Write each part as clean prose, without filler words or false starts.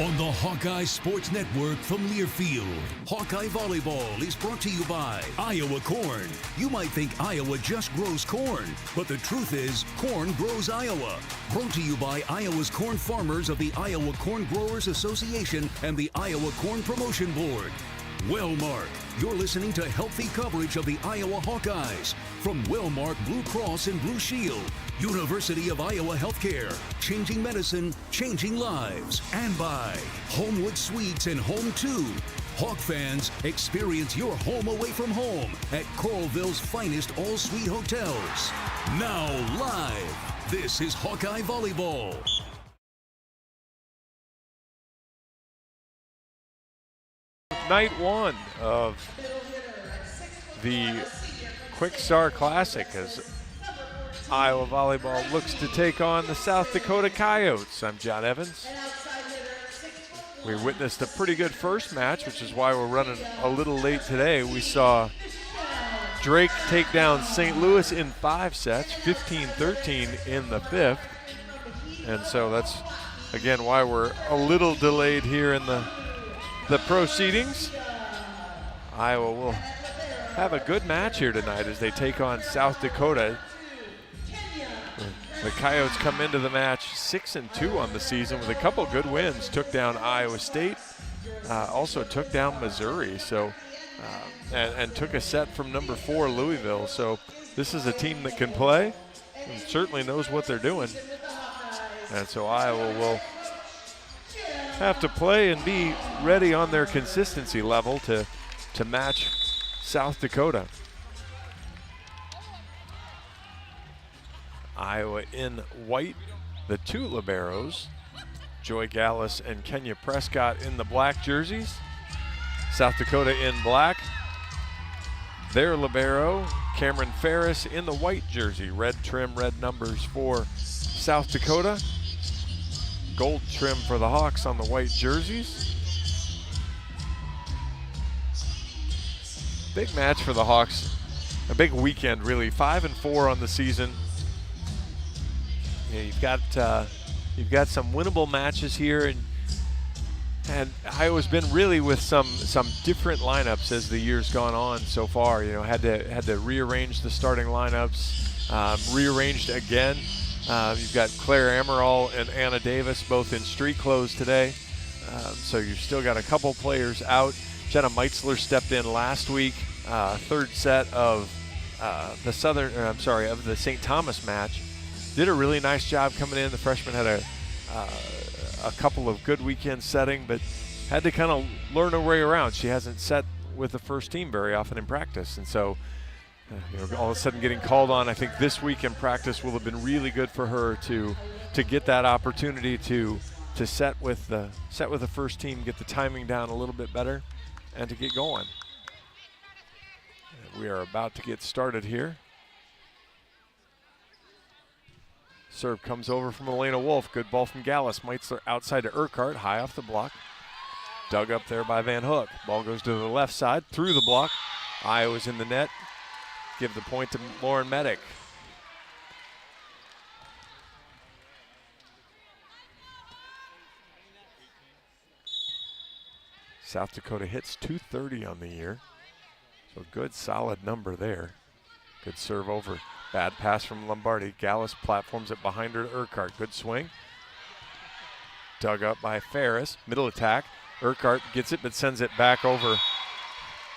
On the Hawkeye Sports Network from Learfield, Hawkeye Volleyball is brought to you by Iowa Corn. You might think Iowa just grows corn, but the truth is, corn grows Iowa. Brought to you by Iowa's corn farmers of the Iowa Corn Growers Association and the Iowa Corn Promotion Board. Wellmark, you're listening to healthy coverage of the Iowa Hawkeyes from Wellmark Blue Cross and Blue Shield, University of Iowa Healthcare, changing medicine, changing lives, and by Homewood Suites and Home 2. Hawk fans, experience your home away from home at Coralville's finest all-suite hotels. Now live, this is Hawkeye Volleyball. Night one of the Kwik Star Classic as Iowa Volleyball looks to take on the South Dakota Coyotes. I'm John Evans. We witnessed a pretty good first match, which is why we're running a little late today. We saw Drake take down St. Louis in 5 sets, 15-13 in the 5th. And so that's, again, why we're a little delayed here in the proceedings. Iowa will have a good match here tonight as they take on South Dakota. The Coyotes come into the match 6-2 on the season with a couple good wins. Took down Iowa State, also took down Missouri, so and took a set from number 4 Louisville. So this is a team that can play and certainly knows what they're doing. And so Iowa will have to play and be ready on their consistency level to match South Dakota. Iowa in white, the 2 liberos, Joy Gallus and Kenya Prescott in the black jerseys. South Dakota in black. Their libero, Cameron Ferris, in the white jersey. Red trim, red numbers for South Dakota. Gold trim for the Hawks on the white jerseys. Big match for the Hawks. A big weekend, really. 5-4 on the season. Yeah, you've got some winnable matches here, and Iowa's been really with some different lineups as the year's gone on so far. You know, had to rearrange the starting lineups, rearranged again. You've got Claire Amaral and Anna Davis both in street clothes today, so you've still got a couple players out. Jenna Meitzler stepped in last week, third set of the St. Thomas match. Did a really nice job coming in. The freshman had a couple of good weekend setting, but had to kind of learn her way around. She hasn't set with the first team very often in practice, and so all of a sudden getting called on, I think this week in practice will have been really good for her to get that opportunity to set with the first team, get the timing down a little bit better, and to get going. And we are about to get started here. Serve comes over from Elena Wolf. Good ball from Gallus. Meitzler outside to Urquhart, high off the block. Dug up there by Van Hook. Ball goes to the left side, through the block. Iowa's in the net. Give the point to Lauren Medic. South Dakota hits 230 on the year. So good solid number there. Good serve over. Bad pass from Lombardi. Gallus platforms it behind her to Urquhart. Good swing. Dug up by Ferris. Middle attack. Urquhart gets it but sends it back over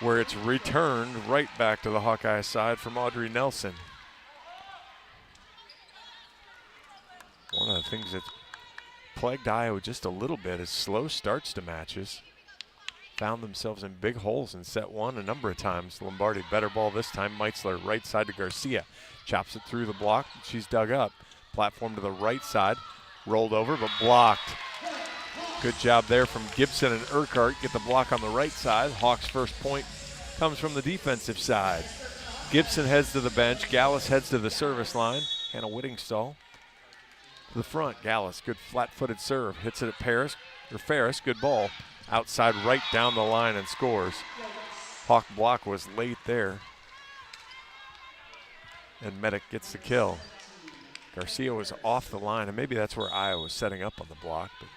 where it's returned right back to the Hawkeye side from Audrey Nelson. One of the things that's plagued Iowa just a little bit is slow starts to matches. Found themselves in big holes in set one a number of times. Lombardi, better ball this time. Meitzler, right side to Garcia. Chops it through the block. She's dug up. Platform to the right side. Rolled over, but blocked. Good job there from Gibson and Urquhart. Get the block on the right side. Hawks' first point comes from the defensive side. Gibson heads to the bench. Gallus heads to the service line. Hannah Whittingstall to the front. Gallus, good flat-footed serve. Hits it at Ferris. Good ball. Outside right down the line and scores. Hawk block was late there. And Medic gets the kill. Garcia was off the line, and maybe that's where Iowa was setting up on the block. But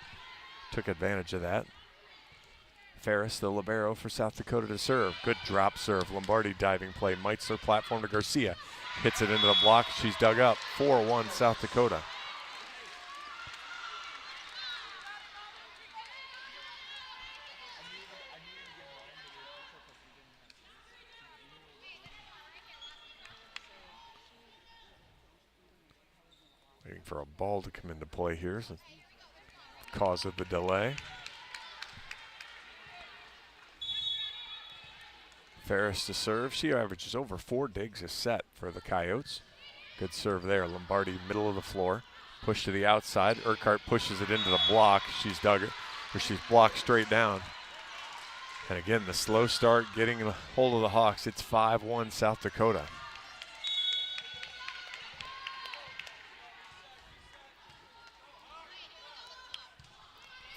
took advantage of that. Ferris, the libero for South Dakota to serve. Good drop serve. Lombardi diving play. Meitzler platform to Garcia. Hits it into the block. She's dug up. 4-1 South Dakota. Waiting for a ball to come into play here. So cause of the delay. Ferris to serve. She averages over 4 digs a set for the Coyotes. Good serve there. Lombardi, middle of the floor. Push to the outside. Urquhart pushes it into the block. She's blocked straight down. And again, the slow start getting a hold of the Hawks. It's 5-1 South Dakota.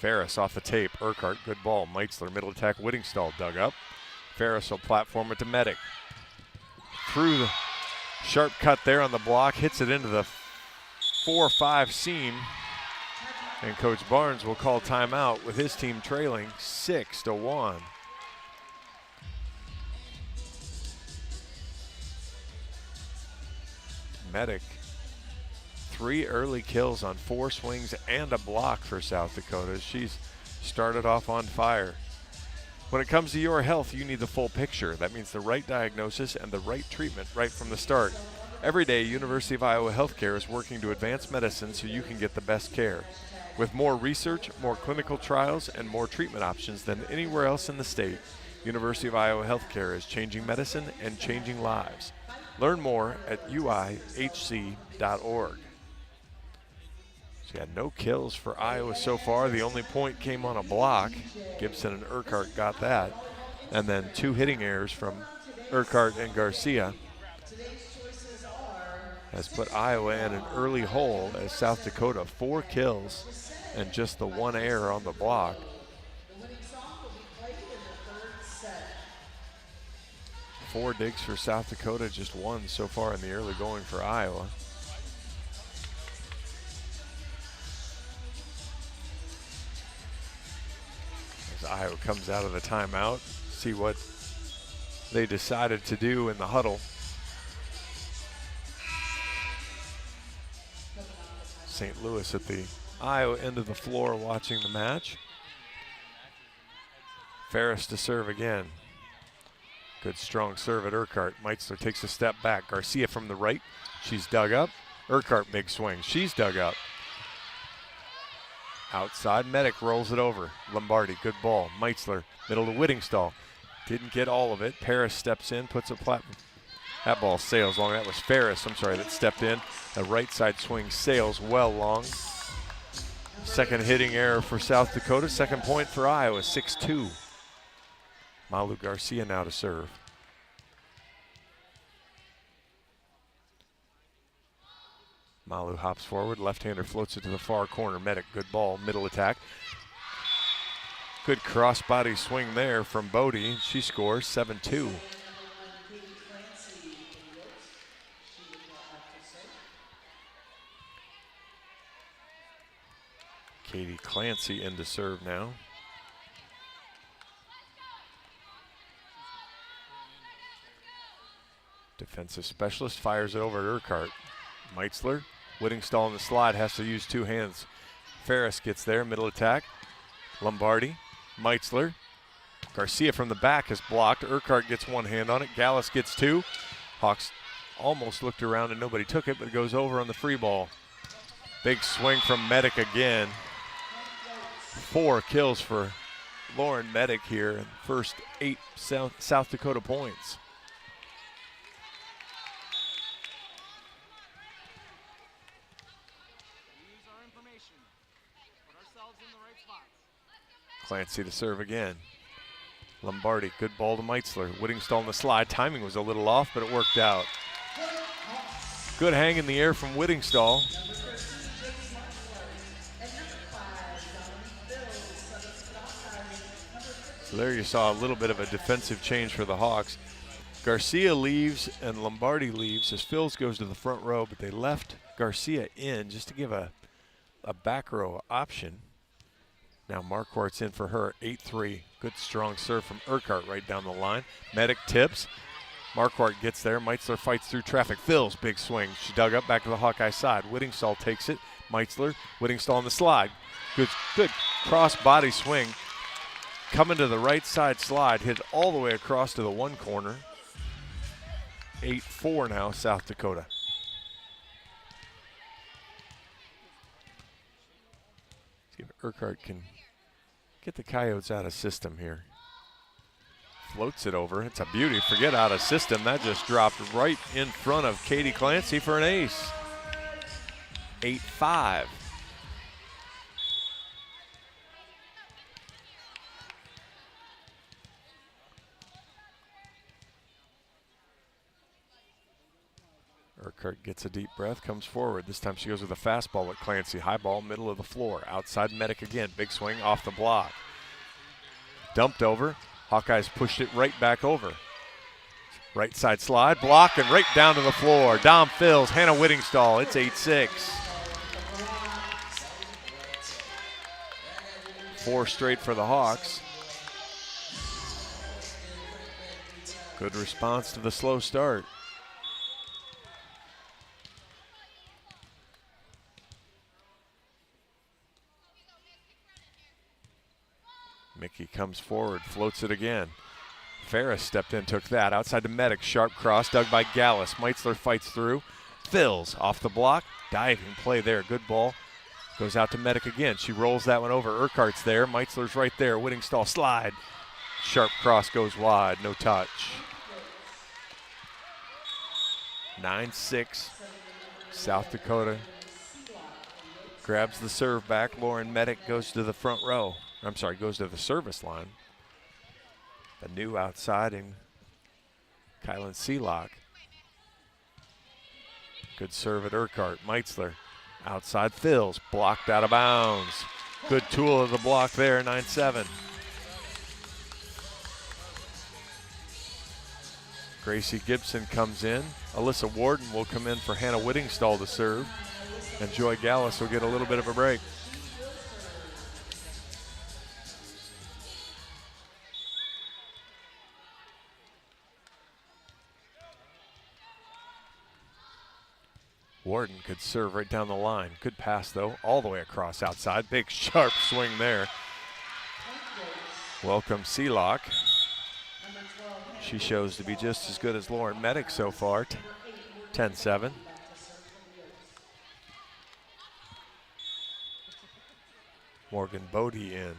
Ferris off the tape. Urquhart, good ball. Meitzler, middle attack. Whittingstall dug up. Ferris will platform it to Medic. Through the sharp cut there on the block, hits it into the 4-5 seam. And Coach Barnes will call timeout with his team trailing 6-1. Medic, 3 early kills on 4 swings and a block for South Dakota. She's started off on fire. When it comes to your health, you need the full picture. That means the right diagnosis and the right treatment right from the start. Every day, University of Iowa Healthcare is working to advance medicine so you can get the best care. With more research, more clinical trials, and more treatment options than anywhere else in the state, University of Iowa Healthcare is changing medicine and changing lives. Learn more at uihc.org. She had no kills for Iowa so far. The only point came on a block. Gibson and Urquhart got that. And then 2 hitting errors from Urquhart and Garcia has put Iowa in an early hole as South Dakota 4 kills and just the 1 error on the block. Four digs for South Dakota, just 1 so far in the early going for Iowa. Iowa comes out of the timeout, see what they decided to do in the huddle. St. Louis at the Iowa end of the floor watching the match. Ferris to serve again. Good strong serve at Urquhart. Meitzler takes a step back. Garcia from the right. She's dug up. Urquhart big swing. She's dug up. Outside, Medic rolls it over. Lombardi, good ball. Meitzler, middle to Whittingstall. Didn't get all of it. Paris steps in, puts a platform. That ball sails long. That was Ferris, that stepped in. The right side swing sails well long. Second hitting error for South Dakota. Second point for Iowa, 6-2. Malu Garcia now to serve. Malu hops forward, left-hander floats it to the far corner. Medic, good ball, middle attack. Good cross-body swing there from Bodie. She scores 7-2. Katie Clancy in to serve now. Defensive specialist fires it over at Urquhart. Meitzler, Whittingstall on the slide, has to use 2 hands. Ferris gets there, middle attack. Lombardi, Meitzler. Garcia from the back is blocked. Urquhart gets 1 hand on it. Gallus gets 2. Hawks almost looked around and nobody took it, but it goes over on the free ball. Big swing from Medic again. 4 kills for Lauren Medic here in the first 8 South Dakota points. Clancy to serve again. Lombardi, good ball to Meitzler. Whittingstall on the slide. Timing was a little off, but it worked out. Good hang in the air from Whittingstall. So there you saw a little bit of a defensive change for the Hawks. Garcia leaves and Lombardi leaves as Phils goes to the front row, but they left Garcia in just to give a back row option. Now Marquardt's in for her, 8-3. Good strong serve from Urquhart right down the line. Medic tips. Marquardt gets there. Meitzler fights through traffic. Phil's big swing. She dug up back to the Hawkeye side. Whittingstall takes it. Meitzler, Whittingstall on the slide. Good cross body swing. Coming to the right side slide. Hit all the way across to the one corner. 8-4 now, South Dakota. See if Urquhart can get the Coyotes out of system here. Floats it over. It's a beauty. Forget out of system. That just dropped right in front of Katie Clancy for an ace. 8-5. Urquhart gets a deep breath, comes forward. This time she goes with a fastball with Clancy. High ball, middle of the floor. Outside Medic again. Big swing off the block. Dumped over. Hawkeyes pushed it right back over. Right side slide, block, and right down to the floor. Dom Phils, Hannah Whittingstall. It's 8-6. 4 straight for the Hawks. Good response to the slow start. Mickey comes forward, floats it again. Ferris stepped in, took that. Outside to Medic, sharp cross, dug by Gallus. Meitzler fights through. Phils off the block, diving play there, good ball. Goes out to Medic again. She rolls that one over. Urquhart's there, Meitzler's right there. Whittingstall slide. Sharp cross goes wide, no touch. 9-6, South Dakota grabs the serve back. Lauren Medic goes to the front row. I'm sorry, goes to the service line. The new outside in Kylan Seelock. Good serve at Urquhart. Meitzler outside Phils, blocked out of bounds. Good tool of the block there, 9-7. Gracie Gibson comes in. Alyssa Warden will come in for Hannah Whittingstall to serve. And Joy Gallus will get a little bit of a break. Warden could serve right down the line. Good pass, though, all the way across outside. Big, sharp swing there. Welcome, Seelock. She shows to be just as good as Lauren Medic so far, 10-7. Morgan Bodie in.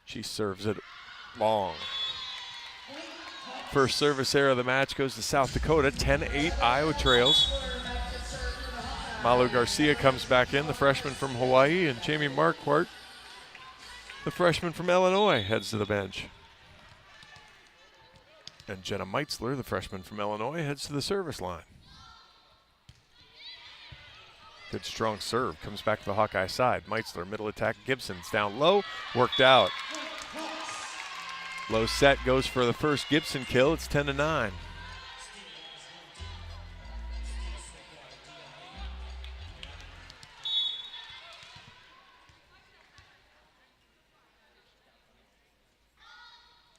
She serves it long. First service error of the match goes to South Dakota. 10-8 Iowa trails. Malu Garcia comes back in, the freshman from Hawaii, and Jamie Marquardt, the freshman from Illinois, heads to the bench. And Jenna Meitzler, the freshman from Illinois, heads to the service line. Good strong serve, comes back to the Hawkeye side. Meitzler, middle attack, Gibson's down low, worked out. Low set goes for the first Gibson kill. It's 10-9.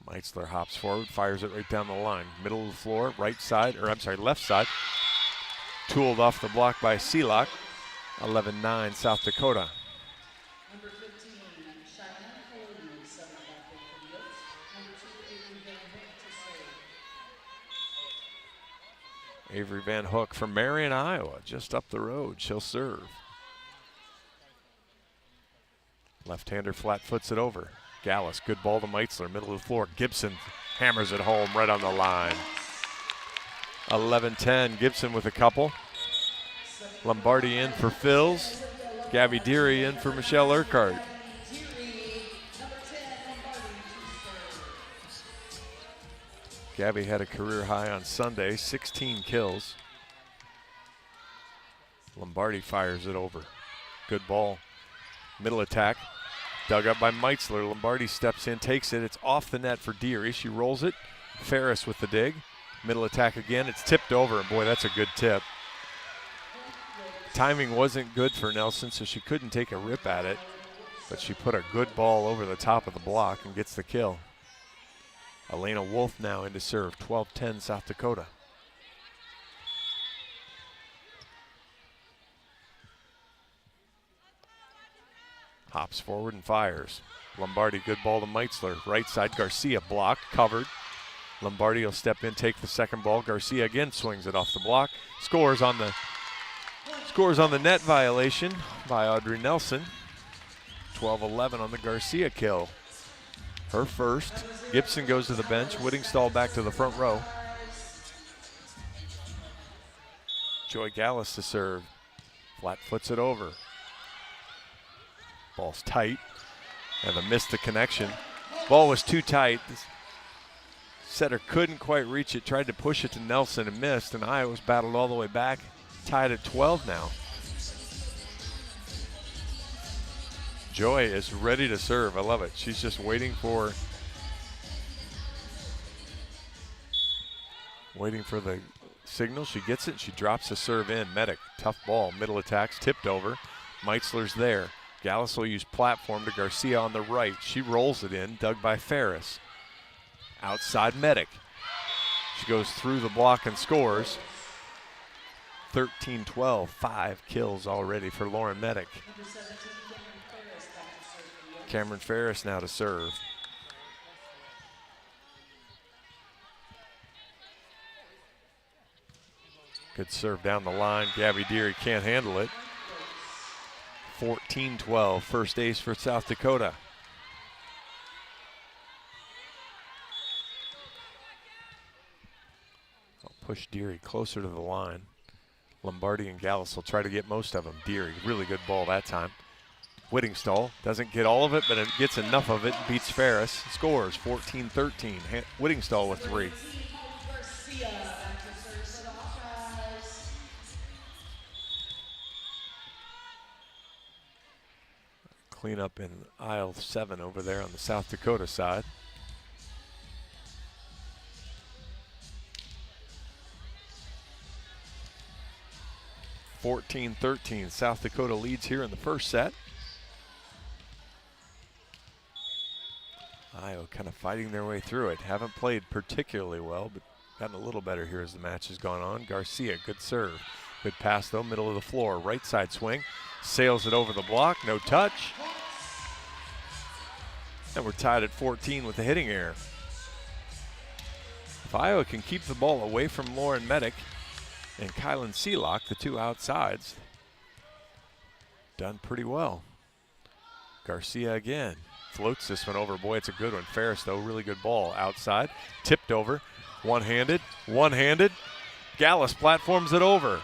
Meitzler hops forward, fires it right down the line. Middle of the floor, right side, or I'm sorry, left side. Tooled off the block by Seelock. 11-9 South Dakota. Avery Van Hook from Marion, Iowa, just up the road. She'll serve. Left-hander flat foots it over. Gallus, good ball to Meitzler, middle of the floor. Gibson hammers it home right on the line. 11-10, Gibson with a couple. Lombardi in for Phils. Gabby Deary in for Michelle Urquhart. Gabby had a career high on Sunday, 16 kills. Lombardi fires it over. Good ball. Middle attack. Dug up by Meitzler. Lombardi steps in, takes it. It's off the net for Deary. She rolls it. Ferris with the dig. Middle attack again. It's tipped over, and boy, that's a good tip. timing wasn't good for Nelson, so she couldn't take a rip at it, but she put a good ball over the top of the block and gets the kill. Elena Wolf now into serve, 12-10 South Dakota. Hops forward and fires. Lombardi, good ball to Meitzler. Right side, Garcia blocked, covered. Lombardi will step in, take the second ball. Garcia again swings it off the block. Scores on the net violation by Audrey Nelson. 12-11 on the Garcia kill. Her first. Gibson goes to the bench. Whittingstall back to the front row. Joy Gallus to serve. Flat foots it over. Ball's tight. And the missed the connection. Ball was too tight. This setter couldn't quite reach it. Tried to push it to Nelson and missed. And Iowa's battled all the way back. Tied at 12 now. Joy is ready to serve. I love it. She's just waiting for the signal. She gets it. She drops the serve in. Medic, tough ball. Middle attacks, tipped over. Meitzler's there. Gallus will use platform to Garcia on the right. She rolls it in, dug by Ferris. Outside Medic. She goes through the block and scores. 13-12, 5 kills already for Lauren Medic. Cameron Ferris now to serve. Good serve down the line. Gabby Deary can't handle it. 14-12, first ace for South Dakota. I'll push Deary closer to the line. Lombardi and Gallus will try to get most of them. Deary, really good ball that time. Whittingstall doesn't get all of it, but it gets enough of it, beats Ferris, scores 14-13. Whittingstall with 3. Clean up in aisle 7 over there on the South Dakota side. (14-13). South Dakota leads here in the first set. Iowa kind of fighting their way through it. Haven't played particularly well, but gotten a little better here as the match has gone on. Garcia, good serve. Good pass though, middle of the floor. Right side swing. Sails it over the block, no touch. And we're tied at 14 with the hitting error. If Iowa can keep the ball away from Lauren Medic and Kylan Seelock, the two outsides, done pretty well. Garcia again. Floats this one over. Boy, it's a good one. Ferris, though, really good ball. Outside, tipped over. One-handed, one-handed. Gallus platforms it over.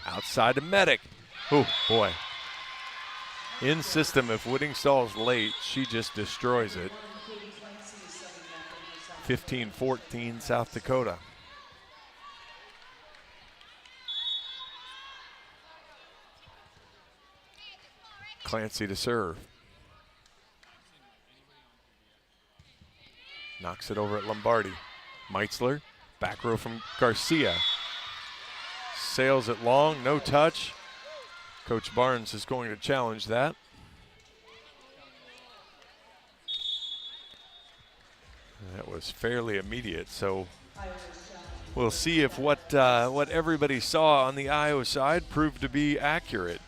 Outside to Medic. Oh, boy. In system, if Whittingstall's late, she just destroys it. 15-14, South Dakota. Clancy to serve. Knocks it over at Lombardi. Meitzler, back row from Garcia. Sails it long, no touch. Coach Barnes is going to challenge that. That was fairly immediate, so we'll see if what everybody saw on the Iowa side proved to be accurate.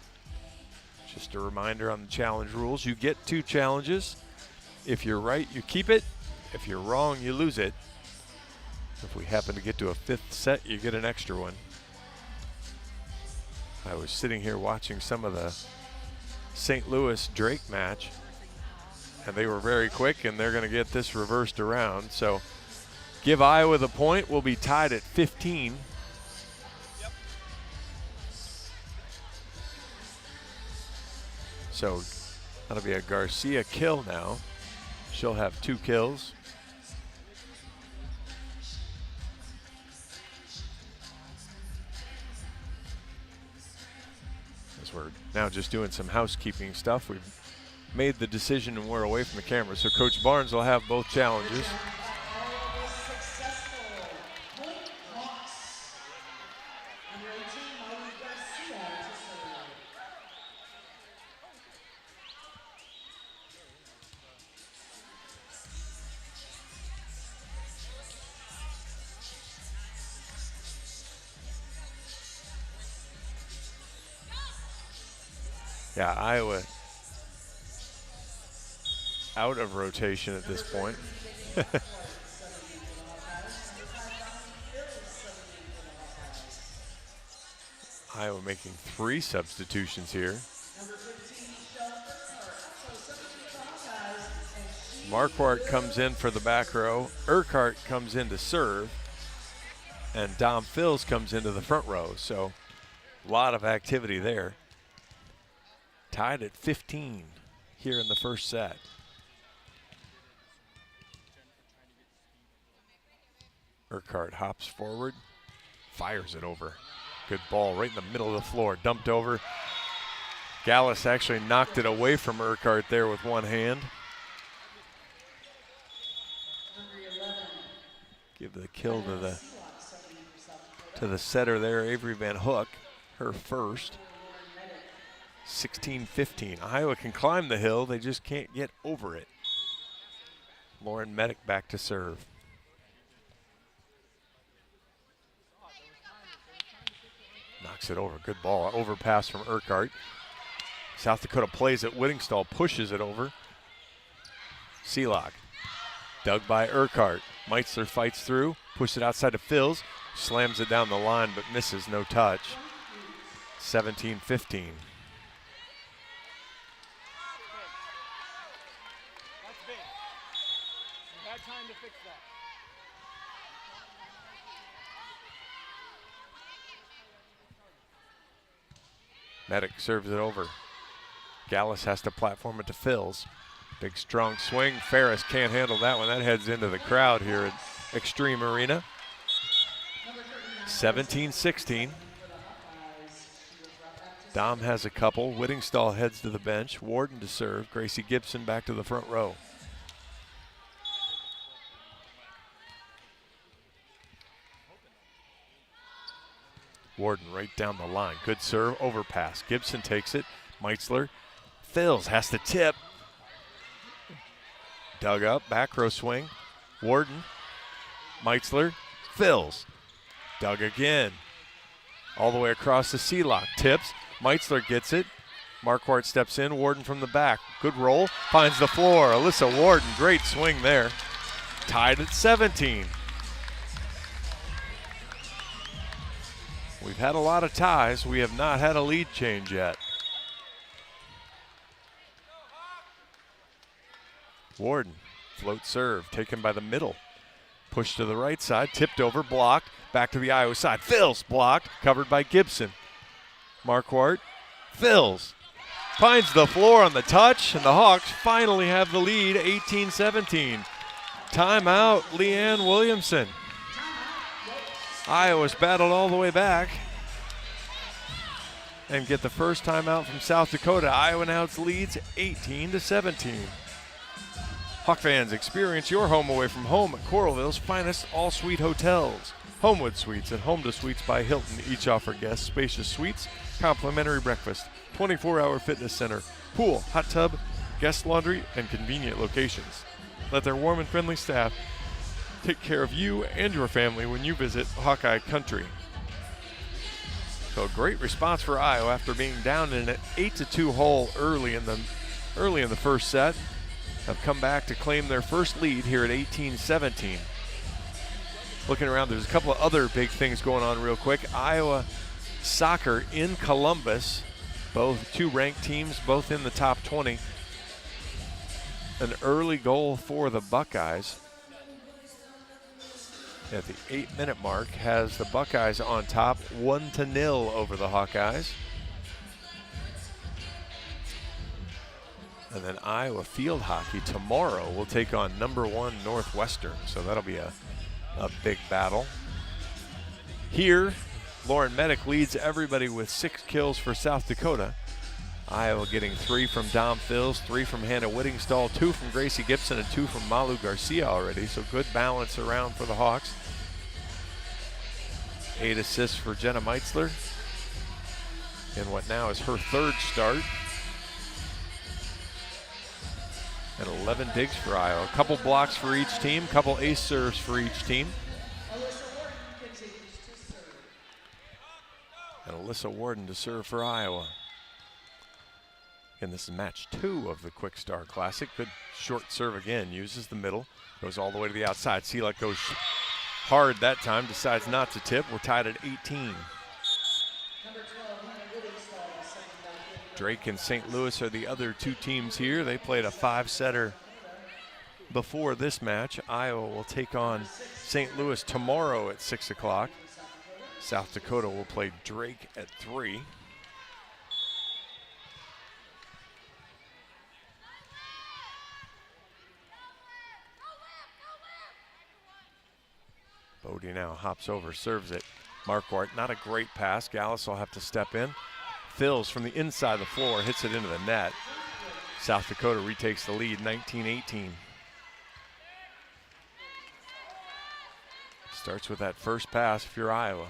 Just a reminder on the challenge rules. You get 2 challenges. If you're right, you keep it. If you're wrong, you lose it. If we happen to get to a 5th set, you get an extra one. I was sitting here watching some of the St. Louis Drake match, and they were very quick, and they're going to get this reversed around. So give Iowa the point. We'll be tied at 15. So that'll be a Garcia kill now. She'll have 2 kills. As we're now just doing some housekeeping stuff, we've made the decision and we're away from the camera. So Coach Barnes will have both challenges. Yeah, Iowa out of rotation at this point. Iowa making 3 substitutions here. Marquardt comes in for the back row. Urquhart comes in to serve. And Dom Fils comes into the front row. So a lot of activity there. Tied at 15 here in the first set. Urquhart hops forward, fires it over. Good ball right in the middle of the floor, dumped over. Gallus actually knocked it away from Urquhart there with one hand. Give the kill to the setter there, Avery Van Hook, her first. 16-15. Iowa can climb the hill, they just can't get over it. Lauren Medic back to serve. Knocks it over, good ball, overpass from Urquhart. South Dakota plays it, Whittingstall pushes it over. Seelock, dug by Urquhart. Meitzler fights through, pushes it outside to Fils, slams it down the line but misses, no touch. 17-15. Medic serves it over. Gallus has to platform it to Fils. Big strong swing. Ferris can't handle that one. That heads into the crowd here at Extreme Arena. 17-16. Dom has a couple. Whittingstall heads to the bench. Warden to serve. Gracie Gibson back to the front row. Warden right down the line. Good serve, overpass. Gibson takes it. Meitzler. Fils has to tip. Dug up, back row swing. Warden. Meitzler. Fils. Dug again. All the way across the Seelock. Tips. Meitzler gets it. Marquardt steps in. Warden from the back. Good roll. Finds the floor. Alyssa Warden. Great swing there. Tied at 17. We've had a lot of ties. We have not had a lead change yet. Warden, float serve, taken by the middle. Push to the right side, tipped over, blocked. Back to the Iowa side. Fils blocked, covered by Gibson. Marquardt, Fils finds the floor on the touch, and the Hawks finally have the lead, 18-17. Timeout, Leanne Williamson. Iowa's battled all the way back and get the first timeout from South Dakota. Iowa now leads 18-17. Hawk fans, experience your home away from home at Coralville's finest all-suite hotels. Homewood Suites and Home to Suites by Hilton each offer guests spacious suites, complimentary breakfast, 24-hour fitness center, pool, hot tub, guest laundry, and convenient locations. Let their warm and friendly staff take care of you and your family when you visit Hawkeye Country. So a great response for Iowa after being down in an 8-2 hole early in the first set. Have come back to claim their first lead here at 18-17. Looking around, there's a couple of other big things going on real quick. Iowa soccer in Columbus, both two ranked teams, both in the top 20. An early goal for the Buckeyes at the 8-minute mark has the Buckeyes on top 1-0 over the Hawkeyes. And then Iowa field hockey tomorrow will take on #1 Northwestern. So that'll be a big battle. Here, Lauren Medic leads everybody with 6 kills for South Dakota. Iowa getting 3 from Dom Fils, 3 from Hannah Whittingstall, 2 from Gracie Gibson, and 2 from Malu Garcia already. So good balance around for the Hawks. 8 assists for Jenna Meitzler in what now is her 3rd start. And 11 digs for Iowa. A couple blocks for each team, couple ace serves for each team. And Alyssa Warden to serve for Iowa. And this is match 2 of the Kwik Star Classic. Good short serve again, uses the middle, goes all the way to the outside. Selak goes hard that time, decides not to tip. We're tied at 18. Drake and St. Louis are the other 2 teams here. They played a 5-setter before this match. Iowa will take on St. Louis tomorrow at 6 o'clock. South Dakota will play Drake at 3. Bodie now hops over, serves it. Marquardt, not a great pass. Gallus will have to step in. Fills from the inside of the floor, hits it into the net. South Dakota retakes the lead, 19-18. Starts with that first pass if you're Iowa.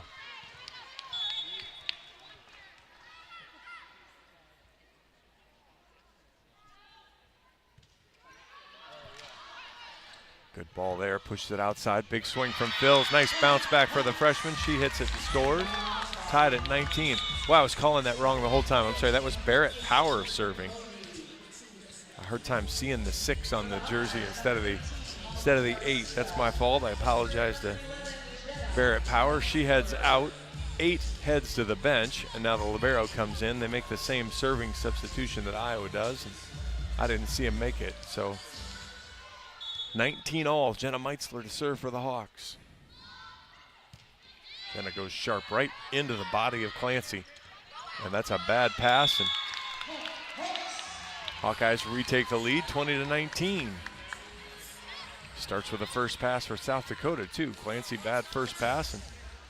Good ball there, pushes it outside. Big swing from Phils. Nice bounce back for the freshman. She hits it and scores. Tied at 19. Wow, I was calling that wrong the whole time. I'm sorry, that was Barrett Power serving. I heard time seeing the 6 on the jersey instead of the 8. That's my fault. I apologize to Barrett Power. She heads out. 8 heads to the bench, and now the libero comes in. They make the same serving substitution that Iowa does, and I didn't see him make it. So 19 all. Jenna Meitzler to serve for the Hawks. Jenna goes sharp right into the body of Clancy, and that's a bad pass, and Hawkeyes retake the lead, 20-19. Starts with the first pass for South Dakota too. Clancy, bad first pass, and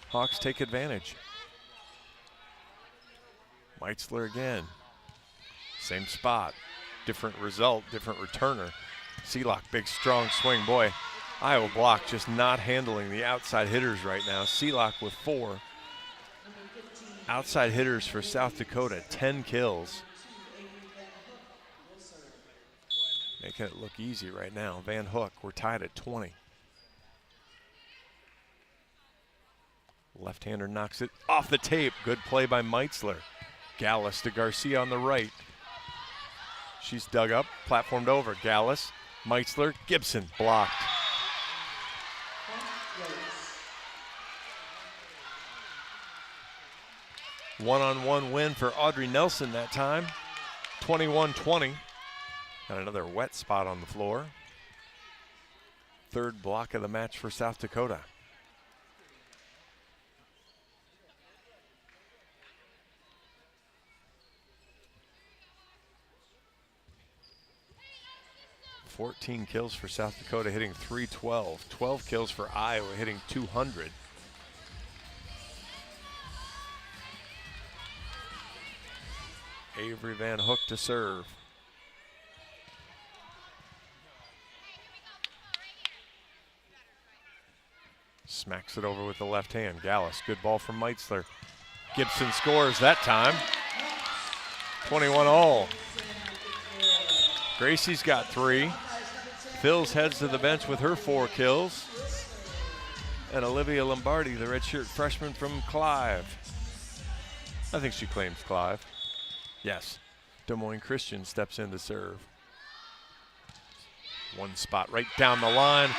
Hawks take advantage. Meitzler again. Same spot, different result, different returner. Selak, big strong swing. Boy, Iowa block just not handling the outside hitters right now. Selak with 4. Outside hitters for South Dakota, 10 kills. Making it look easy right now. Van Hook, we're tied at 20. Left-hander knocks it off the tape. Good play by Meitzler. Gallus to Garcia on the right. She's dug up, platformed over. Gallus, Meitzler, Gibson, blocked. One-on-one win for Audrey Nelson that time, 21-20. Got another wet spot on the floor. 3rd block of the match for South Dakota. $14 kills for South Dakota, hitting .312. 12 kills for Iowa, hitting .200. Avery Van Hook to serve. Smacks it over with the left hand. Gallus, good ball from Meitzler. Gibson scores that time. 21 all. Gracie's got 3. Phils heads to the bench with her 4 kills. And Olivia Lombardi, the redshirt freshman from Clive. I think she claims Clive. Yes. Des Moines Christian steps in to serve. One spot right down the line.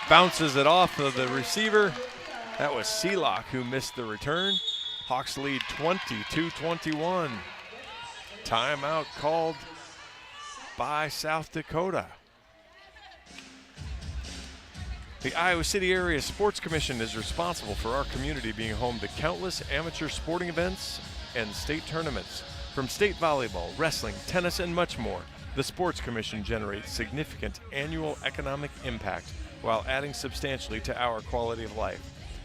Bounces it off of the receiver. That was Selak who missed the return. Hawks lead 22-21. Timeout called by South Dakota. The Iowa City Area Sports Commission is responsible for our community being home to countless amateur sporting events and state tournaments. From state volleyball, wrestling, tennis, and much more, the Sports Commission generates significant annual economic impact while adding substantially to our quality of life.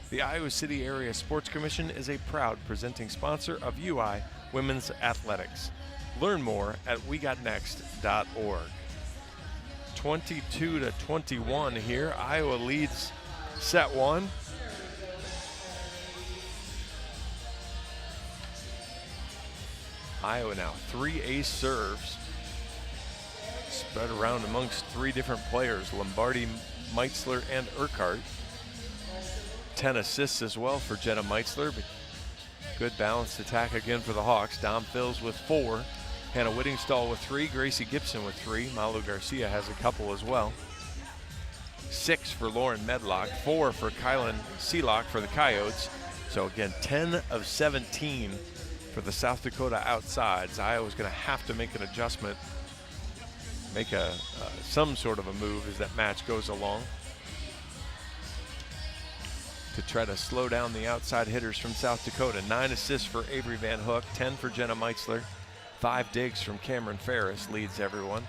The Iowa City Area Sports Commission is a proud presenting sponsor of UI Women's Athletics. Learn more at wegotnext.org. 22-21 here. Iowa leads set 1. Iowa now 3 ace serves. Spread around amongst 3 different players, Lombardi, Meitzler, and Urquhart. 10 assists as well for Jenna Meitzler, but good balanced attack again for the Hawks. Dom Phils with 4. Hannah Whittingstall with 3, Gracie Gibson with 3. Malu Garcia has a couple as well. 6 for Lauren Medlock, 4 for Kylan Seelock for the Coyotes. So again, 10 of 17 for the South Dakota outsides. Iowa's going to have to make an adjustment, make some sort of a move as that match goes along, to try to slow down the outside hitters from South Dakota. 9 assists for Avery Van Hook, 10 for Jenna Meitzler. 5 digs from Cameron Ferris leads everyone.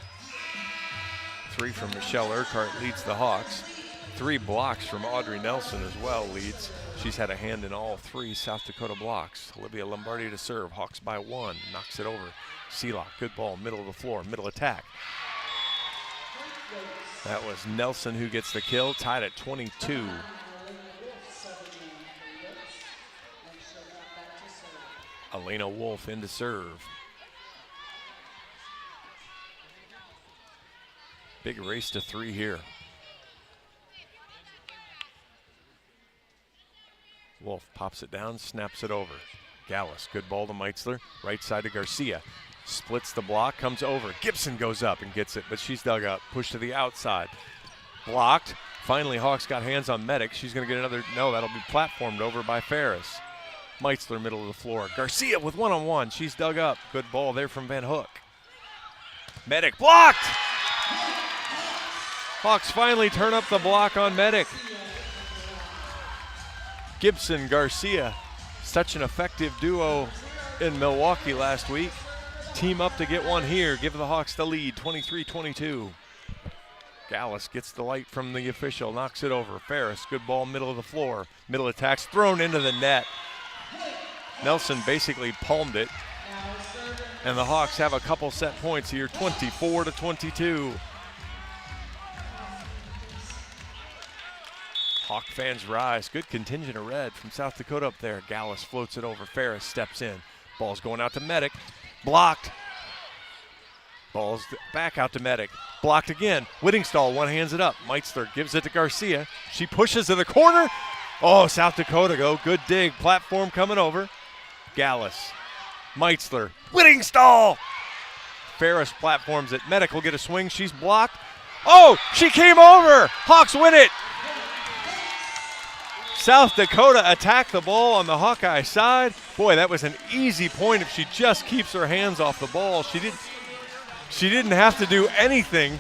3 from Michelle Urquhart leads the Hawks. 3 blocks from Audrey Nelson as well leads. She's had a hand in all 3 South Dakota blocks. Olivia Lombardi to serve. Hawks by 1. Knocks it over. Seelock, good ball, middle of the floor, middle attack. That was Nelson who gets the kill, tied at 22. Elena Wolf in to serve. Big race to 3 here. Wolf pops it down, snaps it over. Gallus, good ball to Meitzler. Right side to Garcia. Splits the block, comes over. Gibson goes up and gets it, but she's dug up. Pushed to the outside. Blocked. Finally, Hawks got hands on Medic. She's going to get another. No, that'll be platformed over by Ferris. Meitzler, middle of the floor. Garcia with one-on-one. She's dug up. Good ball there from Van Hook. Medic blocked! Hawks finally turn up the block on Medic. Gibson, Garcia, such an effective duo in Milwaukee last week. Team up to get one here, give the Hawks the lead, 23-22. Gallus gets the light from the official, knocks it over. Ferris, good ball, middle of the floor. Middle attacks, thrown into the net. Nelson basically palmed it. And the Hawks have a couple set points here, 24-22. Hawk fans rise. Good contingent of red from South Dakota up there. Gallus floats it over. Ferris steps in. Ball's going out to Medic. Blocked. Ball's back out to Medic. Blocked again. Whittingstall one-hands it up. Meitzler gives it to Garcia. She pushes to the corner. Oh, South Dakota go. Good dig. Platform coming over. Gallus. Meitzler. Whittingstall. Ferris platforms it. Medic will get a swing. She's blocked. Oh, she came over. Hawks win it. South Dakota attacked the ball on the Hawkeye side. Boy, that was an easy point if she just keeps her hands off the ball. She didn't have to do anything,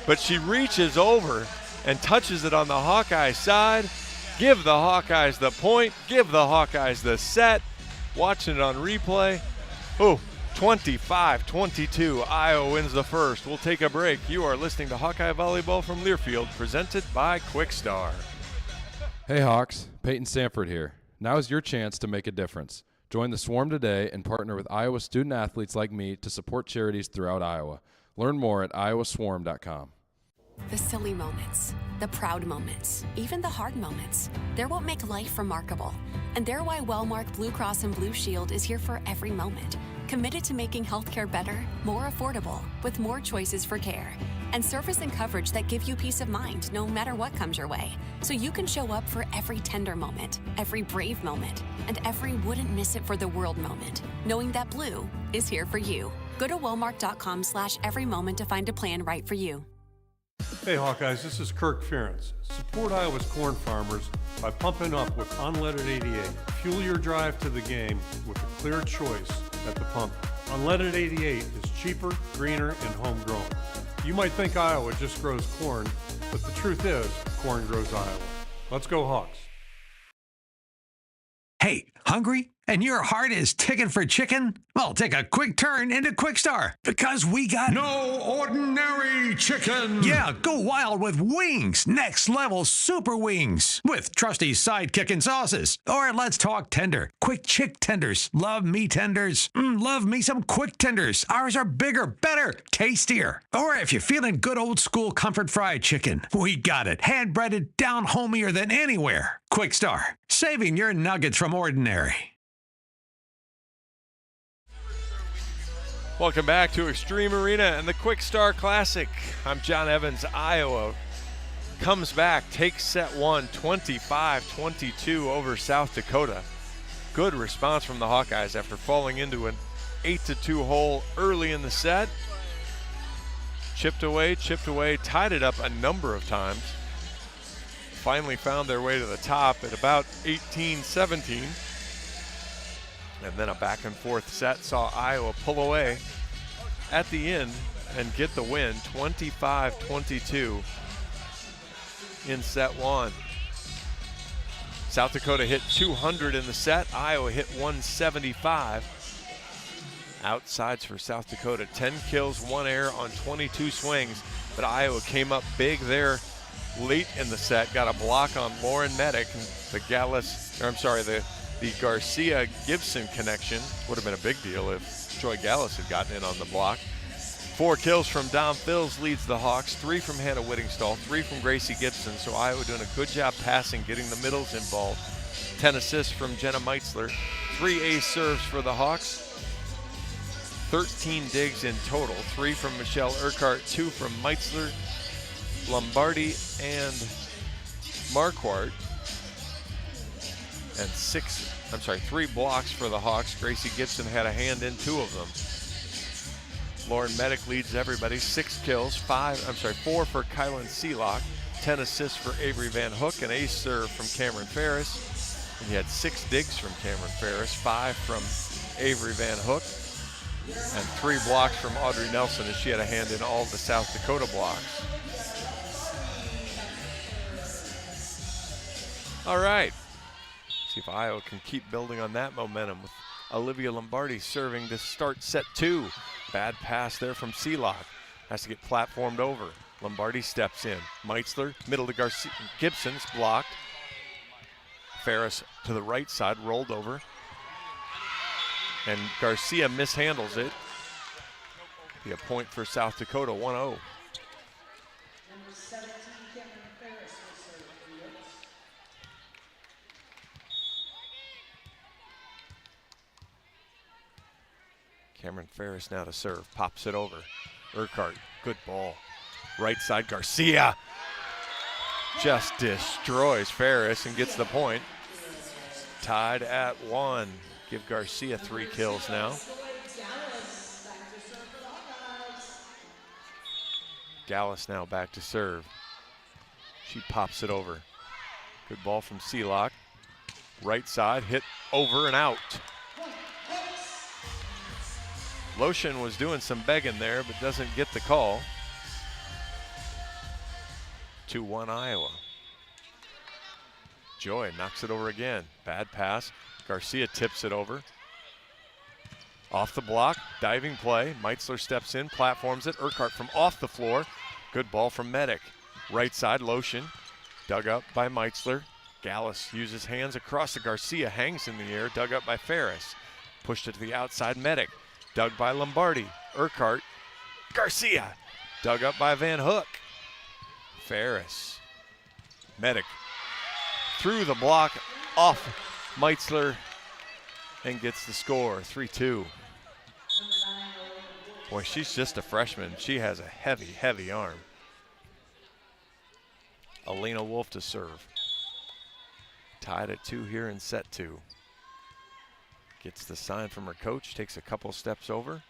but she reaches over and touches it on the Hawkeye side. Give the Hawkeyes the point. Give the Hawkeyes the set. Watching it on replay. Oh, 25-22. Iowa wins the first. We'll take a break. You are listening to Hawkeye Volleyball from Learfield, presented by Quickstar. Hey Hawks, Peyton Sanford here. Now is your chance to make a difference. Join the Swarm today and partner with Iowa student athletes like me to support charities throughout Iowa. Learn more at iowaswarm.com. The silly moments, the proud moments, even the hard moments. They're what make life remarkable. And they're why Wellmark Blue Cross and Blue Shield is here for every moment. Committed to making healthcare better, more affordable, with more choices for care. And service and coverage that give you peace of mind no matter what comes your way. So you can show up for every tender moment, every brave moment, and every wouldn't miss it for the world moment, knowing that Blue is here for you. Go to wellmark.com/every moment to find a plan right for you. Hey Hawkeyes, this is Kirk Ferentz. Support Iowa's corn farmers by pumping up with Unleaded 88. Fuel your drive to the game with a clear choice at the pump. Unleaded 88 is cheaper, greener, and homegrown. You might think Iowa just grows corn, but the truth is, corn grows Iowa. Let's go Hawks. Hey, hungry? And your heart is ticking for chicken? Well, take a quick turn into Quickstar, because we got no ordinary chicken. Yeah, go wild with wings. Next level super wings with trusty sidekick and sauces. Or let's talk tender. Quick chick tenders. Love me tenders. Love me some quick tenders. Ours are bigger, better, tastier. Or if you're feeling good old school comfort fried chicken, we got it. Hand breaded down homier than anywhere. Quickstar, saving your nuggets from ordinary. Welcome back to Extreme Arena and the Quickstar Classic. I'm John Evans. Iowa comes back, takes set one, 25-22 over South Dakota. Good response from the Hawkeyes after falling into an 8-2 hole early in the set. Chipped away, tied it up a number of times. Finally found their way to the top at about 18-17. And then a back and forth set saw Iowa pull away at the end and get the win, 25-22 in set one. South Dakota hit 200 in the set. Iowa hit 175. Outsides for South Dakota, 10 kills, 1 error on 22 swings. But Iowa came up big there late in the set, got a block on Lauren Medic. The Garcia-Gibson connection would have been a big deal if Joy Gallus had gotten in on the block. 4 kills from Dom Phils leads the Hawks, 3 from Hannah Whittingstall, 3 from Gracie Gibson. So Iowa doing a good job passing, getting the middles involved. 10 assists from Jenna Meitzler, 3 ace serves for the Hawks. 13 digs in total, 3 from Michelle Urquhart, 2 from Meitzler, Lombardi, and Marquardt. And 3 blocks for the Hawks. Gracie Gibson had a hand in 2 of them. Lauren Medic leads everybody, 6 kills, 4 for Kylan Seelock, 10 assists for Avery Van Hook, an ace serve from Cameron Ferris. And he had 6 digs from Cameron Ferris, 5 from Avery Van Hook, and 3 blocks from Audrey Nelson, as she had a hand in all of the South Dakota blocks. All right, see if Iowa can keep building on that momentum with Olivia Lombardi serving to start set 2. Bad pass there from Seelock. Has to get platformed over. Lombardi steps in. Meitzler, middle to Garcia. Gibson's blocked. Ferris to the right side, rolled over. And Garcia mishandles it. Be a point for South Dakota, 1-0. Cameron Ferris now to serve, pops it over. Urquhart, good ball. Right side, Garcia just destroys Ferris and gets the point. Tied at 1. Give Garcia 3 kills now. Gallus now back to serve. She pops it over. Good ball from Seelock. Right side, hit over and out. Lotion was doing some begging there, but doesn't get the call. 2-1 Iowa. Joy knocks it over again. Bad pass. Garcia tips it over. Off the block, diving play. Meitzler steps in, platforms it. Urquhart from off the floor. Good ball from Medic. Right side, Lotion. Dug up by Meitzler. Gallus uses hands across to Garcia, hangs in the air, dug up by Ferris. Pushed it to the outside, Medic. Dug by Lombardi. Urquhart. Garcia. Dug up by Van Hook. Ferris. Medic. Through the block, off Meitzler, and gets the score, 3-2. Boy, she's just a freshman. She has a heavy, heavy arm. Elena Wolf to serve. Tied at 2 here in set 2. Gets the sign from her coach, takes a couple steps over.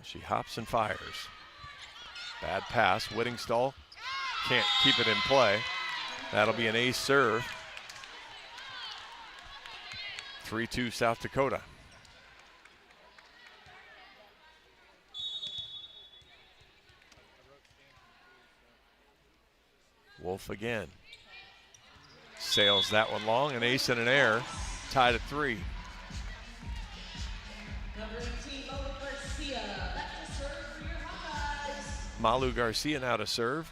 She hops and fires. Bad pass, Whittingstall can't keep it in play. That'll be an ace serve. 3-2 South Dakota. Wolf again. Sails that one long, an ace and an air. Tied at 3. Malu Garcia now to serve.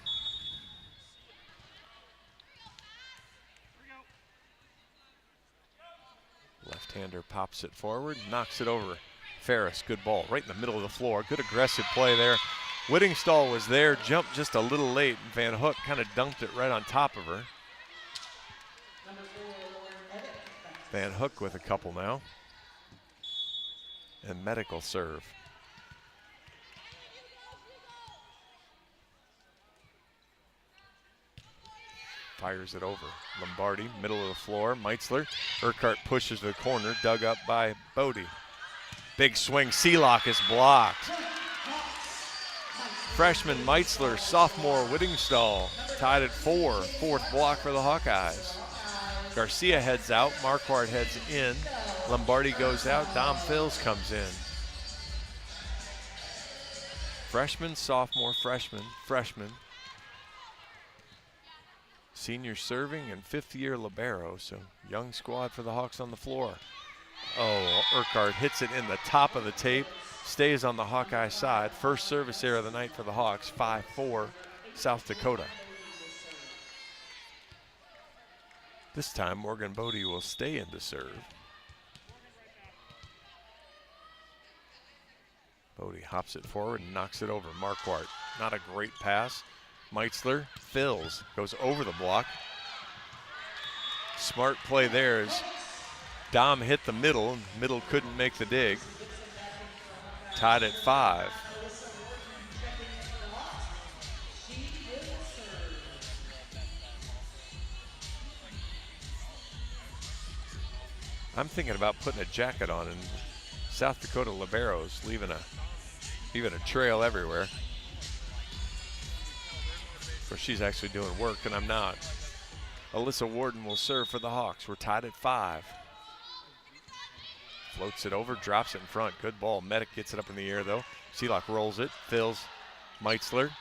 Left-hander pops it forward, knocks it over. Ferris, good ball, right in the middle of the floor. Good aggressive play there. Whittingstall was there, jumped just a little late. Van Hook kind of dunked it right on top of her. Van Hook with a couple now. And Medical serve. Fires it over. Lombardi, middle of the floor. Meitzler. Urquhart pushes to the corner, dug up by Bodie. Big swing, Seelock is blocked. Freshman Meitzler, sophomore Whittingstall, tied at 4, fourth block for the Hawkeyes. Garcia heads out, Marquardt heads in, Lombardi goes out, Dom Phils comes in. Freshman, sophomore, freshman. Senior serving and fifth-year libero, so young squad for the Hawks on the floor. Oh, Urquhart hits it in the top of the tape, stays on the Hawkeye side. First service error of the night for the Hawks, 5-4, South Dakota. This time, Morgan Bodie will stay in to serve. Bodie hops it forward and knocks it over. Marquardt, not a great pass. Meitzler, Phils, goes over the block. Smart play there as Dom hit the middle. Middle couldn't make the dig. Tied at 5. I'm thinking about putting a jacket on, and South Dakota liberos leaving a trail everywhere. Where she's actually doing work and I'm not. Alyssa Warden will serve for the Hawks. We're tied at 5. Floats it over, drops it in front. Good ball. Medic gets it up in the air though. Seelock rolls it. Phils, Meitzler.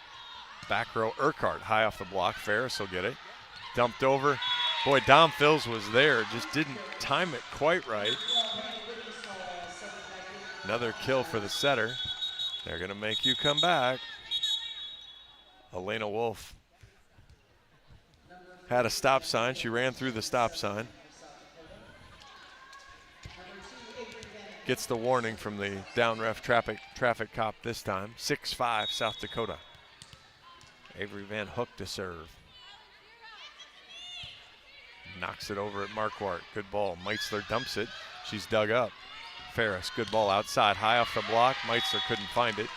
Back row, Urquhart high off the block. Ferris will get it. Dumped over. Boy, Dom Phils was there. Just didn't time it quite right. Another kill for the setter. They're going to make you come back. Elena Wolf had a stop sign. She ran through the stop sign. Gets the warning from the down ref traffic cop this time. 6-5 South Dakota. Avery Van Hook to serve. Knocks it over at Marquardt. Good ball. Meitzler dumps it. She's dug up. Ferris, good ball outside. High off the block. Meitzler couldn't find it.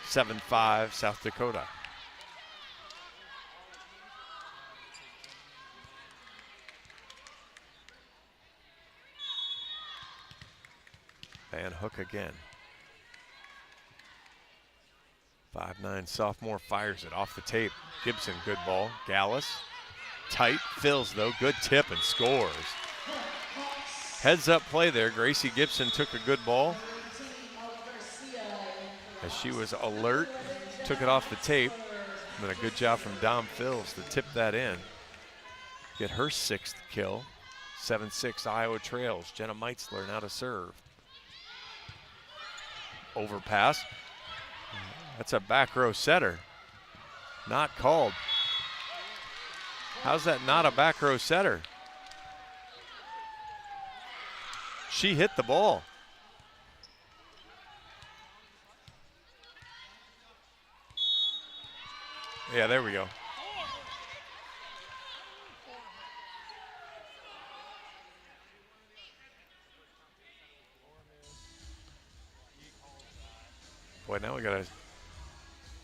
7-5 South Dakota. Van Hook again. 5'9" sophomore fires it off the tape. Gibson, good ball. Gallus, tight. Phils though, good tip and scores. Heads up play there. Gracie Gibson took a good ball. As she was alert, took it off the tape. And then a good job from Dom Phils to tip that in. Get her 6th kill. 7-6 Iowa trails. Jenna Meitzler now to serve. Overpass. That's a back row setter. Not called. How's that not a back row setter? She hit the ball. Yeah, there we go. Boy, now we got to,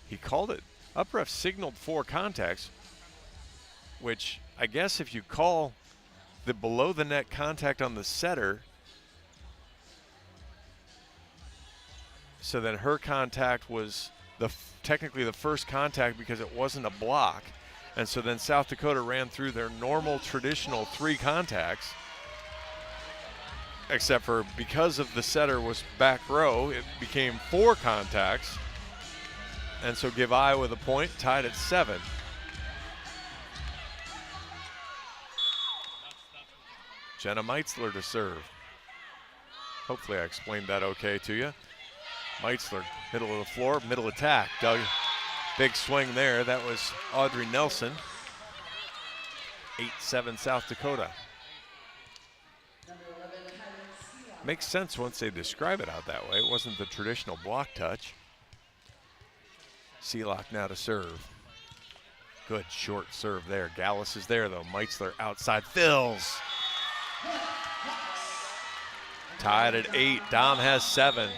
he called it. Up ref signaled 4 contacts, which I guess if you call the below the net contact on the setter, so then her contact was technically the first contact because it wasn't a block. And so then South Dakota ran through their normal traditional 3 contacts, except for because of the setter was back row, it became 4 contacts. And so give Iowa the point, tied at 7. Jenna Meitzler to serve. Hopefully I explained that okay to you. Meitzler, middle of the floor, middle attack. Doug, big swing there. That was Audrey Nelson. 8-7 South Dakota. Makes sense once they describe it out that way. It wasn't the traditional block touch. Seelock now to serve. Good short serve there. Gallus is there though. Meitzler outside. Phils. Tied at 8. Dom has 7.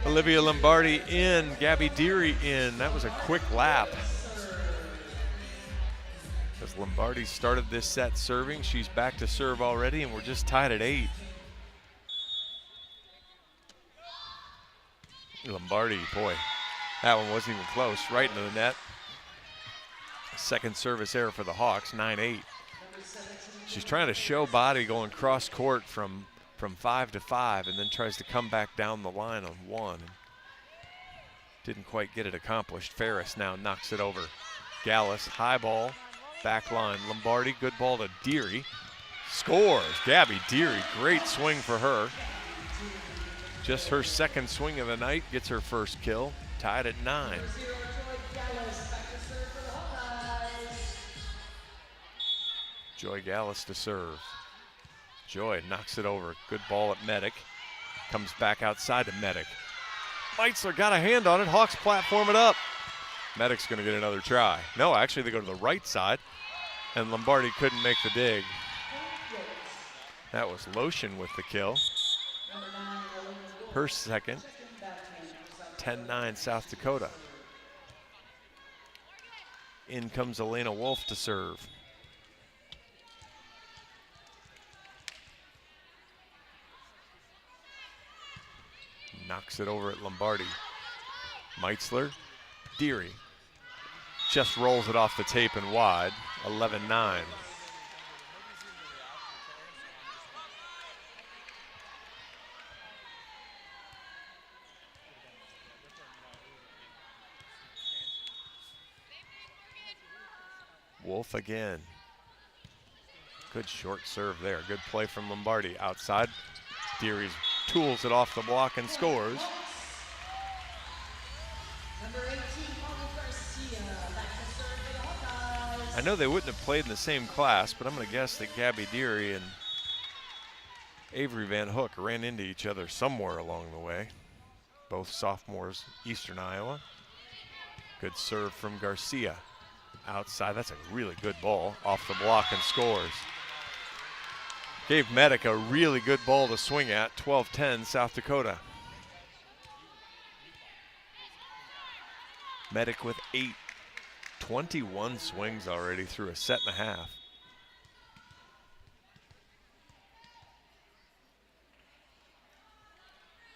Olivia Lombardi in. Gabby Deary in. That was a quick lap. As Lombardi started this set serving, she's back to serve already, and we're just tied at 8. Lombardi, boy, that one wasn't even close. Right into the net. Second service error for the Hawks, 9-8. She's trying to show body going cross court from 5 to 5 and then tries to come back down the line on 1. Didn't quite get it accomplished. Ferris now knocks it over. Gallus, high ball, back line. Lombardi, good ball to Deary. Scores. Gabby Deary, great swing for her. Just her second swing of the night, gets her first kill, tied at 9. Joy Gallus to serve. Joy knocks it over. Good ball at Medic. Comes back outside to Medic. Meitzler got a hand on it. Hawks platform it up. Medic's going to get another try. No, actually they go to the right side, and Lombardi couldn't make the dig. That was Lotion with the kill. Her second. 10-9 South Dakota. In comes Elena Wolf to serve. Knocks it over at Lombardi. Meitzler, Deary. Just rolls it off the tape and wide, 11-9. Wolf again. Good short serve there. Good play from Lombardi. Outside, Deary's tools it off the block and scores. I know they wouldn't have played in the same class, but I'm going to guess that Gabby Deary and Avery Van Hook ran into each other somewhere along the way. Both sophomores, Eastern Iowa. Good serve from Garcia. Outside, that's a really good ball. Off the block and scores. Gave Medic a really good ball to swing at, 12-10 South Dakota. Medic with 21 swings already through a set and a half.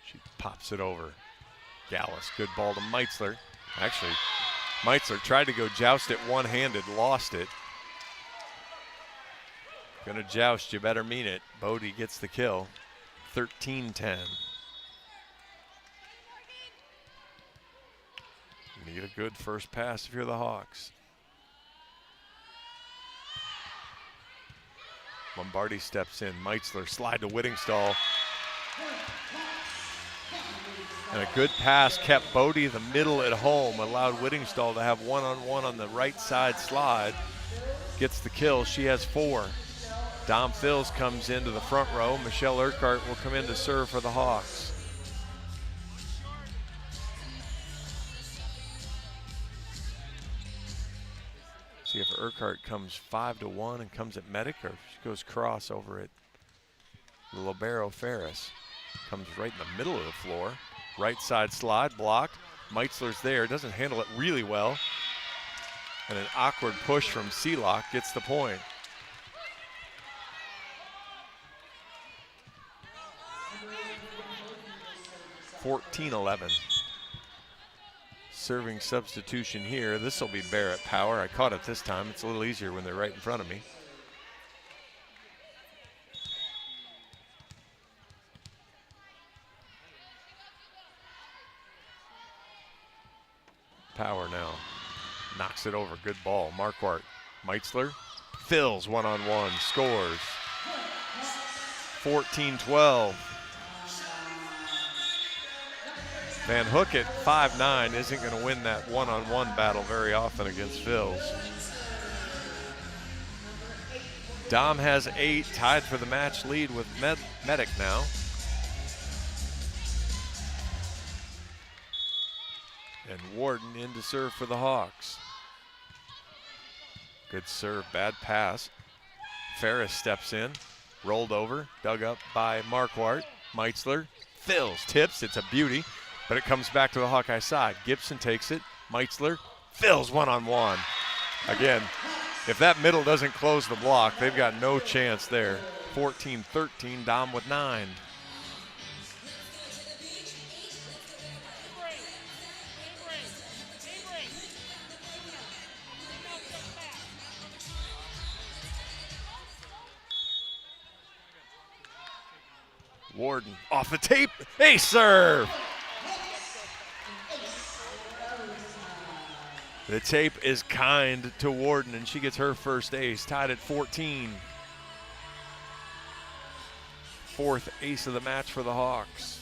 She pops it over. Gallus, good ball to Meitzler. Actually, Meitzler tried to go joust it one-handed, lost it. Gonna joust, you better mean it. Bodie gets the kill, 13-10. Need a good first pass if you're the Hawks. Lombardi steps in, Meitzler slide to Whittingstall. And a good pass kept Bodie the middle at home, allowed Whittingstall to have one-on-one on the right side slide. Gets the kill, she has 4. Dom Phils comes into the front row. Michelle Urquhart will come in to serve for the Hawks. See if Urquhart comes 5-1 and comes at Medic, or she goes cross over at Libero Ferris. Comes right in the middle of the floor. Right side slide, blocked. Meitzler's there, doesn't handle it really well. And an awkward push from Seelock gets the point. (14-11). Serving substitution here. This will be Barrett Power. I caught it this time. It's a little easier when they're right in front of me. Power now. Knocks it over. Good ball. Marquardt. Meitzler. Phils one-on-one. Scores. 14-12. Van Hook at 5'9" isn't going to win that one-on-one battle very often against Phils. Dom has 8, tied for the match lead with Medic now. And Warden in to serve for the Hawks. Good serve, bad pass. Ferris steps in, rolled over, dug up by Marquardt. Meitzler, Phils, tips, it's a beauty. But it comes back to the Hawkeye side. Gibson takes it. Meitzler, Phils one-on-one. Again, if that middle doesn't close the block, they've got no chance there. 14-13, Dom with 9. Warden off the tape. Ace serve. The tape is kind to Warden, and she gets her first ace, tied at 14. Fourth ace of the match for the Hawks.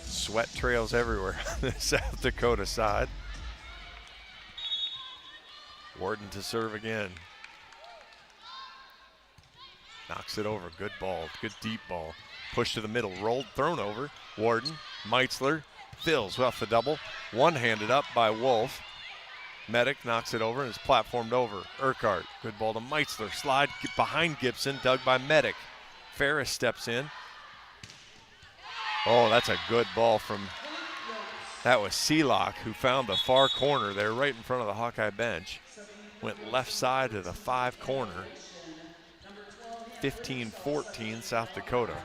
Sweat trails everywhere on the South Dakota side. Warden to serve again. Knocks it over. Good ball. Good deep ball. Push to the middle. Rolled. Thrown over. Warden. Meitzler. Fills off the double. One-handed up by Wolf. Medic knocks it over and is platformed over. Urquhart. Good ball to Meitzler. Slide behind Gibson. Dug by Medic. Ferris steps in. Oh, that's a good ball from, that was Seelock, who found the far corner there right in front of the Hawkeye bench. Went left side to the 5 corner. 15-14 South Dakota.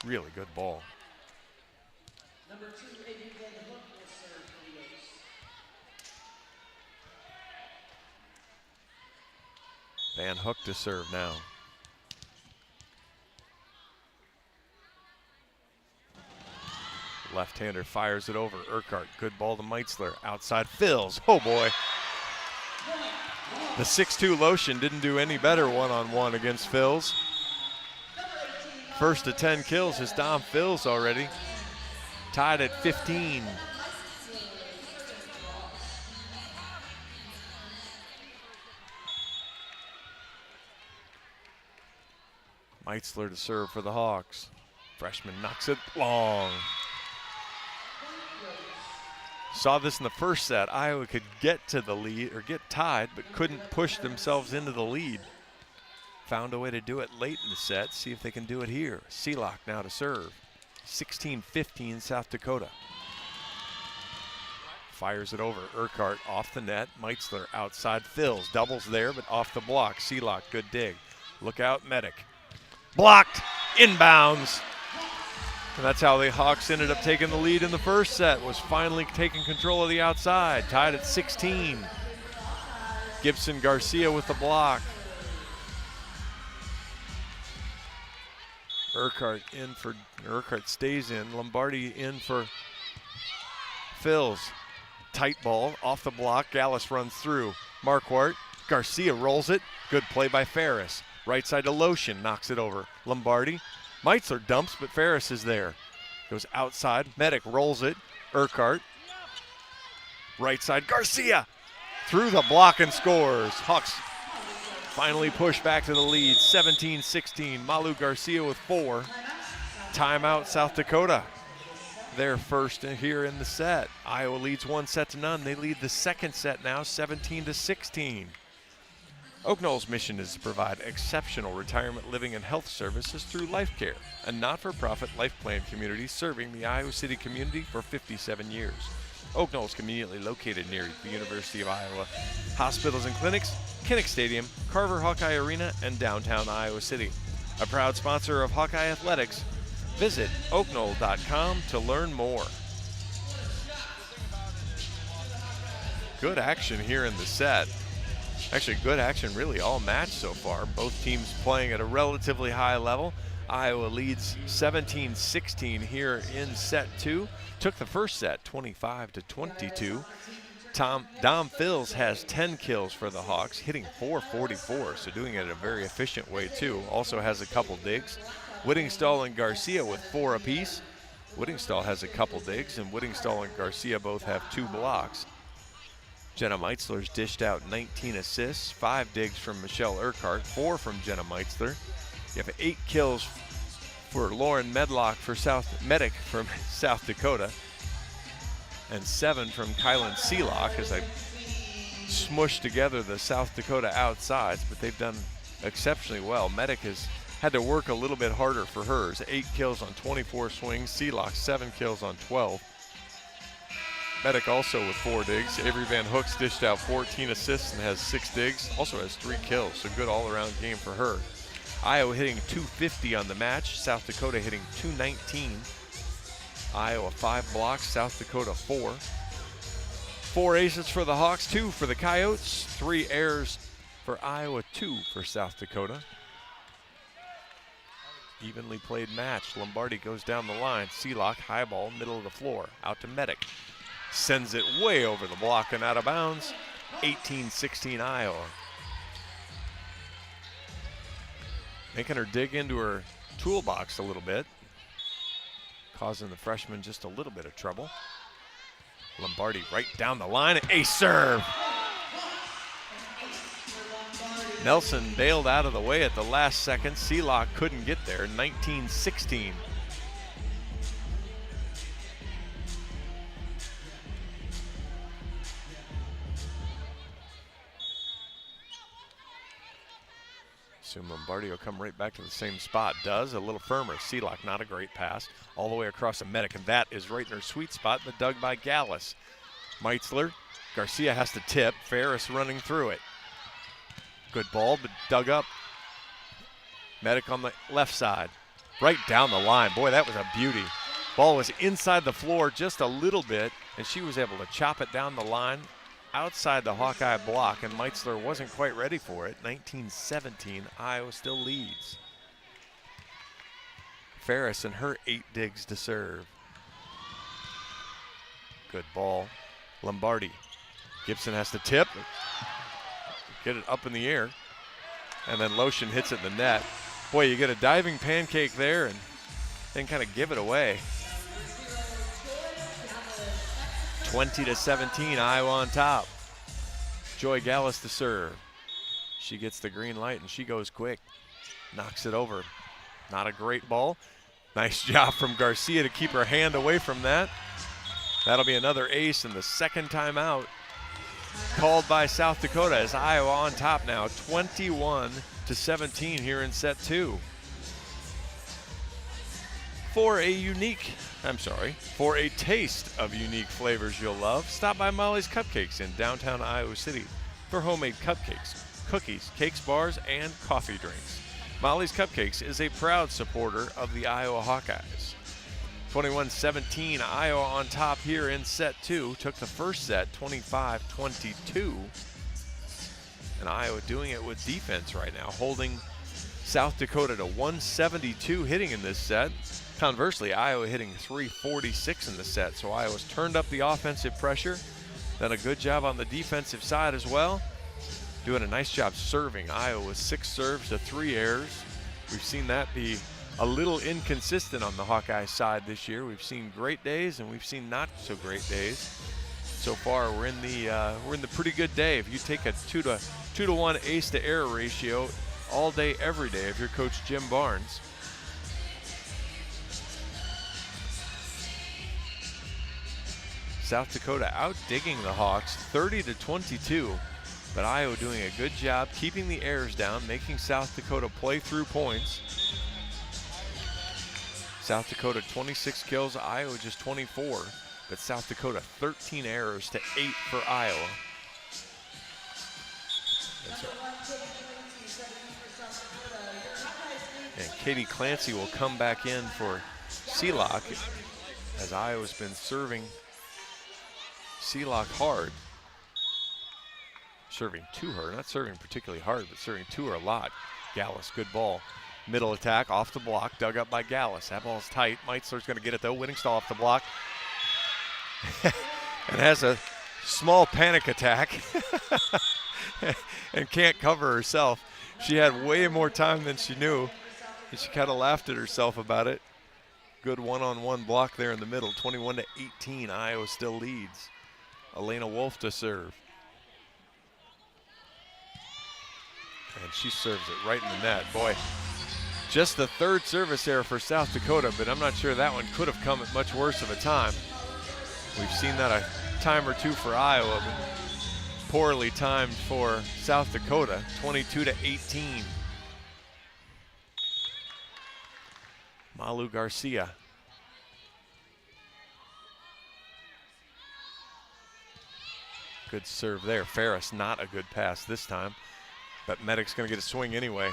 Really good ball. Van Hook to serve now. Left-hander fires it over. Urquhart, good ball to Meitzler. Outside fills. Oh boy. The 6'2 Lotion didn't do any better one-on-one against Fills. First to 10 kills is Dom Fills already. Tied at 15. Meitzler to serve for the Hawks. Freshman knocks it long. Saw this in the first set. Iowa could get to the lead or get tied, but couldn't push themselves into the lead. Found a way to do it late in the set. See if they can do it here. Seelock now to serve. 16-15 South Dakota. Fires it over. Urquhart off the net. Meitzler outside fills. Doubles there, but off the block. Seelock, good dig. Look out, Medic. Blocked. Inbounds. And that's how the Hawks ended up taking the lead in the first set, was finally taking control of the outside, tied at 16. Gibson Garcia with the block. Urquhart stays in. Lombardi in for Fills. Tight ball off the block. Gallus runs through. Marquardt. Garcia rolls it. Good play by Ferris. Right side to Lotion, knocks it over. Lombardi. Meitzler dumps, but Ferris is there. Goes outside. Medic rolls it. Urquhart. Right side. Garcia. Through the block and scores. Hawks finally push back to the lead. 17-16. Malu Garcia with 4. Timeout South Dakota. Their first here in the set. Iowa leads 1-0. They lead the second set now, 17-16. Oak Knoll's mission is to provide exceptional retirement living and health services through Life Care, a not-for-profit life plan community serving the Iowa City community for 57 years. Oak Knoll is conveniently located near the University of Iowa, hospitals and clinics, Kinnick Stadium, Carver Hawkeye Arena, and downtown Iowa City. A proud sponsor of Hawkeye Athletics. Visit oakknoll.com to learn more. Good action here in the set. Actually, good action really all match so far. Both teams playing at a relatively high level. Iowa leads 17-16 here in set 2. Took the first set 25-22. Dom Fills has 10 kills for the Hawks, hitting .444, so doing it in a very efficient way too. Also has a couple digs. Whittingstall and Garcia with 4 apiece. Whittingstall has a couple digs, and Whittingstall and Garcia both have 2 blocks. Jenna Meitzler's dished out 19 assists, 5 digs from Michelle Urquhart, 4 from Jenna Meitzler. You have 8 kills for Lauren Medic from South Dakota, and 7 from Kylan Seelock as I smushed together the South Dakota outsides, but they've done exceptionally well. Medic has had to work a little bit harder for hers. 8 kills on 24 swings, Seelock 7 kills on 12. Medic also with 4 digs. Avery Van Hook's dished out 14 assists and has 6 digs. Also has 3 kills, so good all-around game for her. Iowa hitting .250 on the match. South Dakota hitting .219. Iowa 5 blocks, South Dakota 4. 4 aces for the Hawks, 2 for the Coyotes. 3 errors for Iowa, 2 for South Dakota. Evenly played match. Lombardi goes down the line. Seelock, high ball, middle of the floor. Out to Medic. Sends it way over the block and out of bounds. 18-16 Iowa. Making her dig into her toolbox a little bit, causing the freshman just a little bit of trouble. Lombardi right down the line, ace serve. Nelson bailed out of the way at the last second. Seelock couldn't get there, 19-16. Assume Lombardi will come right back to the same spot. Does, a little firmer. Seelock, not a great pass. All the way across the Medic, and that is right in her sweet spot, but dug by Gallus. Meitzler, Garcia has to tip. Ferris running through it. Good ball, but dug up. Medic on the left side. Right down the line. Boy, that was a beauty. Ball was inside the floor just a little bit, and she was able to chop it down the line outside the Hawkeye block, and Meitzler wasn't quite ready for it. 19-17, Iowa still leads. Ferris and her 8 digs to serve. Good ball. Lombardi. Gibson has to tip. Get it up in the air. And then Lotion hits it in the net. Boy, you get a diving pancake there and then kind of give it away. 20-17, Iowa on top. Joy Gallus to serve. She gets the green light and she goes quick. Knocks it over. Not a great ball. Nice job from Garcia to keep her hand away from that. That'll be another ace and the second timeout called by South Dakota as Iowa on top now, 21-17 here in set 2. For a taste of unique flavors you'll love, stop by Molly's Cupcakes in downtown Iowa City for homemade cupcakes, cookies, cakes, bars, and coffee drinks. Molly's Cupcakes is a proud supporter of the Iowa Hawkeyes. 21-17, Iowa on top here in set 2. Took the first set, 25-22. And Iowa doing it with defense right now, holding South Dakota to 172 hitting in this set. Conversely, Iowa hitting 346 in the set, so Iowa's turned up the offensive pressure, done a good job on the defensive side as well, doing a nice job serving. Iowa with 6 serves to 3 errors. We've seen that be a little inconsistent on the Hawkeye side this year. We've seen great days and we've seen not so great days. So far, we're in the pretty good day. If you take a 2-to-1 ace to error ratio all day, every day, if you're Coach Jim Barnes. South Dakota out digging the Hawks 30-22, but Iowa doing a good job keeping the errors down, making South Dakota play through points. South Dakota 26 kills, Iowa just 24, but South Dakota 13 errors to 8 for Iowa. And Katie Clancy will come back in for Seelock as Iowa's been serving Seelock hard. Serving to her, not serving particularly hard, but serving to her a lot. Gallus, good ball. Middle attack, off the block, dug up by Gallus. That ball's tight. Meitzler's going to get it though. Winning stall off the block. And has a small panic attack and can't cover herself. She had way more time than she knew, and she kind of laughed at herself about it. Good one-on-one block there in the middle. 21-18, Iowa still leads. Elena Wolf to serve. And she serves it right in the net. Boy, just the 3rd service error for South Dakota, but I'm not sure that one could have come at much worse of a time. We've seen that a time or two for Iowa, but poorly timed for South Dakota, 22-18. Malu Garcia. Good serve there. Ferris, not a good pass this time, but Medic's going to get a swing anyway.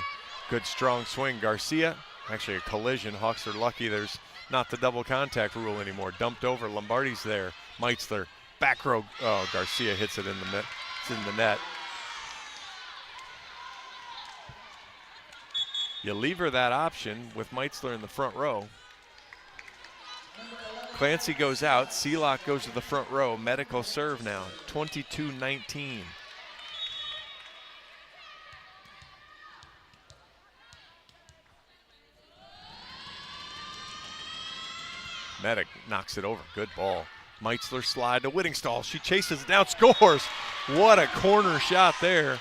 Good strong swing. Garcia, actually a collision. Hawks are lucky there's not the double contact rule anymore. Dumped over. Lombardi's there. Meitzler, back row. Oh, Garcia hits it in the net. It's in the net. You leave her that option with Meitzler in the front row. Clancy goes out. Seelock goes to the front row. Medical serve now. 22-19. Medic knocks it over. Good ball. Meitzler slide to Whittingstall. She chases it down, scores. What a corner shot there.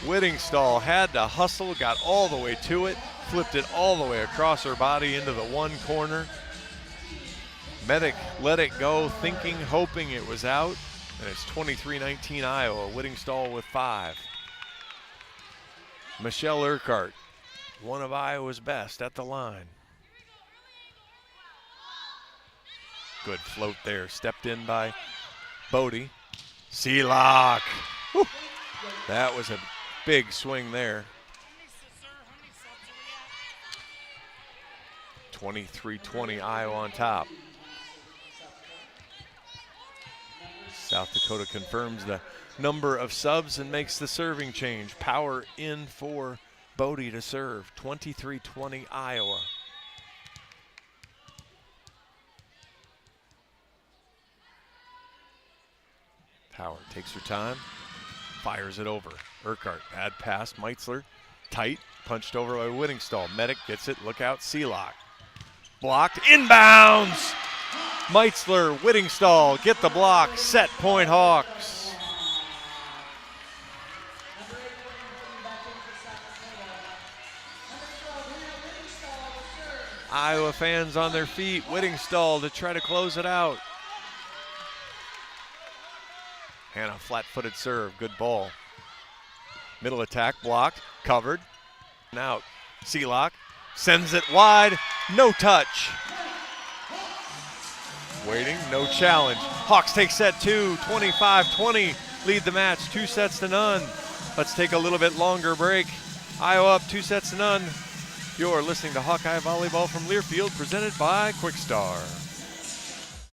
Whittingstall had to hustle, got all the way to it, flipped it all the way across her body into the one corner. Medic let it go, thinking, hoping it was out, and it's 23-19 Iowa. Whittingstall with 5. Michelle Urquhart, one of Iowa's best at the line. Good float there, stepped in by Bodie. Seelock. Whew. That was a big swing there. 23-20 Iowa on top. South Dakota confirms the number of subs and makes the serving change. Power in for Bodie to serve. 23-20 Iowa. Power takes her time, fires it over. Urquhart, bad pass. Meitzler, tight, punched over by Whittingstall. Medic gets it, look out, Seelock. Blocked, inbounds! Meitzler, Whittingstall, get the block, set point Hawks. Iowa fans on their feet, Whittingstall to try to close it out. Hannah, flat-footed serve, good ball. Middle attack, blocked, covered, and out. Seelock sends it wide, no touch. Waiting, no challenge. Hawks take set 2, 25-20, lead the match, 2 sets to none. Let's take a little bit longer break. Iowa up 2 sets to none. You're listening to Hawkeye Volleyball from Learfield, presented by Quickstar.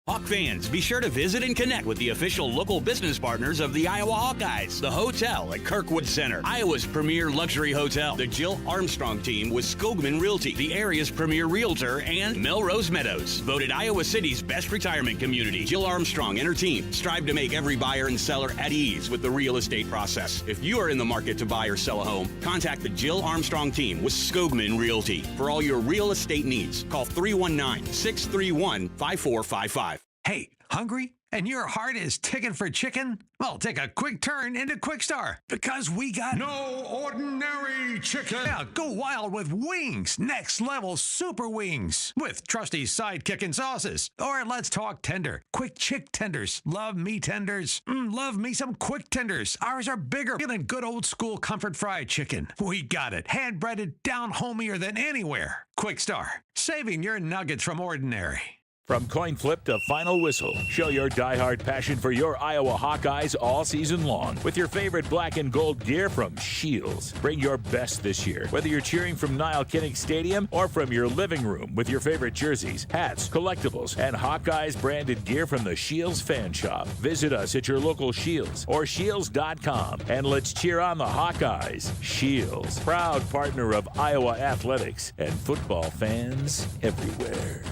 Hawk fans, be sure to visit and connect with the official local business partners of the Iowa Hawkeyes. The hotel at Kirkwood Center, Iowa's premier luxury hotel. The Jill Armstrong team with Skogman Realty, the area's premier realtor, and Melrose Meadows. Voted Iowa City's best retirement community. Jill Armstrong and her team strive to make every buyer and seller at ease with the real estate process. If you are in the market to buy or sell a home, contact the Jill Armstrong team with Skogman Realty. For all your real estate needs, call 319-631-5455. Hey, hungry? And your heart is ticking for chicken? Well, take a quick turn into Quickstar because we got No ordinary chicken. Yeah, go wild with wings. Next level super wings with trusty sidekick and sauces. Or let's talk tender. Quick chick tenders. Love me tenders. Love me some quick tenders. Ours are bigger than good old school comfort fried chicken. We got it. Hand breaded down homier than anywhere. Quickstar. Saving your nuggets from ordinary. From coin flip to final whistle, show your diehard passion for your Iowa Hawkeyes all season long with your favorite black and gold gear from Shields. Bring your best this year, whether you're cheering from Niall Kinnick Stadium or from your living room with your favorite jerseys, hats, collectibles, and Hawkeyes branded gear from the Shields fan shop. Visit us at your local Shields or Shields.com and let's cheer on the Hawkeyes. Shields, proud partner of Iowa athletics and football fans everywhere.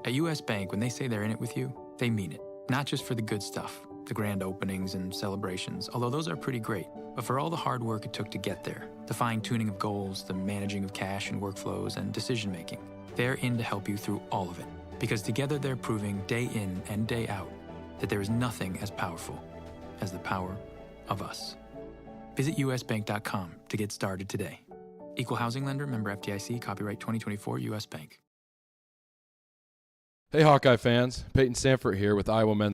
At U.S. Bank, when they say they're in it with you, they mean it. Not just for the good stuff, the grand openings and celebrations, although those are pretty great, but for all the hard work it took to get there, the fine-tuning of goals, the managing of cash and workflows, and decision-making. They're in to help you through all of it, because together they're proving day in and day out that there is nothing as powerful as the power of us. Visit usbank.com to get started today. Equal housing lender, member FDIC, copyright 2024, U.S. Bank. Hey, Hawkeye fans. Peyton Sanford here with Iowa Men.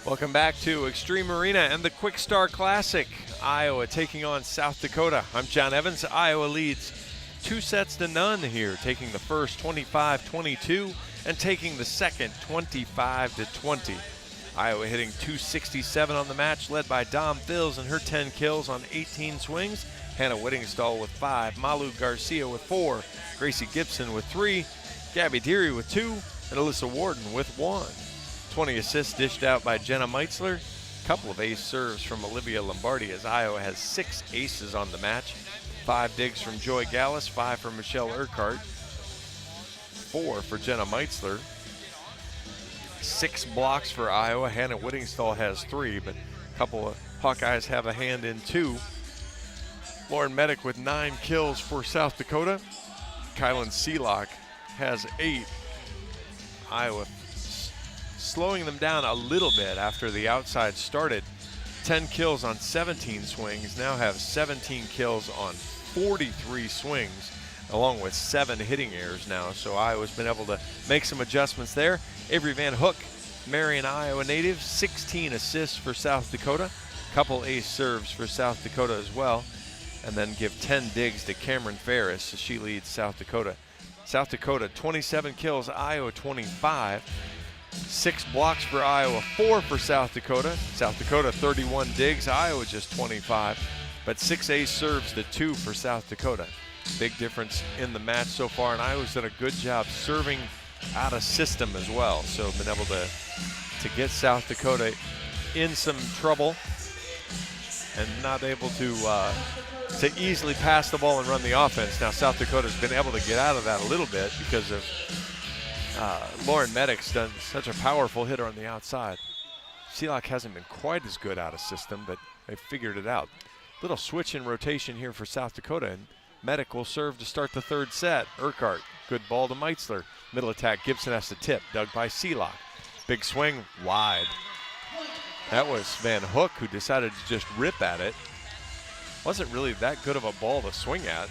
Welcome back to Extreme Arena and the Quickstar Classic. Iowa taking on South Dakota. I'm John Evans. Iowa leads 2 sets to none here, taking the first 25-22 and taking the second 25-20. Iowa hitting .267 on the match, led by Dom Fills and her 10 kills on 18 swings. Hannah Whittingstall with 5, Malu Garcia with 4, Gracie Gibson with 3, Gabby Deary with 2, and Alyssa Warden with 1. 20 assists dished out by Jenna Meitzler. Couple of ace serves from Olivia Lombardi as Iowa has 6 aces on the match. 5 digs from Joy Gallus, 5 from Michelle Urquhart, 4 for Jenna Meitzler. 6 blocks for Iowa. Hannah Whittingstall has 3, but a couple of Hawkeyes have a hand in 2. Lauren Medic with 9 kills for South Dakota. Kylan Seelock has 8. Iowa slowing them down a little bit after the outside started. 10 kills on 17 swings, now have 17 kills on 43 swings, along with 7 hitting errors now. So Iowa's been able to make some adjustments there. Avery Van Hook, Marion, Iowa native, 16 assists for South Dakota. Couple ace serves for South Dakota as well. And then give 10 digs to Cameron Ferris as she leads South Dakota. South Dakota 27 kills, Iowa 25. 6 blocks for Iowa, 4 for South Dakota. South Dakota 31 digs, Iowa just 25. But 6 ace serves to 2 for South Dakota. Big difference in the match so far, and Iowa's done a good job serving out of system as well. So been able to get South Dakota in some trouble and not able to easily pass the ball and run the offense. Now South Dakota's been able to get out of that a little bit because of Lauren Medic's done such a powerful hitter on the outside. Seelock hasn't been quite as good out of system, but they figured it out. Little switch in rotation here for South Dakota, and Medic will serve to start the 3rd set. Urquhart, good ball to Meitzler. Middle attack, Gibson has to tip, dug by Seelock. Big swing, wide. That was Van Hook who decided to just rip at it. Wasn't really that good of a ball to swing at.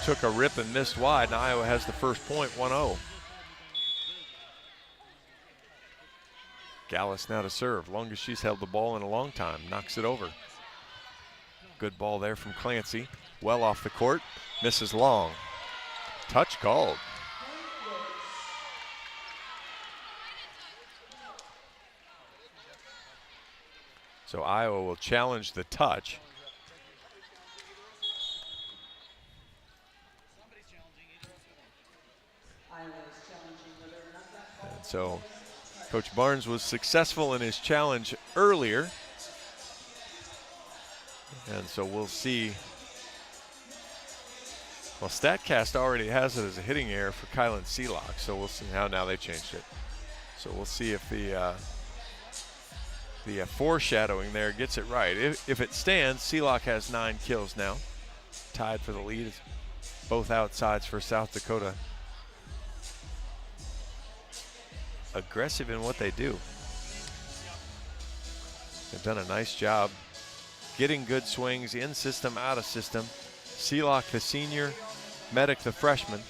Took a rip and missed wide, and Iowa has the first point, 1-0. Gallus now to serve. Longest she's held the ball in a long time. Knocks it over. Good ball there from Clancy. Well off the court. Misses long. Touch called. So Iowa will challenge the touch. And so Coach Barnes was successful in his challenge earlier. And so we'll see. Well, StatCast already has it as a hitting error for Kylan Seelock, so we'll see how now they changed it. So we'll see if the foreshadowing there gets it right. If it stands, Seelock has 9 kills now, tied for the lead. Both outsides for South Dakota. Aggressive in what they do. They've done a nice job getting good swings in system, out of system. Seelock, the senior, Medic, the freshman.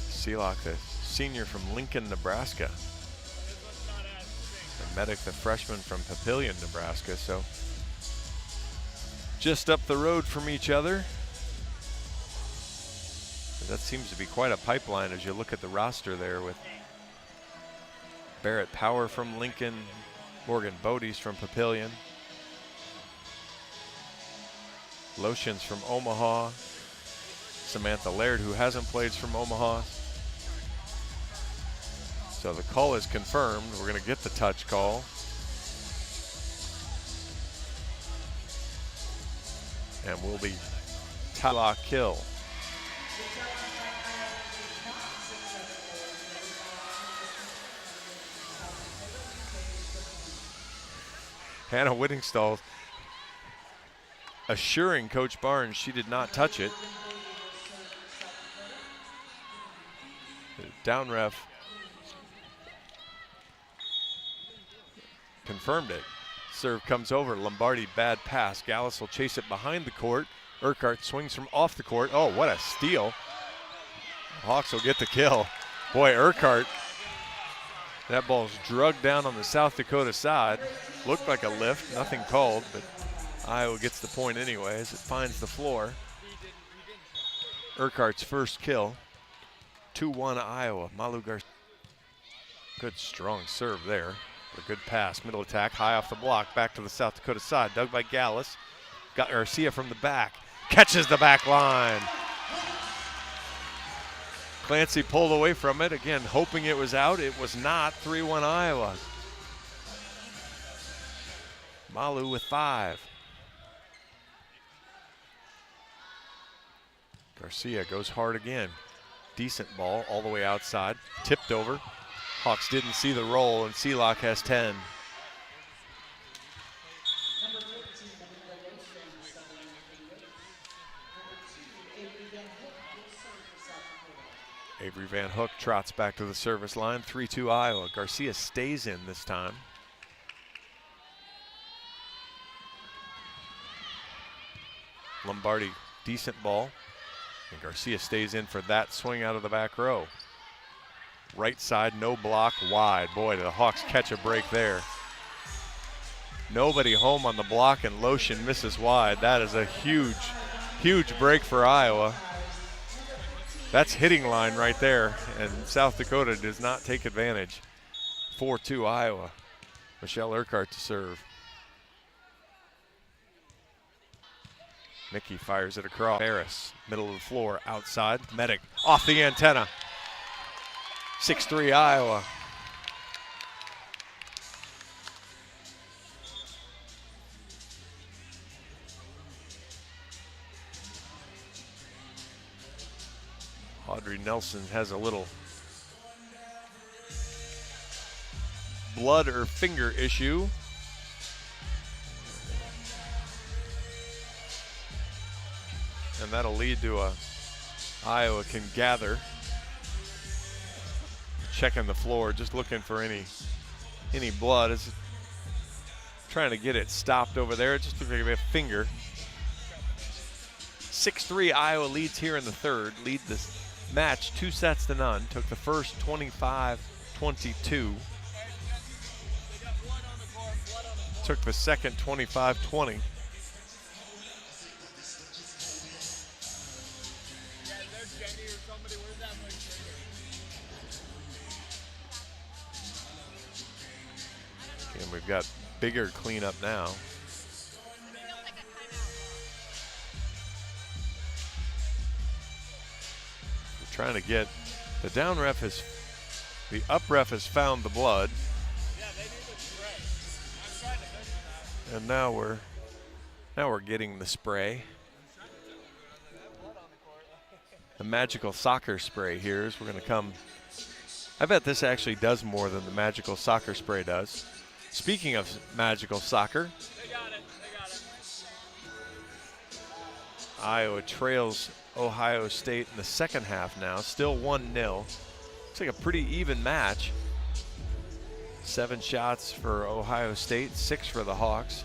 Seelock, the senior from Lincoln, Nebraska. And Medic, the freshman from Papillion, Nebraska. So just up the road from each other. That seems to be quite a pipeline as you look at the roster there with Barrett Power from Lincoln, Morgan Bodies from Papillion, Lotions from Omaha, Samantha Laird, who hasn't played, from Omaha. So the call is confirmed. We're going to get the touch call. And will be Tala Kill. Hannah Whittingstall assuring Coach Barnes she did not touch it. The down ref confirmed it. Serve comes over. Lombardi, bad pass. Gallus will chase it behind the court. Urquhart swings from off the court. Oh, what a steal. Hawks will get the kill. Boy, Urquhart, that ball's drugged down on the South Dakota side. Looked like a lift, nothing called, but Iowa gets the point anyway as it finds the floor. Urquhart's first kill. 2-1 Iowa. Malu Garcia. Good strong serve there. A good pass. Middle attack. High off the block. Back to the South Dakota side. Dug by Gallus. Got Garcia from the back. Catches the back line. Clancy pulled away from it. Again, hoping it was out. It was not. 3-1 Iowa. Malu with 5. Garcia goes hard again. Decent ball all the way outside. Tipped over. Hawks didn't see the roll, and Seelock has 10. Avery Van Hook trots back to the service line. 3-2 Iowa. Garcia stays in this time. Lombardi, decent ball. And Garcia stays in for that swing out of the back row. Right side, no block, wide. Boy, did the Hawks catch a break there. Nobody home on the block, and Lotion misses wide. That is a huge, huge break for Iowa. That's hitting line right there, and South Dakota does not take advantage. 4-2 Iowa. Michelle Urquhart to serve. Mickey fires it across. Harris, middle of the floor, outside. Medic off the antenna. 6-3 Iowa. Audrey Nelson has a little blood or finger issue. And that'll lead to a Iowa can gather. Checking the floor, just looking for any blood. Is trying to get it stopped over there. It just looks like a finger. 6-3 Iowa leads here in the third. Lead this match 2-0. Took the first 25-22. Took the second 25-20. And we've got bigger cleanup now. We're trying to get the down ref has, the up ref has found the blood. And now we're getting the spray. The magical soccer spray here is we're going to come. I bet this actually does more than the magical soccer spray does. Speaking of magical soccer, they got it. Iowa trails Ohio State in the second half now, still 1-0. Looks like a pretty even match. 7 shots for Ohio State, 6 for the Hawks.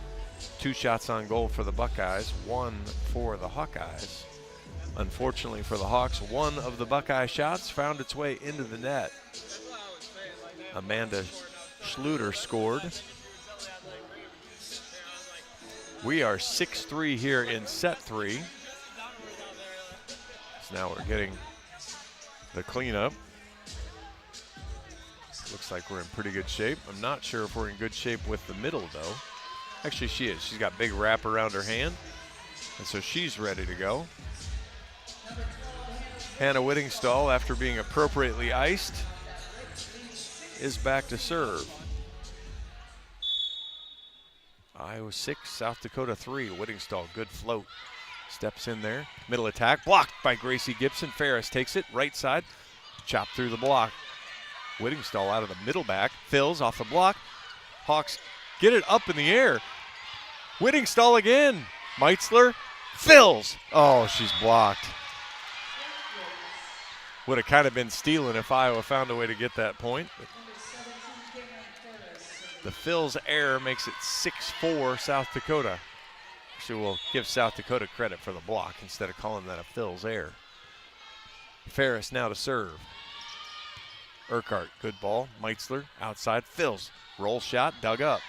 2 shots on goal for the Buckeyes, 1 for the Hawkeyes. Unfortunately for the Hawks, one of the Buckeye shots found its way into the net. Amanda Schluter scored. We are 6-3 here in set 3. So now we're getting the cleanup. Looks like we're in pretty good shape. I'm not sure if we're in good shape with the middle though. Actually she is. She's got big wrap around her hand. And so she's ready to go. Hannah Whittingstall, after being appropriately iced, is back to serve. Iowa 6, South Dakota 3. Whittingstall, good float. Steps in there. Middle attack, blocked by Gracie Gibson. Ferris takes it, right side, chopped through the block. Whittingstall out of the middle back, fills off the block. Hawks get it up in the air. Whittingstall again. Meitzler fills. Oh, she's blocked. Would have kind of been stealing if Iowa found a way to get that point. The Phil's error makes it 6-4 South Dakota. Actually, we'll give South Dakota credit for the block instead of calling that a Phil's error. Ferris now to serve. Urquhart, good ball. Meitzler outside, Phil's. Roll shot, dug up.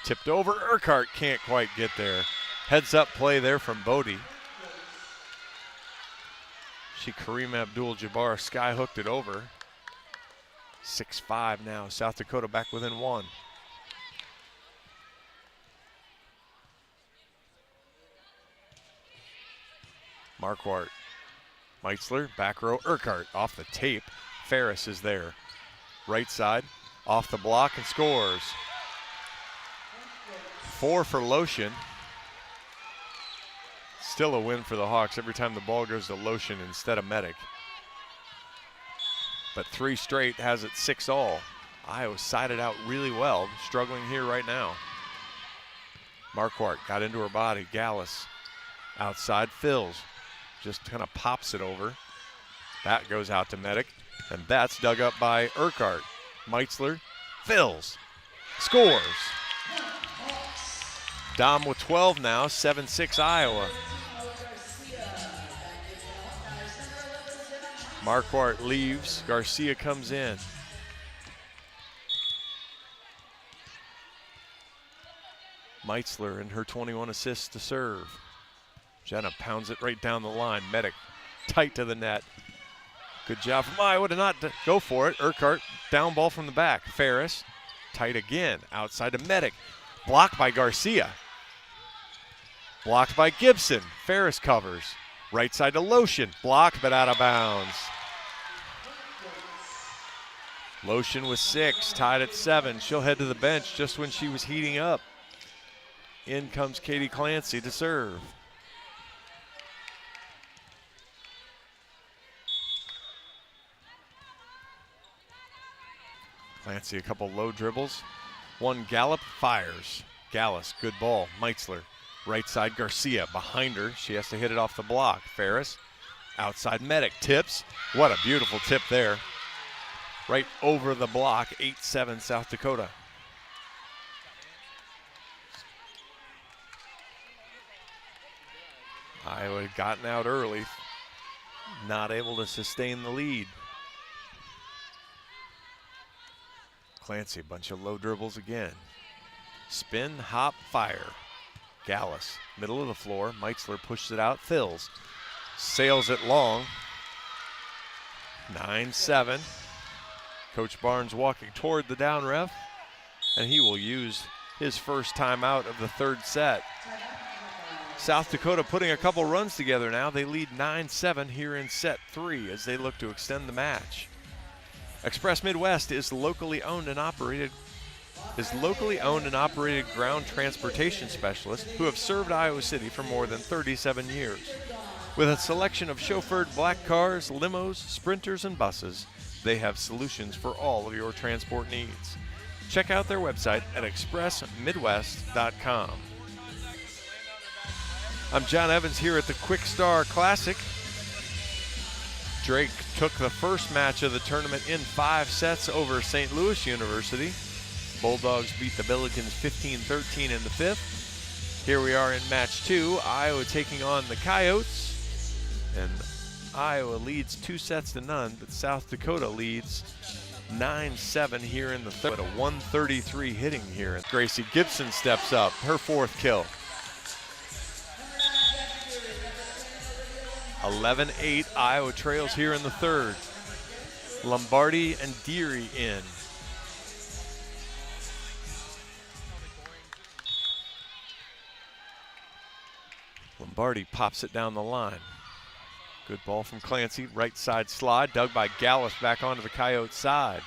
Tipped over, Urquhart can't quite get there. Heads up play there from Bodie. Actually, Kareem Abdul-Jabbar sky-hooked it over. 6-5 now. South Dakota back within 1. Marquardt. Meitzler, back row. Urquhart off the tape. Ferris is there. Right side, off the block and scores. 4 for Lotion. Still a win for the Hawks every time the ball goes to Lotion instead of Medic. But 3 straight has it 6-all. Iowa sided out really well, struggling here right now. Marquardt got into her body. Gallus outside, fills. Just kind of pops it over. That goes out to Medic, and that's dug up by Urquhart. Meitzler fills, scores. Dom with 12 now, 7-6 Iowa. Marquardt leaves, Garcia comes in. Meitzler and her 21 assists to serve. Jenna pounds it right down the line. Medic tight to the net. Good job from Iowa to not go for it. Urquhart, down ball from the back. Ferris, tight again, outside to Medic. Blocked by Garcia. Blocked by Gibson. Ferris covers. Right side to Lotion. Blocked but out of bounds. Lotion with 6, tied at 7. She'll head to the bench just when she was heating up. In comes Katie Clancy to serve. Clancy, a couple low dribbles. One gallop, fires. Gallus, good ball. Meitzler, right side, Garcia behind her. She has to hit it off the block. Ferris, outside Medic, tips. What a beautiful tip there. Right over the block, 8-7 South Dakota. Iowa had gotten out early, not able to sustain the lead. Clancy, a bunch of low dribbles again. Spin, hop, fire. Gallus, middle of the floor. Meitzler pushes it out, fills. Sails it long. 9-7. Coach Barnes walking toward the down ref, and he will use his first timeout of the 3rd set. South Dakota putting a couple runs together now. They lead 9-7 here in set 3 as they look to extend the match. Express Midwest is locally owned and operated ground transportation specialist who have served Iowa City for more than 37 years. With a selection of chauffeured black cars, limos, sprinters, and buses, they have solutions for all of your transport needs. Check out their website at expressmidwest.com. I'm John Evans here at the Kwik Star Classic. Drake took the first match of the tournament in 5 sets over St. Louis University. Bulldogs beat the Billikens 15-13 in the 5th. Here we are in match 2, Iowa taking on the Coyotes. And Iowa leads 2-0, but South Dakota leads 9-7 here in the 3rd. A 133 hitting here. Gracie Gibson steps up, her 4th kill. 11-8, Iowa trails here in the 3rd. Lombardi and Deary in. Lombardi pops it down the line. Good ball from Clancy, right side slide, dug by Gallus back onto the Coyote side.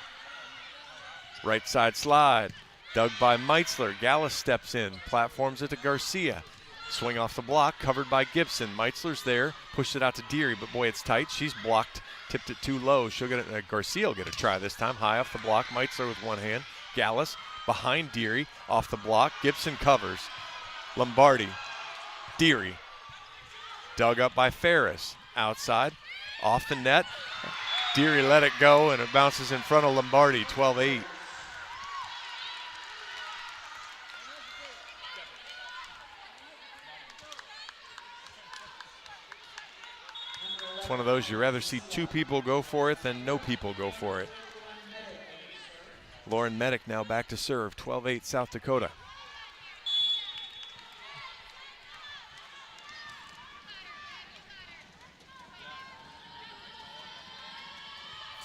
Right side slide, dug by Meitzler. Gallus steps in, platforms it to Garcia. Swing off the block, covered by Gibson. Meitzler's there, pushed it out to Deary, but boy, it's tight. She's blocked, tipped it too low. She'll get it. Garcia will get a try this time. High off the block, Meitzler with one hand. Gallus behind Deary, off the block. Gibson covers. Lombardi, Deary, dug up by Ferris. Outside, off the net. Deary let it go, and it bounces in front of Lombardi, 12-8. It's one of those you'd rather see 2 people go for it than no people go for it. Lauren Medic now back to serve, 12-8 South Dakota.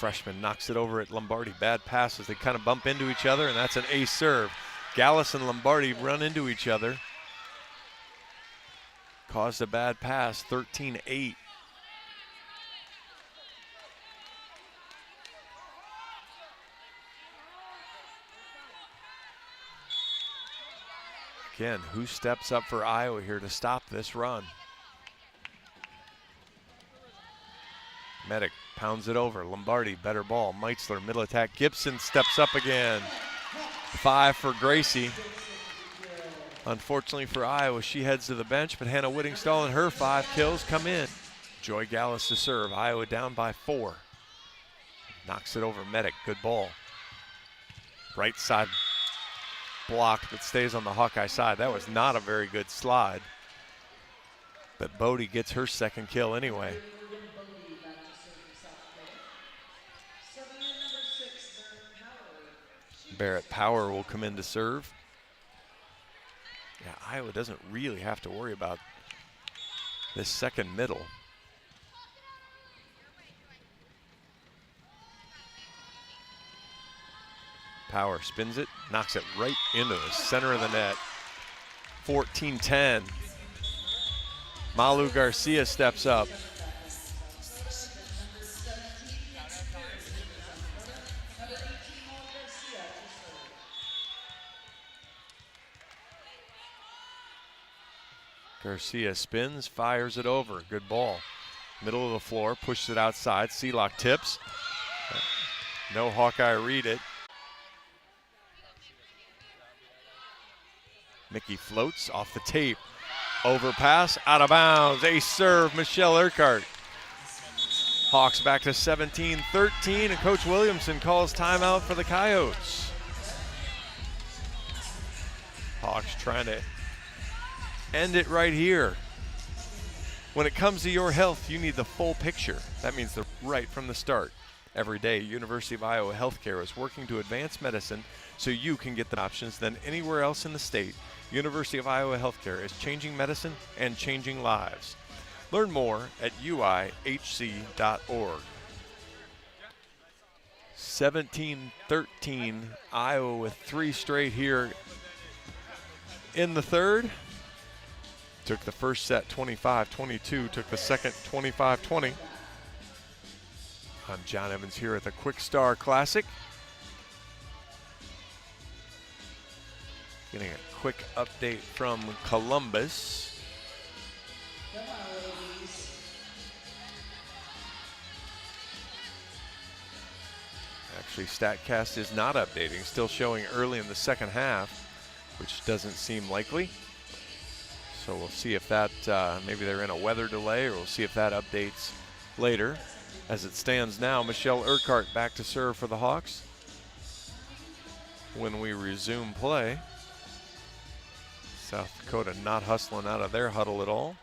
freshman knocks it over at Lombardi. Bad pass as they kind of bump into each other, and that's an ace serve. Gallus and Lombardi run into each other. Caused a bad pass, 13-8. Again, who steps up for Iowa here to stop this run? Medic pounds it over. Lombardi, better ball. Meitzler, middle attack. Gibson steps up again. 5 for Gracie. Unfortunately for Iowa, she heads to the bench, but Hannah Whittingstall and her 5 kills come in. Joy Gallus to serve. Iowa down by 4. Knocks it over. Medic, good ball. Right side blocked, but stays on the Hawkeye side. That was not a very good slide. But Bodie gets her 2nd kill anyway. Barrett Power will come in to serve. Yeah, Iowa doesn't really have to worry about this second middle. Power spins it, knocks it right into the center of the net. 14-10. Malu Garcia steps up. Garcia spins, fires it over. Good ball. Middle of the floor, pushes it outside. Seelock tips. No Hawkeye read it. Mickey floats off the tape. Overpass, out of bounds. Ace serve, Michelle Urquhart. Hawks back to 17-13, and Coach Williamson calls timeout for the Coyotes. Hawks trying to end it right here. When it comes to your health, you need the full picture. That means the right from the start. Every day, University of Iowa Healthcare is working to advance medicine so you can get the options than anywhere else in the state. University of Iowa Healthcare is changing medicine and changing lives. Learn more at uihc.org. 17-13, Iowa with 3 straight here in the third. Took the first set 25-22, took the second 25-20. I'm John Evans here at the Kwik Star Classic. Getting a quick update from Columbus. Actually, StatCast is not updating, still showing early in the second half, which doesn't seem likely. So we'll see if that, maybe they're in a weather delay, or we'll see if that updates later. As it stands now, Michelle Urquhart back to serve for the Hawks. When we resume play, South Dakota not hustling out of their huddle at all.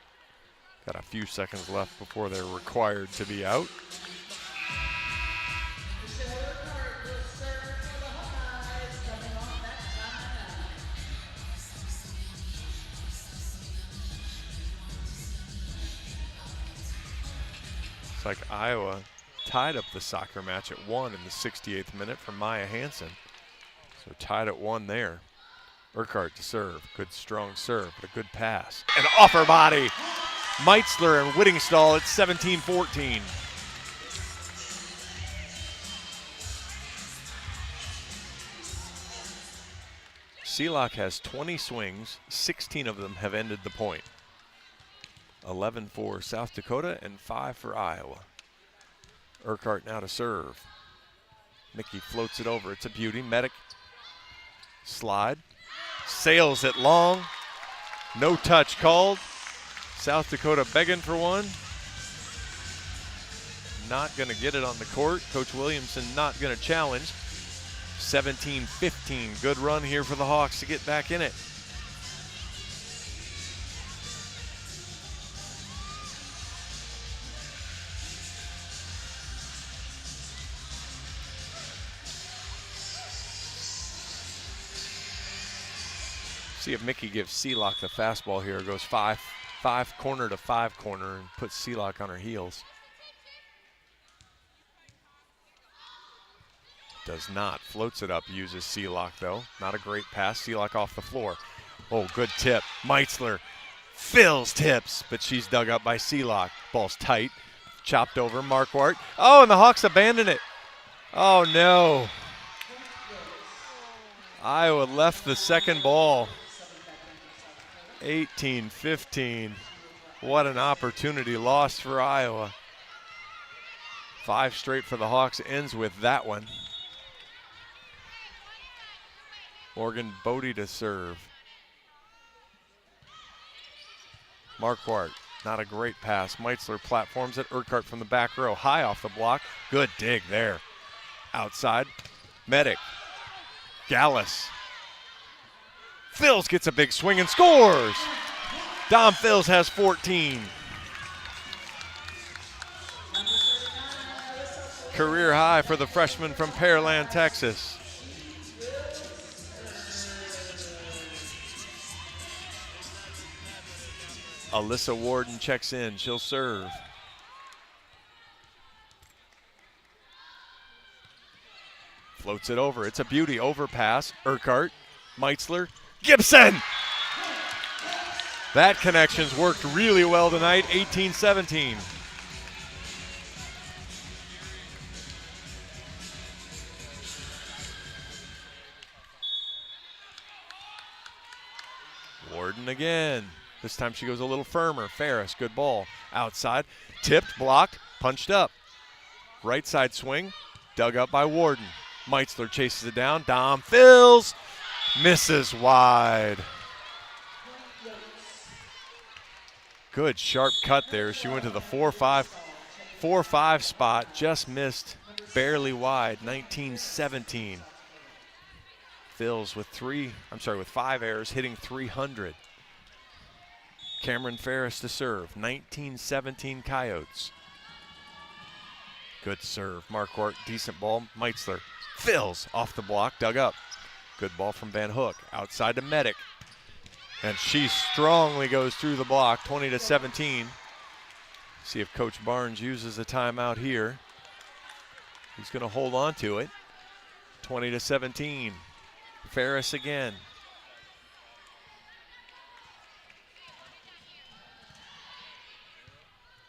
Got a few seconds left before they're required to be out. It's like Iowa tied up the soccer match at 1 in the 68th minute from Maya Hansen. So tied at 1 there. Urquhart to serve. Good strong serve, but a good pass. And off her body. Meitzler and Whittingstall at 17-14. Seelock has 20 swings. 16 of them have ended the point. 11 for South Dakota and 5 for Iowa. Urquhart now to serve. Mickey floats it over. It's a beauty. Medic slide. Sails it long. No touch called. South Dakota begging for one. Not going to get it on the court. Coach Williamson not going to challenge. 17-15. Good run here for the Hawks to get back in it. See if Mickey gives Seelock the fastball here. Goes five corner to 5 corner and puts Seelock on her heels. Does not. Floats it up, uses Seelock though. Not a great pass. Seelock off the floor. Oh, good tip. Meitzler fills tips, but she's dug up by Seelock. Ball's tight. Chopped over. Marquardt. Oh, and the Hawks abandon it. Oh, no. Iowa left the second ball. 18-15. What an opportunity lost for Iowa. 5 straight for the Hawks ends with that one. Morgan Bodie to serve. Marquardt, not a great pass. Meitzler platforms it. Urquhart from the back row, high off the block. Good dig there. Outside, Medic. Gallus. Fils gets a big swing and scores. Dom Fils has 14. Career high for the freshman from Pearland, Texas. Alyssa Warden checks in. She'll serve. Floats it over. It's a beauty. Overpass. Urquhart. Meitzler. Gibson! That connection's worked really well tonight. 18-17. Warden again. This time she goes a little firmer. Ferris, good ball. Outside, tipped, blocked, punched up. Right side swing, dug up by Warden. Meitzler chases it down. Dom Fils, misses wide. Good sharp cut there. She went to the 4-5 spot, just missed barely wide. 19-17. Fils with 5 errors, hitting 300. Cameron Ferris to serve. 19-17 Coyotes. Good serve. Marquardt, decent ball. Meitzler. Fils off the block, dug up. Good ball from Van Hook. Outside to Medic. And she strongly goes through the block. 20-17. See if Coach Barnes uses a timeout here. He's going to hold on to it. 20-17. Ferris again.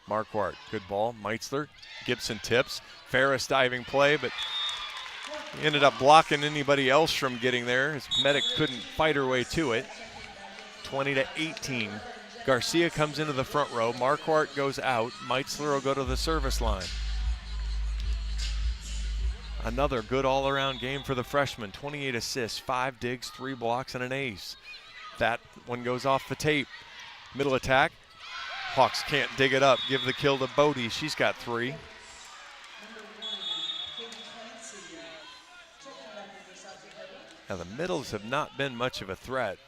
Marquardt, good ball. Meitzler, Gibson tips. Ferris diving play, but ended up blocking anybody else from getting there. His Medic couldn't fight her way to it. 20-18. Garcia comes into the front row. Marquardt goes out. Meitzler will go to the service line. Another good all-around game for the freshman. 28 assists, 5 digs, 3 blocks, and an ace. That one goes off the tape. Middle attack. Hawks can't dig it up. Give the kill to Bodie. She's got 3. Now the middles have not been much of a threat.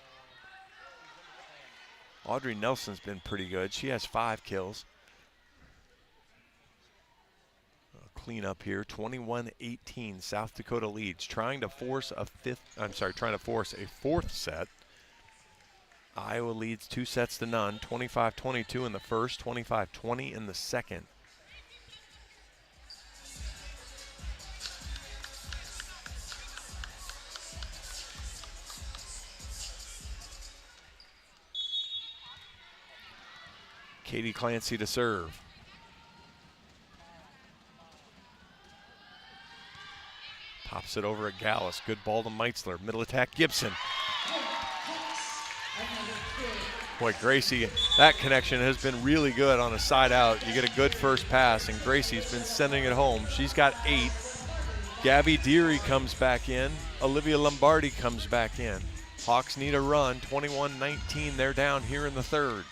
Audrey Nelson's been pretty good. She has 5 kills. Clean up here. 21-18. South Dakota leads. Trying to force a fourth set. Iowa leads 2-0. 25-22 in the first, 25-20 in the second. Katie Clancy to serve. Pops it over at Gallus. Good ball to Meitzler. Middle attack, Gibson. Boy, Gracie, that connection has been really good on a side out. You get a good first pass, and Gracie's been sending it home. She's got 8. Gabby Deary comes back in. Olivia Lombardi comes back in. Hawks need a run. 21-19. They're down here in the third.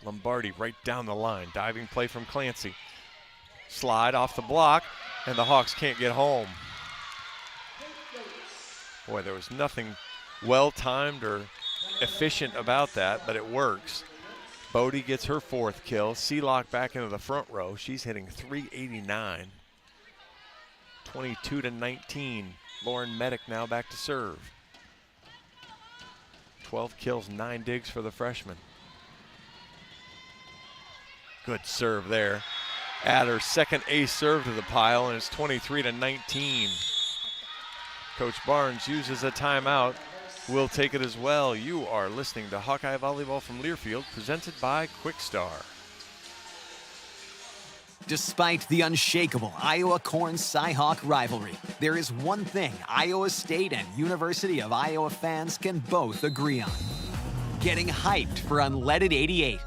Lombardi right down the line. Diving play from Clancy. Slide off the block, and the Hawks can't get home. Boy, there was nothing well-timed or efficient about that, but it works. Bodie gets her 4th kill. Seelock back into the front row. She's hitting .389. 22-19. Lauren Medic now back to serve. 12 kills, 9 digs for the freshman. Good serve there. add her second ace serve to the pile, and it's 23-19. Coach Barnes uses a timeout. We'll take it as well. You are listening to Hawkeye Volleyball from Learfield, presented by Quickstar. Despite the unshakable Iowa-Corn-Cyhawk rivalry, there is one thing Iowa State and University of Iowa fans can both agree on: getting hyped for Unleaded 88.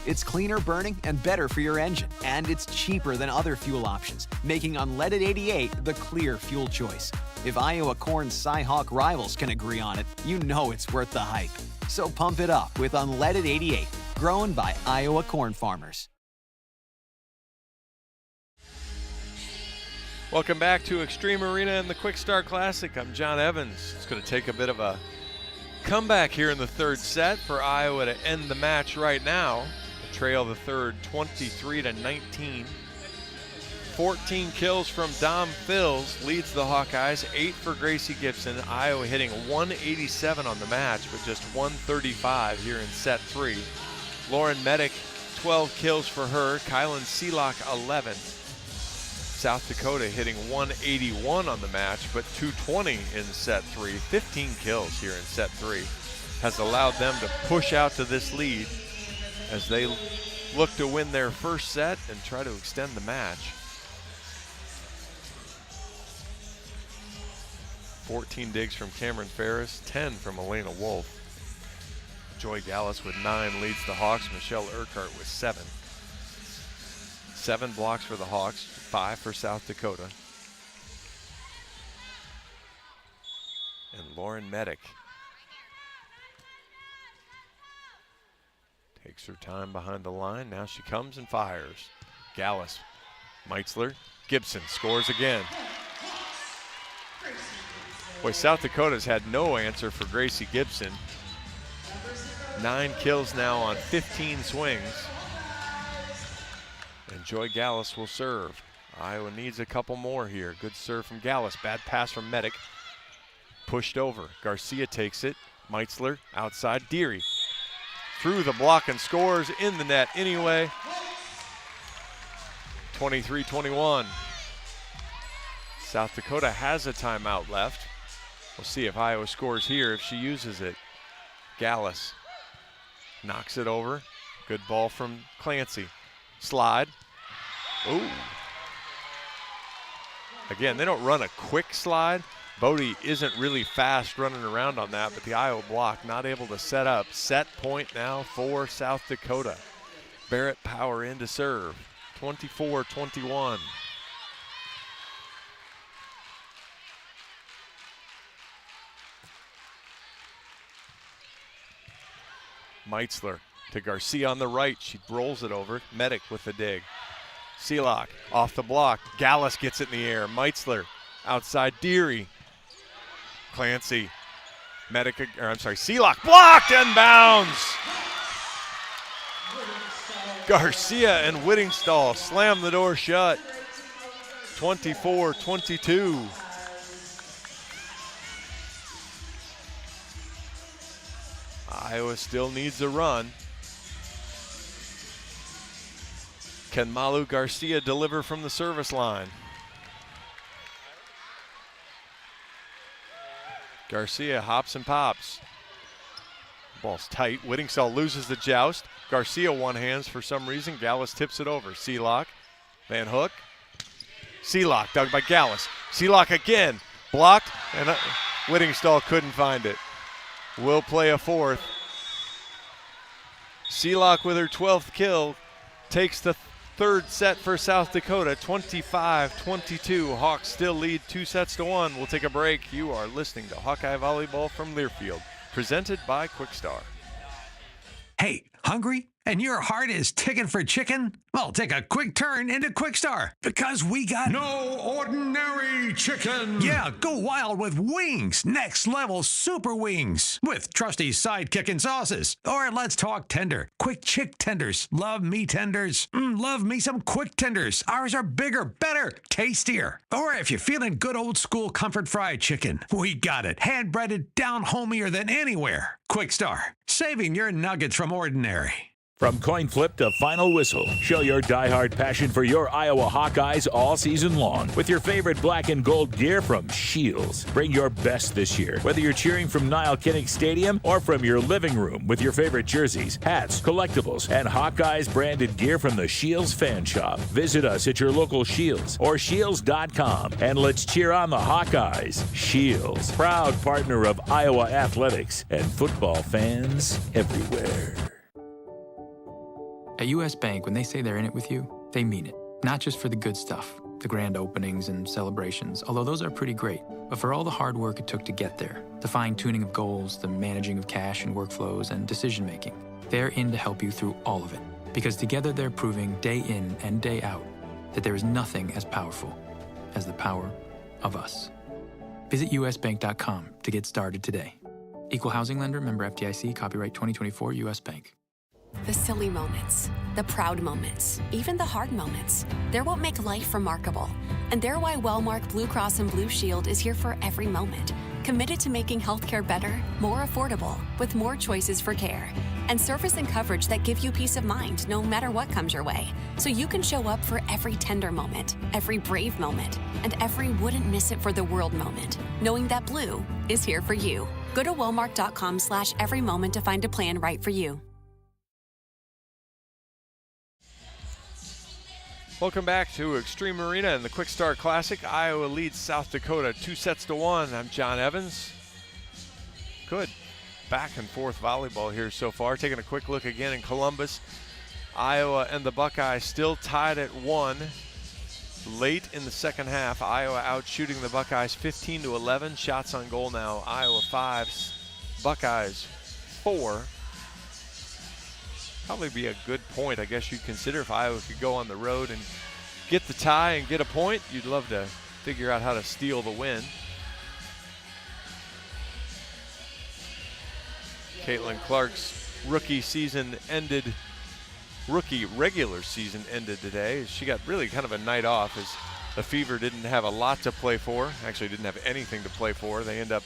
It's cleaner burning and better for your engine, and it's cheaper than other fuel options, making Unleaded 88 the clear fuel choice. If Iowa Corn-Cyhawk rivals can agree on it, you know it's worth the hype. So pump it up with Unleaded 88, grown by Iowa corn farmers. Welcome back to Extreme Arena and the Quickstar Classic. I'm John Evans. It's going to take a bit of a comeback here in the third set for Iowa to end the match right now. The trail the third 23-19. 14 kills from Dom Fills leads the Hawkeyes, 8 for Gracie Gibson. Iowa hitting 187 on the match, but just 135 here in set 3. Lauren Medic, 12 kills for her. Kylan Seelock, 11. South Dakota hitting 181 on the match, but 220 in set 3. 15 kills here in set 3 has allowed them to push out to this lead as they look to win their first set and try to extend the match. 14 digs from Cameron Ferris, 10 from Elena Wolf. Joy Gallus with 9 leads the Hawks. Michelle Urquhart with 7. 7 blocks for the Hawks, 5 for South Dakota. And Lauren Medic takes her time behind the line. Now she comes and fires. Gallus, Meitzler, Gibson scores again. Boy, South Dakota's had no answer for Gracie Gibson. 9 kills now on 15 swings. And Joy Gallus will serve. Iowa needs a couple more here. Good serve from Gallus. Bad pass from Medic. Pushed over. Garcia takes it. Meitzler outside. Deary through the block and scores in the net anyway. 23-21. South Dakota has a timeout left. We'll see if Iowa scores here, if she uses it. Gallus knocks it over. Good ball from Clancy. Slide. Ooh. Again, they don't run a quick slide. Bodie isn't really fast running around on that, but the Iowa block not able to set up. Set point now for South Dakota. Barrett Power in to serve. 24-21. Meitzler to Garcia on the right. She rolls it over. Medic with the dig. Seelock off the block. Gallus gets it in the air. Meitzler outside. Deary. Clancy. Seelock blocked and bounds. Garcia and Whittingstall slam the door shut. 24-22. Iowa still needs a run. Can Malu Garcia deliver from the service line? Garcia hops and pops. Ball's tight. Whittingstall loses the joust. Garcia one-hands for some reason. Gallus tips it over. Seelock. Van Hook. Seelock dug by Gallus. Seelock again. Blocked, and Whittingstall couldn't find it. Will play a fourth. Seelock with her 12th kill takes the third set for South Dakota, 25-22. Hawks still lead 2-1. We'll take a break. You are listening to Hawkeye Volleyball from Learfield, presented by Quickstar. Hey, hungry? And your heart is ticking for chicken? Well, take a quick turn into Quickstar, because we got no ordinary chicken. Yeah, go wild with wings. Next level super wings with trusty sidekick and sauces. Or let's talk tender. Quick chick tenders. Love me tenders. Love me some quick tenders. Ours are bigger, better, tastier. Or if you're feeling good old school comfort fried chicken, we got it. Hand breaded, down homier than anywhere. Quickstar, saving your nuggets from ordinary. From coin flip to final whistle, show your diehard passion for your Iowa Hawkeyes all season long with your favorite black and gold gear from Shields. Bring your best this year, whether you're cheering from Niall Kinnick Stadium or from your living room with your favorite jerseys, hats, collectibles, and Hawkeyes branded gear from the Shields fan shop. Visit us at your local Shields or shields.com and let's cheer on the Hawkeyes. Shields, proud partner of Iowa athletics and football fans everywhere. At U.S. Bank, when they say they're in it with you, they mean it. Not just for the good stuff, the grand openings and celebrations, although those are pretty great, but for all the hard work it took to get there, the fine-tuning of goals, the managing of cash and workflows, and decision-making. They're in to help you through all of it, because together they're proving day in and day out that there is nothing as powerful as the power of us. Visit usbank.com to get started today. Equal housing lender, member FDIC, copyright 2024 U.S. Bank. The silly moments, the proud moments, even the hard moments. They're what make life remarkable. And they're why Wellmark Blue Cross and Blue Shield is here for every moment. Committed to making healthcare better, more affordable, with more choices for care. And service and coverage that give you peace of mind no matter what comes your way. So you can show up for every tender moment, every brave moment, and every wouldn't miss it for the world moment, knowing that Blue is here for you. Go to wellmark.com/every moment to find a plan right for you. Welcome back to Extreme Arena and the Kwik Start Classic. Iowa leads South Dakota 2-1. I'm John Evans. Good back and forth volleyball here so far. Taking a quick look again in Columbus. Iowa and the Buckeyes still tied at 1. Late in the second half, Iowa out shooting the Buckeyes 15-11. Shots on goal now, Iowa 5, Buckeyes 4. Probably be a good point, I guess you'd consider, if Iowa could go on the road and get the tie and get a point. You'd love to figure out how to steal the win. Caitlin Clark's rookie regular season ended today. She got really kind of a night off as the Fever didn't have a lot to play for. Actually didn't have anything to play for. They end up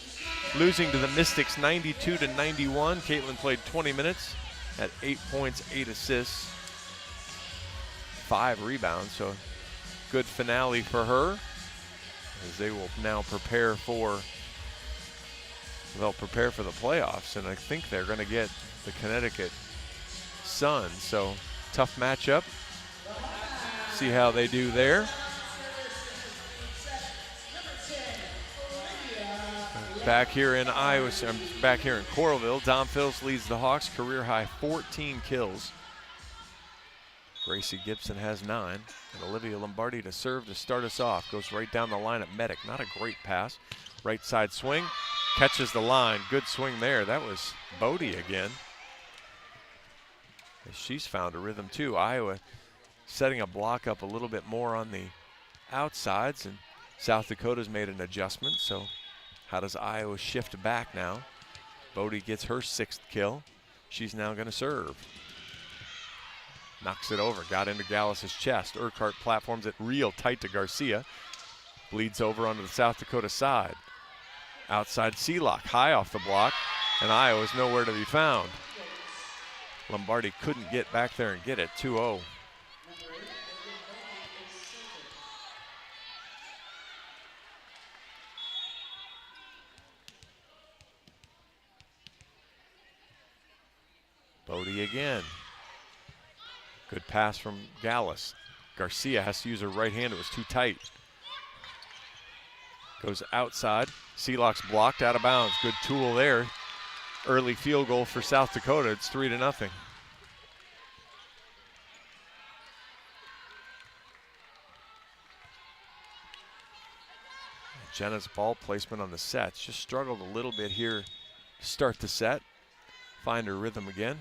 losing to the Mystics 92-91. Caitlin played 20 minutes. At 8 points, 8 assists, 5 rebounds, so good finale for her as they will now prepare for the playoffs, and I think they're going to get the Connecticut Sun, so tough matchup. See how they do there. Back here in Iowa, back here in Coralville, Dom Phils leads the Hawks, career high 14 kills. Gracie Gibson has 9, and Olivia Lombardi to serve to start us off. Goes right down the line at Medic. Not a great pass. Right side swing, catches the line. Good swing there. That was Bodie again. She's found a rhythm too. Iowa setting a block up a little bit more on the outsides, and South Dakota's made an adjustment, so how does Iowa shift back now? Bodie gets her 6th kill. She's now going to serve. Knocks it over, got into Gallus's chest. Urquhart platforms it real tight to Garcia. Bleeds over onto the South Dakota side. Outside Sealock, high off the block, and Iowa's nowhere to be found. Lombardi couldn't get back there and get it, 2-0. Bodie again. Good pass from Gallus. Garcia has to use her right hand. It was too tight. Goes outside. Sealock's blocked out of bounds. Good tool there. Early field goal for South Dakota. It's 3-0. Jenna's ball placement on the sets. Just struggled a little bit here to start the set. Find her rhythm again.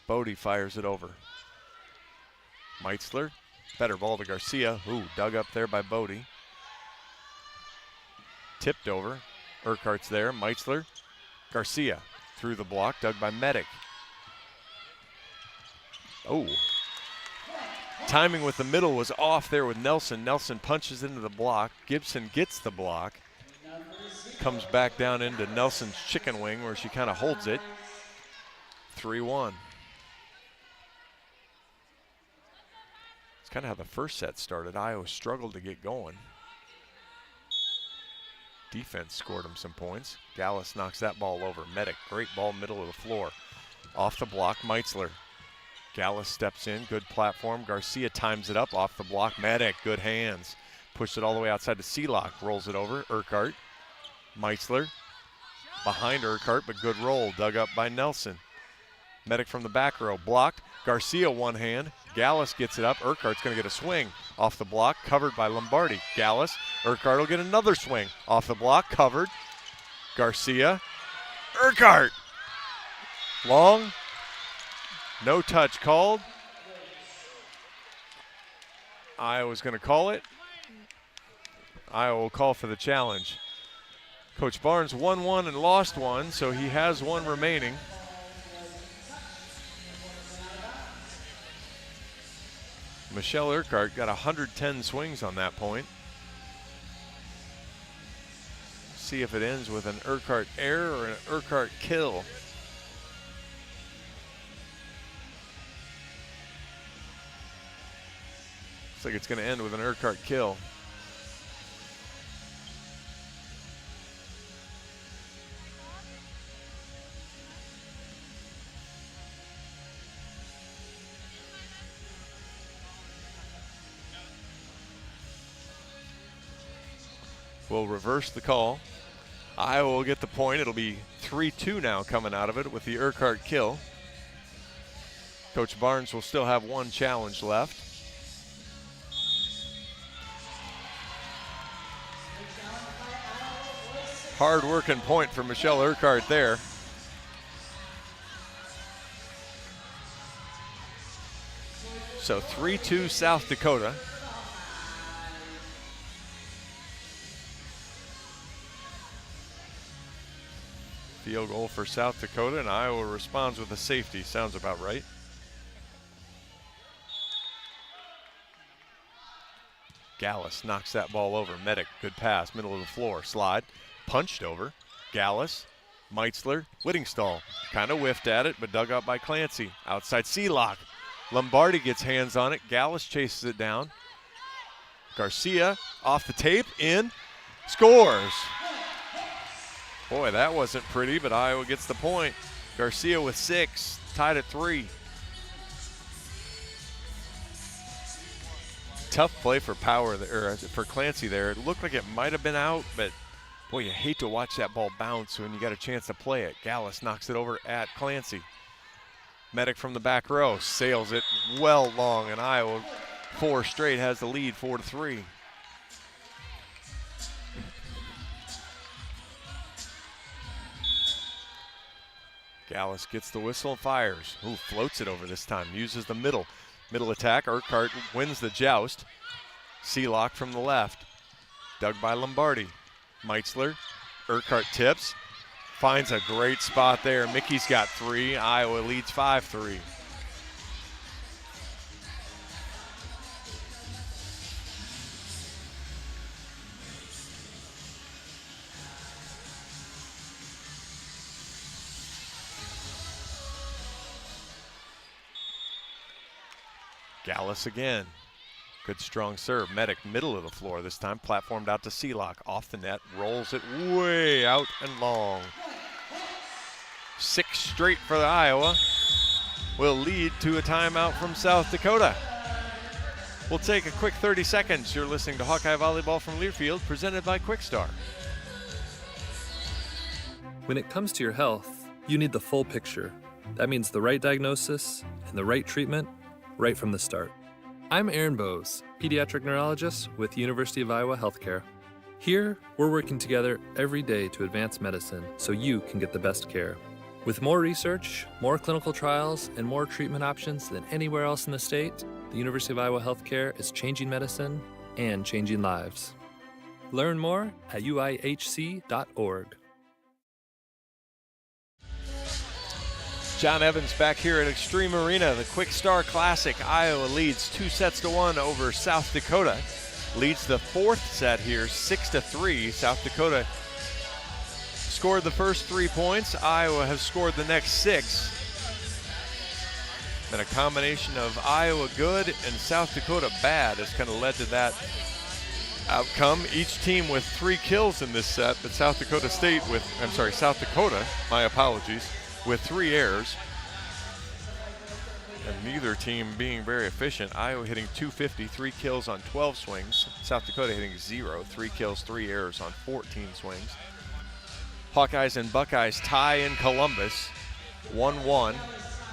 Bodie fires it over. Meitzler, better ball to Garcia. Ooh, dug up there by Bodie. Tipped over. Urquhart's there. Meitzler. Garcia through the block, dug by Medic. Oh. Timing with the middle was off there with Nelson. Nelson punches into the block. Gibson gets the block. Comes back down into Nelson's chicken wing where she kind of holds it. 3-1. It's kind of how the first set started. Iowa struggled to get going. Defense scored him some points. Gallus knocks that ball over. Medic, great ball, middle of the floor. Off the block, Meitzler. Gallus steps in, good platform. Garcia times it up, off the block. Medic, good hands. Pushed it all the way outside to Seelock, rolls it over. Urquhart, Meitzler, behind Urquhart, but good roll, dug up by Nelson. Medic from the back row, blocked. Garcia one hand. Gallus gets it up. Urquhart's going to get a swing off the block, covered by Lombardi. Gallus, Urquhart will get another swing off the block, covered. Garcia, Urquhart. Long, no touch called. Iowa's going to call it. Iowa will call for the challenge. Coach Barnes won one and lost one, so he has one remaining. Michelle Urquhart got 110 swings on that point. See if it ends with an Urquhart error or an Urquhart kill. Looks like it's going to end with an Urquhart kill. Will reverse the call. Iowa will get the point. It'll be 3-2 now coming out of it with the Urquhart kill. Coach Barnes will still have one challenge left. Hard working point for Michelle Urquhart there. So 3-2 South Dakota. Field goal for South Dakota, and Iowa responds with a safety. Sounds about right. Gallus knocks that ball over. Medic, good pass, middle of the floor. Slide, punched over. Gallus, Meitzler, Whittingstall. Kind of whiffed at it, but dug up by Clancy. Outside Seelock. Lombardi gets hands on it. Gallus chases it down. Garcia off the tape, in, scores. Boy, that wasn't pretty, but Iowa gets the point. Garcia with 6, tied at 3. Tough play for Power, or for Clancy there. It looked like it might have been out, but boy, you hate to watch that ball bounce when you got a chance to play it. Gallus knocks it over at Clancy. Medic from the back row sails it well long, and Iowa 4 straight has the lead, 4-3. Gallus gets the whistle and fires. Ooh, floats it over this time. Uses the middle attack. Urquhart wins the joust. Seelock from the left. Dug by Lombardi. Meitzler. Urquhart tips. Finds a great spot there. Mickey's got 3. Iowa leads 5-3. Gallus again. Good strong serve. Medic middle of the floor this time. Platformed out to Seelock. Off the net. Rolls it way out and long. 6 straight for the Iowa. Will lead to a timeout from South Dakota. We'll take a quick 30 seconds. You're listening to Hawkeye Volleyball from Learfield, presented by Quickstar. When it comes to your health, you need the full picture. That means the right diagnosis and the right treatment right from the start. I'm Aaron Bowes, pediatric neurologist with University of Iowa Healthcare. Here, we're working together every day to advance medicine so you can get the best care. With more research, more clinical trials, and more treatment options than anywhere else in the state, the University of Iowa Healthcare is changing medicine and changing lives. Learn more at uihc.org. John Evans back here at Extreme Arena, the Quickstar Classic. Iowa leads 2-1 over South Dakota. Leads the 4th set here, 6-3. South Dakota scored the first 3 points. Iowa has scored the next 6. And a combination of Iowa good and South Dakota bad has kind of led to that outcome. Each team with 3 kills in this set, but South Dakota, my apologies, with 3 errors. And neither team being very efficient. Iowa hitting 250, 3 kills on 12 swings. South Dakota hitting 0, 3 kills, 3 errors on 14 swings. Hawkeyes and Buckeyes tie in Columbus, 1-1.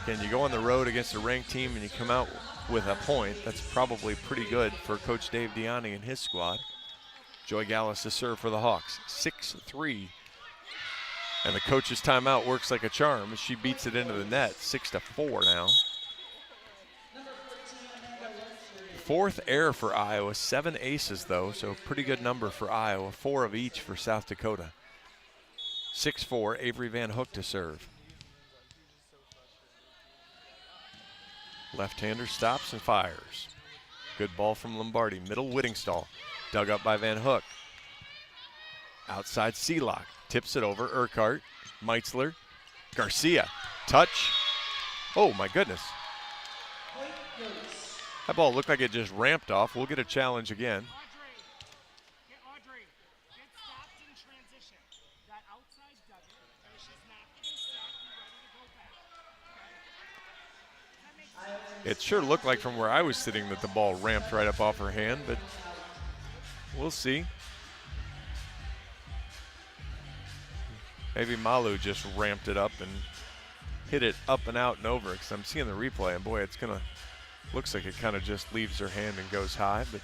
Again, you go on the road against a ranked team and you come out with a point. That's probably pretty good for Coach Dave Diani and his squad. Joy Gallus to serve for the Hawks, 6-3. And the coach's timeout works like a charm as she beats it into the net, 6-4 now. 4th error for Iowa, 7 aces though, so pretty good number for Iowa, 4 of each for South Dakota. 6-4, Avery Van Hook to serve. Left-hander stops and fires. Good ball from Lombardi. Middle Whittingstall. Dug up by Van Hook. Outside Seelock. Tips it over. Urquhart. Meitzler. Garcia. Touch. Oh, my goodness. That ball looked like it just ramped off. We'll get a challenge again. It sure looked like from where I was sitting that the ball ramped right up off her hand, but we'll see. Maybe Malu just ramped it up and hit it up and out and over, because I'm seeing the replay, and boy, it's gonna, looks like it kind of just leaves her hand and goes high, but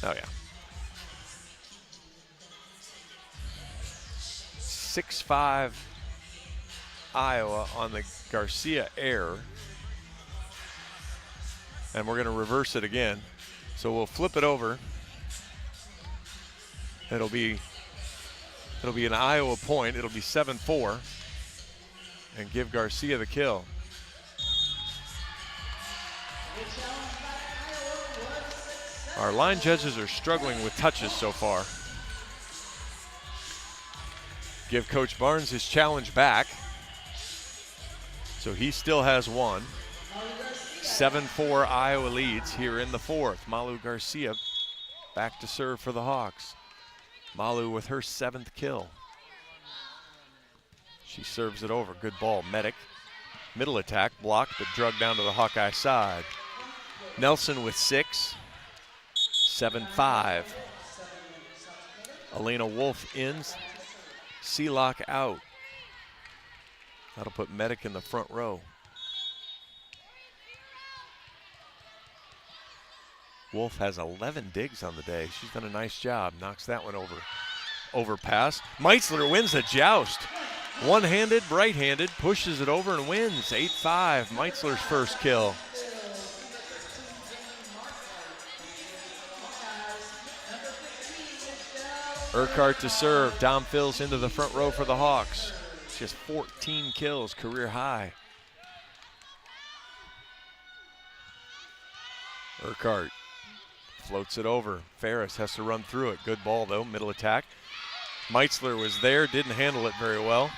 oh yeah. 6-5 Iowa on the Garcia error. And we're going to reverse it again. So we'll flip it over. It'll be an Iowa point. It'll be 7-4 and give Garcia the kill. Our line judges are struggling with touches so far. Give Coach Barnes his challenge back. So he still has 1. 7-4 Iowa leads here in the 4th. Malu Garcia back to serve for the Hawks. Malu with her 7th kill. She serves it over. Good ball. Medic. Middle attack. Blocked, but drug down to the Hawkeye side. Nelson with 6. 7-5. Elena Wolf ins. Seelock out. That'll put Medic in the front row. Wolf has 11 digs on the day. She's done a nice job. Knocks that one over. Overpass. Meitzler wins the joust. One-handed, right-handed, pushes it over and wins. 8-5. Meitzler's first kill. Urquhart to serve. Dom Fills into the front row for the Hawks. She has 14 kills, career high. Urquhart floats it over. Ferris has to run through it. Good ball though, middle attack. Meitzler was there, didn't handle it very well.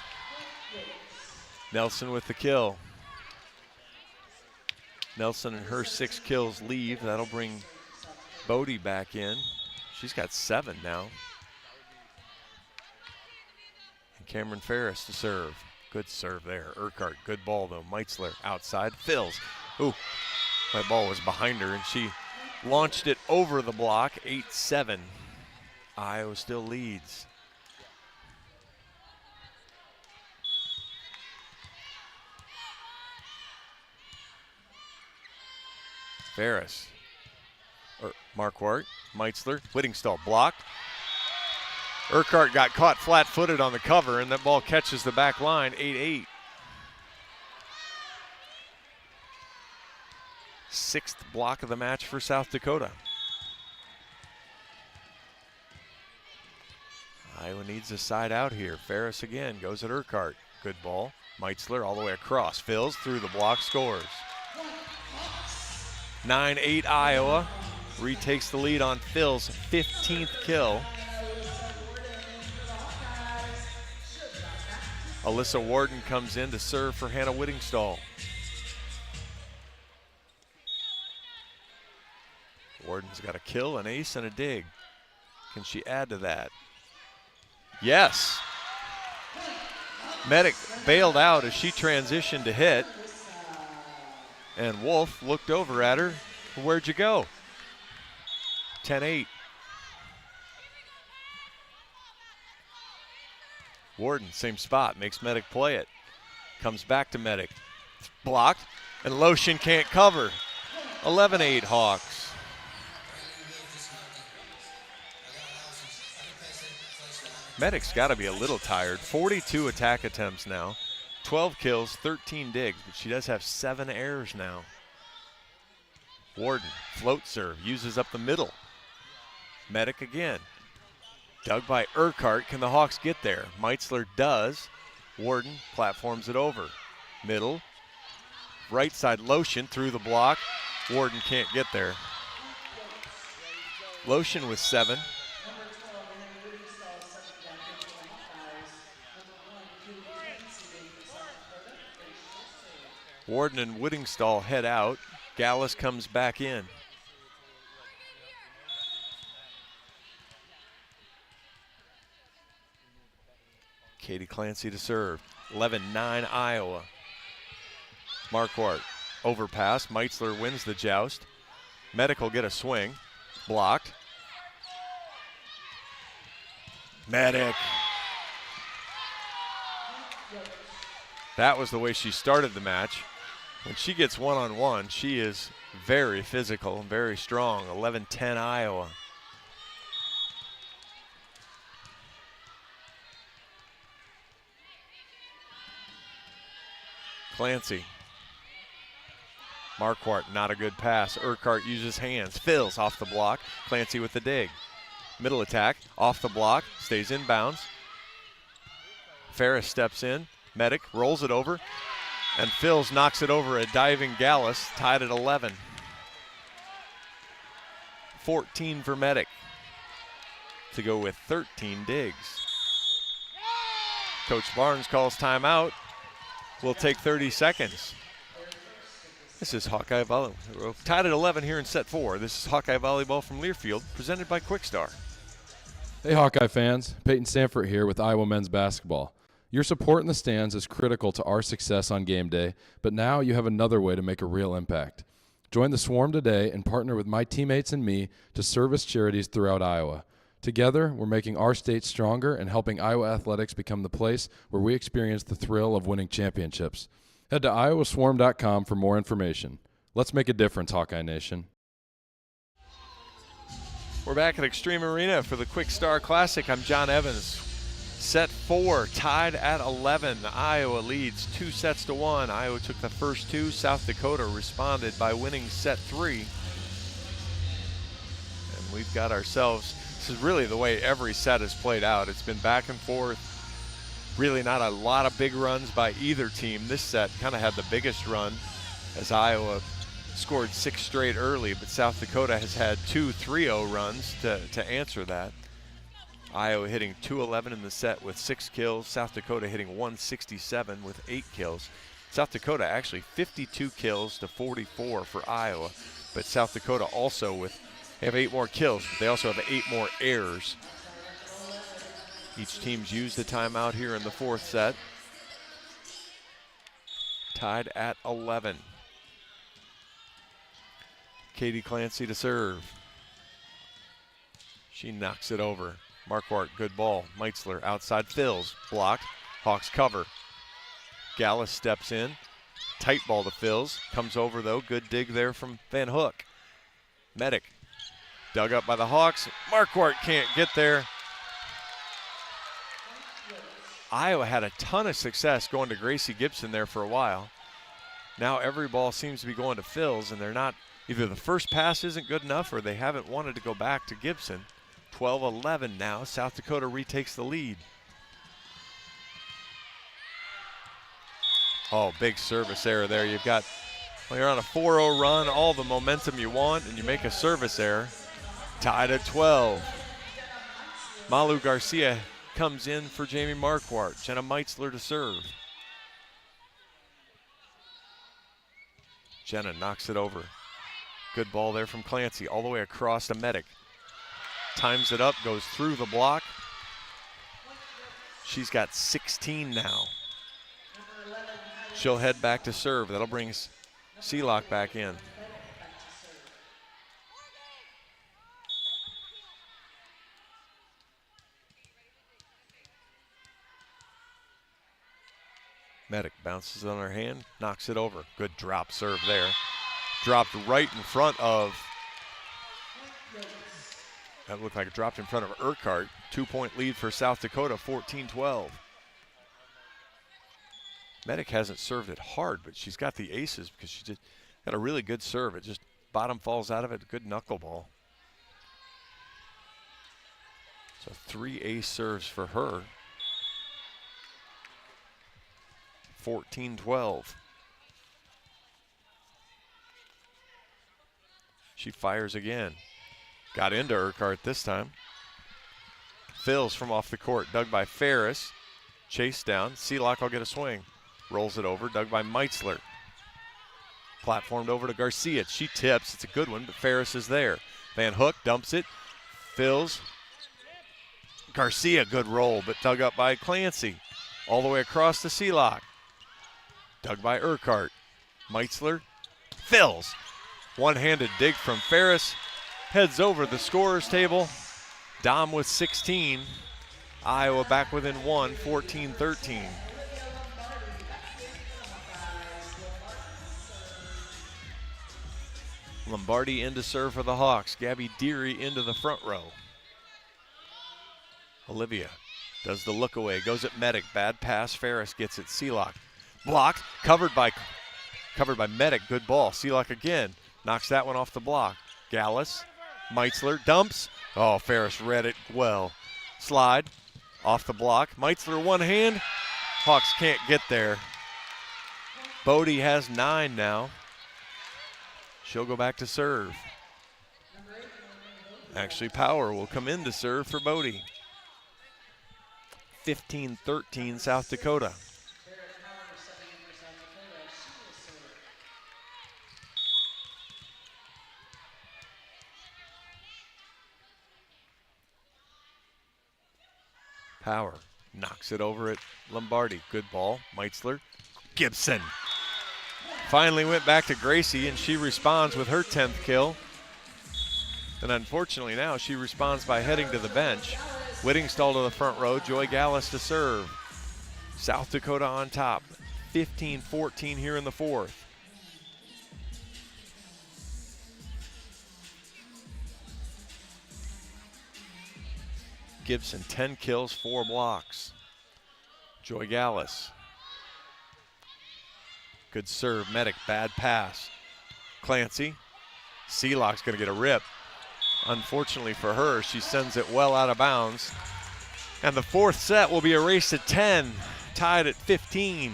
Nelson with the kill. Nelson and her 6 kills leave. That'll bring Bodie back in. She's got 7 now. And Cameron Ferris to serve. Good serve there. Urquhart, good ball though. Meitzler outside, Fills. Ooh, that ball was behind her and she launched it over the block. 8-7. Iowa still leads. Ferris, Marquardt, Meitzler, Whittingstall blocked. Urquhart got caught flat-footed on the cover, and that ball catches the back line, 8-8. 6th block of the match for South Dakota. Iowa needs a side out here. Ferris again goes at Urquhart. Good ball. Meitzler all the way across. Fills through the block, scores. 9-8 Iowa. Retakes the lead on Phil's 15th kill. Alyssa Warden comes in to serve for Hannah Whittingstall. Warden's got a kill, an ace, and a dig. Can she add to that? Yes. Medic bailed out as she transitioned to hit. And Wolf looked over at her. Where'd you go? 10-8. Warden, same spot, makes Medic play it. Comes back to Medic. Blocked, and Lotion can't cover. 11-8 Hawks. Medic's got to be a little tired. 42 attack attempts now. 12 kills, 13 digs, but she does have 7 errors now. Warden, float serve, uses up the middle. Medic again. Dug by Urquhart. Can the Hawks get there? Meitzler does. Warden platforms it over. Middle. Right side Lotion through the block. Warden can't get there. Lotion with 7. Warden and Whittingstall head out. Gallus comes back in. Katie Clancy to serve. 11-9 Iowa. Marquardt overpass. Meitzler wins the joust. Medic will get a swing. Blocked. Medic. That was the way she started the match. When she gets one-on-one, she is very physical and very strong. 11-10 Iowa. Clancy. Marquardt, not a good pass. Urquhart uses hands. Fills off the block. Clancy with the dig. Middle attack, off the block, stays in bounds. Ferris steps in. Medic rolls it over. And Fills knocks it over a diving Gallus, tied at 11. 14 for Medic to go with 13 digs. Coach Barnes calls timeout. We'll take 30 seconds. This is Hawkeye Volleyball. Tied at 11 here in set 4. This is Hawkeye Volleyball from Learfield, presented by Quickstar. Hey Hawkeye fans, Peyton Sanford here with Iowa men's basketball. Your support in the stands is critical to our success on game day, but now you have another way to make a real impact. Join the Swarm today and partner with my teammates and me to service charities throughout Iowa. Together, we're making our state stronger and helping Iowa athletics become the place where we experience the thrill of winning championships. Head to iowaswarm.com for more information. Let's make a difference, Hawkeye Nation. We're back at Extreme Arena for the Quickstar Classic. I'm John Evans. Set 4, tied at 11. Iowa leads 2-1. Iowa took the first 2. South Dakota responded by winning set 3. And we've got ourselves, this is really the way every set has played out. It's been back and forth. Really not a lot of big runs by either team. This set kind of had the biggest run as Iowa scored 6 straight early, but South Dakota has had 2 3-0 runs to answer that. Iowa hitting 211 in the set with 6 kills. South Dakota hitting 167 with 8 kills. South Dakota actually 52 kills to 44 for Iowa. But South Dakota also they have 8 more kills, but they also have 8 more errors. Each team's used a timeout here in the 4th set. Tied at 11. Katie Clancy to serve. She knocks it over. Marquardt, good ball. Meitzler outside Fills. Blocked. Hawks cover. Gallus steps in. Tight ball to Fills. Comes over though. Good dig there from Van Hook. Medic. Dug up by the Hawks. Marquardt can't get there. Iowa had a ton of success going to Gracie Gibson there for a while. Now every ball seems to be going to Fills, and they're not, either the first pass isn't good enough or they haven't wanted to go back to Gibson. 12-11 now. South Dakota retakes the lead. Oh, big service error there. You've got, when you're on a 4-0 run, all the momentum you want, and you make a service error. Tied at 12. Malu Garcia comes in for Jamie Marquardt. Jenna Meitzler to serve. Jenna knocks it over. Good ball there from Clancy, all the way across to Medic. Times it up, goes through the block. She's got 16 now. She'll head back to serve. That'll bring Seelock back in. Medic bounces on her hand, knocks it over. Good drop serve there. Dropped right in front of, that looked like it dropped in front of Urquhart. 2-point lead for South Dakota, 14-12. Medic hasn't served it hard, but she's got the aces because she just got a really good serve. It just bottom falls out of it, good knuckleball. So 3 ace serves for her. 14-12. She fires again. Got into Urquhart this time. Fills from off the court, dug by Ferris. Chase down, Seelock will get a swing. Rolls it over, dug by Meitzler. Platformed over to Garcia. She tips, it's a good one, but Ferris is there. Van Hook dumps it, fills. Garcia, good roll, but dug up by Clancy. All the way across to Seelock. Dug by Urquhart. Meitzler fills. One-handed dig from Ferris. Heads over the scorer's table. Dom with 16. Iowa back within 1, 14-13. Lombardi in to serve for the Hawks. Gabby Deary into the front row. Olivia does the look away, goes at Medic. Bad pass, Ferris gets it. Seelock blocked, covered by Medic. Good ball. Seelock again knocks that one off the block. Gallus, Meitzler dumps. Oh, Ferris read it well. Slide off the block. Meitzler one hand. Hawks can't get there. Bodie has 9 now. She'll go back to serve. Actually, Power will come in to serve for Bodie. 15-13 South Dakota. Power knocks it over at Lombardi. Good ball. Meitzler. Gibson. Finally went back to Gracie, and she responds with her 10th kill. And unfortunately now she responds by heading to the bench. Whittingstall to the front row. Joy Gallus to serve. South Dakota on top. 15-14 here in the fourth. Gibson, 10 kills, 4 blocks. Joy Gallus. Good serve, Medic, bad pass. Clancy, Seelock's gonna get a rip. Unfortunately for her, she sends it well out of bounds. And the fourth set will be a race to 10, tied at 15.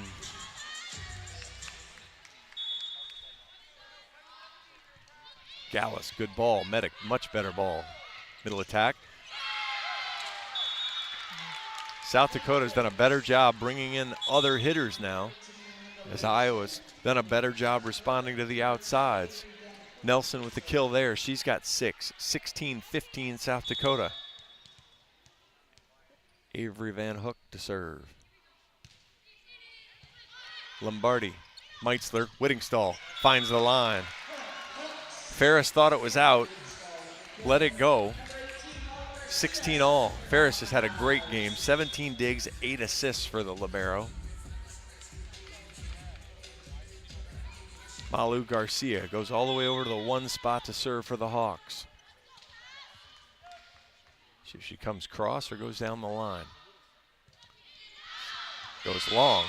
Gallus, good ball. Medic, much better ball. Middle attack. South Dakota's done a better job bringing in other hitters now, as Iowa's done a better job responding to the outsides. Nelson with the kill there. She's got 6. 16-15 South Dakota. Avery Van Hook to serve. Lombardi, Meitzler, Whittingstall finds the line. Ferris thought it was out, let it go. 16 all. Ferris has had a great game. 17 digs, 8 assists for the libero. Malu Garcia goes all the way over to the 1 spot to serve for the Hawks. See if she comes cross or goes down the line. Goes long.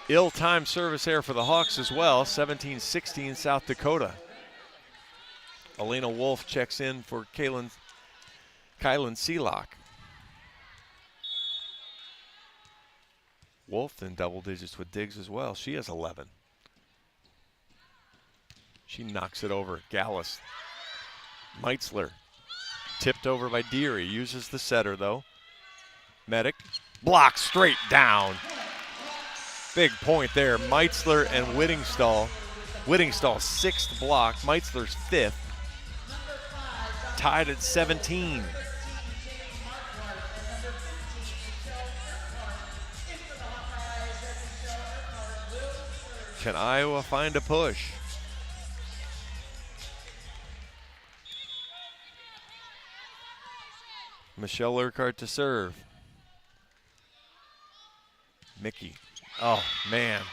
Ill-timed service there for the Hawks as well. 17-16 South Dakota. Elena Wolf checks in for Kylan Seelock. Wolf in double digits with digs as well. She has 11. She knocks it over. Gallus. Meitzler. Tipped over by Deary. Uses the setter though. Medic, block straight down. Big point there. Meitzler and Whittingstall. Whittingstall's 6th block, Meitzler's 5th. Tied at 17. Can Iowa find a push? Michelle Urquhart to serve. Mickey. Oh, man.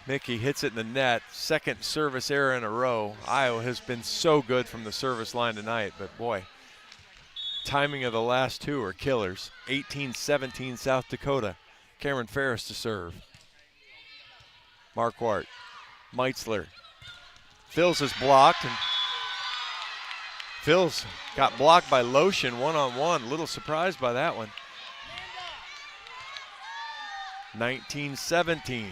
Mickey hits it in the net. 2nd service error in a row. Iowa has been so good from the service line tonight, but boy, timing of the last 2 are killers. 18-17 South Dakota. Cameron Ferris to serve. Marquardt. Meitzler. Phils is blocked, and Phils got blocked by Lotion one-on-one. A little surprised by that one. 19-17.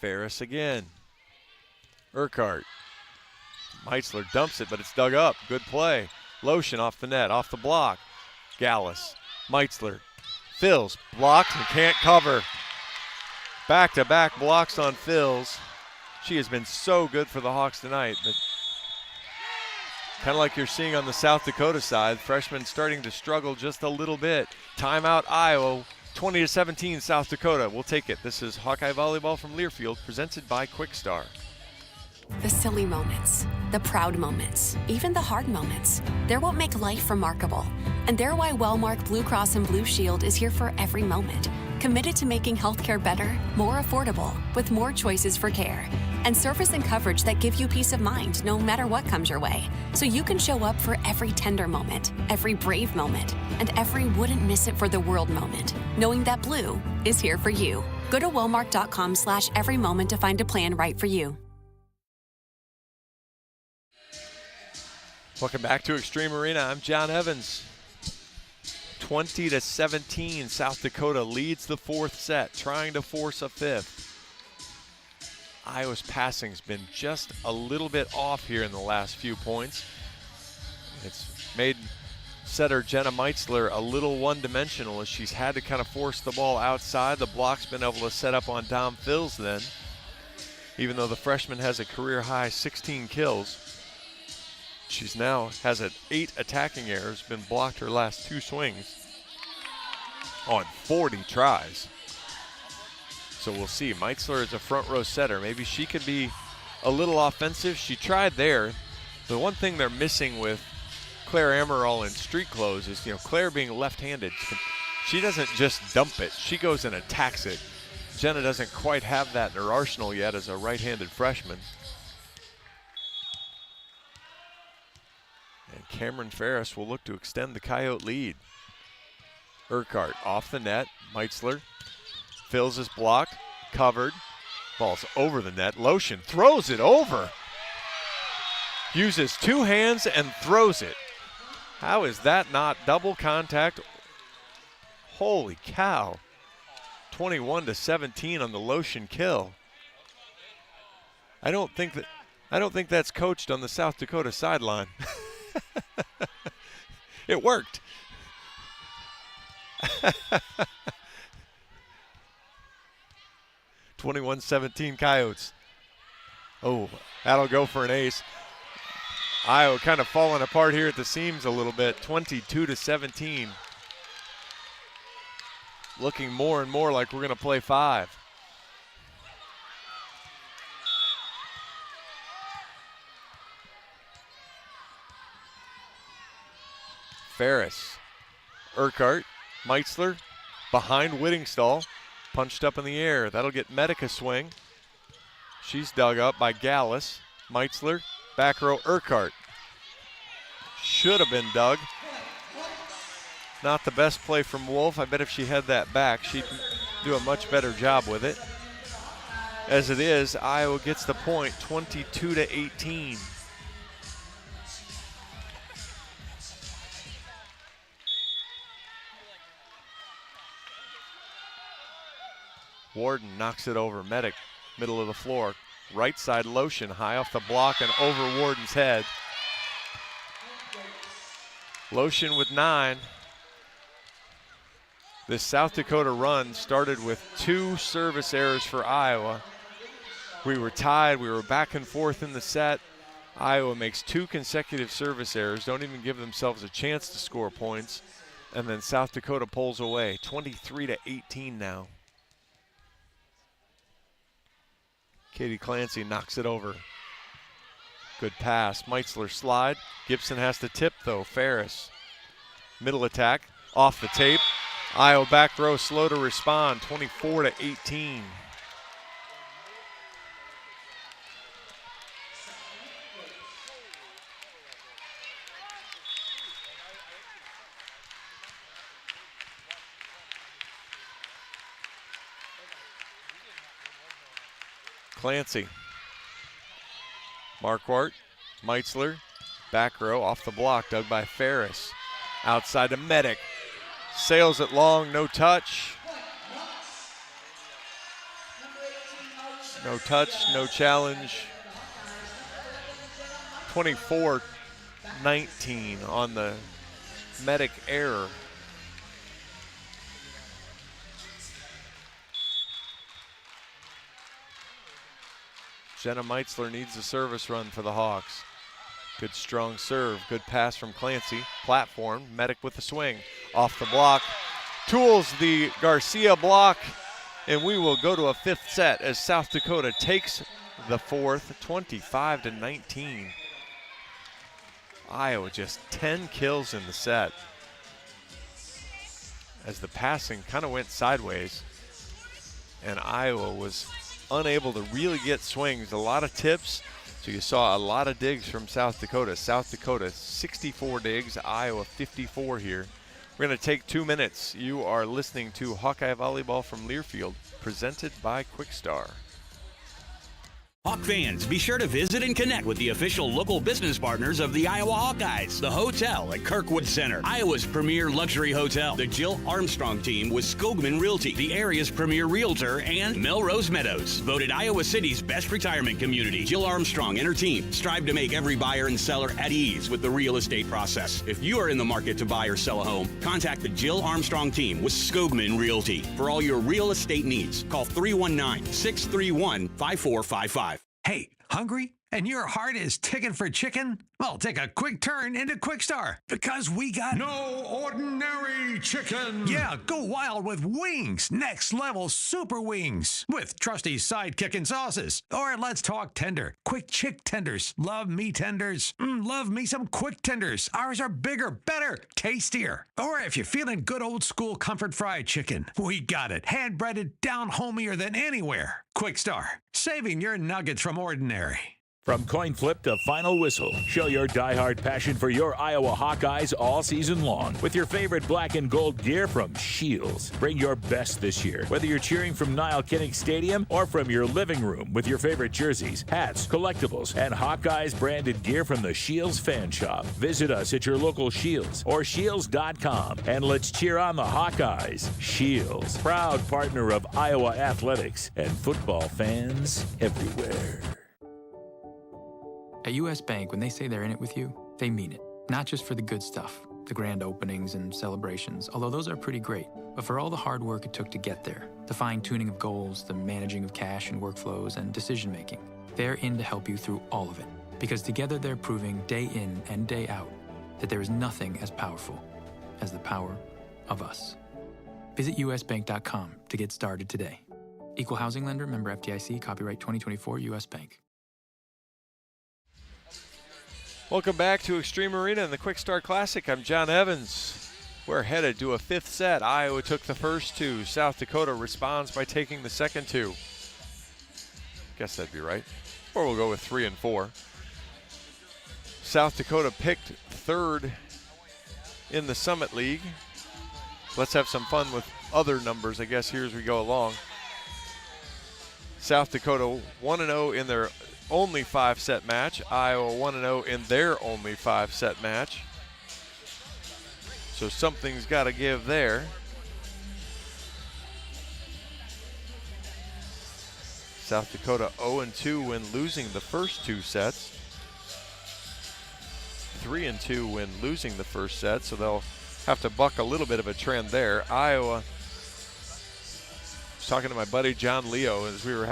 Ferris again. Urquhart. Meitzler dumps it, but it's dug up. Good play. Lotion off the net, off the block. Gallus. Meitzler. Phils blocked and can't cover. Back-to-back blocks on Phils. She has been so good for the Hawks tonight, but kind of like you're seeing on the South Dakota side, freshmen starting to struggle just a little bit. Timeout Iowa, 20-17 South Dakota. We'll take it. This is Hawkeye Volleyball from Learfield, presented by Kwik Star. The silly moments, the proud moments, even the hard moments, they're what make life remarkable. And they're why Wellmark Blue Cross and Blue Shield is here for every moment. Committed to making healthcare better, more affordable, with more choices for care. And service and coverage that give you peace of mind no matter what comes your way. So you can show up for every tender moment, every brave moment, and every wouldn't miss it for the world moment, knowing that Blue is here for you. Go to wellmark.com/every moment to find a plan right for you. Welcome back to Extreme Arena. I'm John Evans. 20-17, South Dakota leads the 4th set, trying to force a 5th. Iowa's passing's been just a little bit off here in the last few points. It's made setter Jenna Meitzler a little one-dimensional as she's had to kind of force the ball outside. The block's been able to set up on Dom Phils then, even though the freshman has a career-high 16 kills. She's now has 8 attacking errors, been blocked her last 2 swings on 40 tries. So we'll see. Meitzler is a front row setter. Maybe she could be a little offensive. She tried there. The one thing they're missing with Claire Amaral in street clothes is, Claire being left-handed. She doesn't just dump it. She goes and attacks it. Jenna doesn't quite have that in her arsenal yet as a right-handed freshman. And Cameron Ferris will look to extend the Coyote lead. Urquhart off the net. Meitzler fills his block, covered. Ball's over the net. Lotion throws it over. Uses 2 hands and throws it. How is that not double contact? Holy cow. 21-17 on the Lotion kill. I don't think that's coached on the South Dakota sideline. It worked. 21-17 Coyotes. Oh, that'll go for an ace. Iowa kind of falling apart here at the seams a little bit. 22-17. Looking more and more like we're going to play 5. Ferris, Urquhart, Meitzler, behind Whittingstall, punched up in the air. That'll get Medic a swing. She's dug up by Gallus. Meitzler, back row, Urquhart. Should have been dug. Not the best play from Wolf. I bet if she had that back, she'd do a much better job with it. As it is, Iowa gets the point, 22-18. Warden knocks it over. Medic, middle of the floor. Right side Lotion, high off the block and over Warden's head. Lotion with 9. This South Dakota run started with 2 service errors for Iowa. We were tied, we were back and forth in the set. Iowa makes 2 consecutive service errors, don't even give themselves a chance to score points. And then South Dakota pulls away, 23-18 now. Katie Clancy knocks it over. Good pass, Meitzler slide. Gibson has to tip though, Ferris. Middle attack, off the tape. Iowa back row slow to respond, 24-18. Clancy. Marquardt, Meitzler, back row, off the block, dug by Ferris. Outside to Medic. Sails it long, no touch. No touch, no challenge. 24-19 on the Medic error. Jenna Meitzler needs a service run for the Hawks. Good strong serve, good pass from Clancy. Platform, Medic with the swing. Off the block, tools the Garcia block, and we will go to a 5th set as South Dakota takes the 4th, 25-19. Iowa just 10 kills in the set. As the passing kind of went sideways, and Iowa was unable to really get swings. A lot of tips, so you saw a lot of digs from South Dakota. South Dakota 64 digs, Iowa 54 here. We're going to take 2 minutes. You are listening to Hawkeye Volleyball from Learfield, presented by Quickstar. Hawk fans, be sure to visit and connect with the official local business partners of the Iowa Hawkeyes. The hotel at Kirkwood Center, Iowa's premier luxury hotel. The Jill Armstrong team with Skogman Realty, the area's premier realtor, and Melrose Meadows, voted Iowa City's best retirement community. Jill Armstrong and her team strive to make every buyer and seller at ease with the real estate process. If you are in the market to buy or sell a home, contact the Jill Armstrong team with Skogman Realty. For all your real estate needs, call 319-631-5455. Hey, hungry? And your heart is ticking for chicken? Well, take a quick turn into Quickstar because we got no ordinary chicken. Yeah, go wild with wings. Next level super wings with trusty sidekick and sauces. Or let's talk tender. Quick chick tenders. Love me tenders. Love me some quick tenders. Ours are bigger, better, tastier. Or if you're feeling good old school comfort fried chicken, we got it. Hand breaded down homier than anywhere. Quickstar, saving your nuggets from ordinary. From coin flip to final whistle, show your diehard passion for your Iowa Hawkeyes all season long with your favorite black and gold gear from Shields. Bring your best this year, whether you're cheering from Niall Kinnick Stadium or from your living room with your favorite jerseys, hats, collectibles, and Hawkeyes branded gear from the Shields fan shop. Visit us at your local Shields or Shields.com and let's cheer on the Hawkeyes. Shields, proud partner of Iowa athletics and football fans everywhere. At U.S. Bank, when they say they're in it with you, they mean it. Not just for the good stuff, the grand openings and celebrations, although those are pretty great, but for all the hard work it took to get there, the fine-tuning of goals, the managing of cash and workflows, and decision-making. They're in to help you through all of it, because together they're proving day in and day out that there is nothing as powerful as the power of us. Visit usbank.com to get started today. Equal housing lender, member FDIC, copyright 2024, U.S. Bank. Welcome back to Extreme Arena and the Quickstar Classic. I'm John Evans. We're headed to a 5th set. Iowa took the first 2. South Dakota responds by taking the second 2. Guess that'd be right. Or we'll go with 3 and 4. South Dakota picked 3rd in the Summit League. Let's have some fun with other numbers, I guess, here as we go along. South Dakota 1-0 in their only 5-set match. Iowa 1-0 in their only 5-set match. So something's got to give there. South Dakota 0-2 when losing the first 2 sets. 3-2 when losing the first set, so they'll have to buck a little bit of a trend there. Iowa, I was talking to my buddy John Leo as we were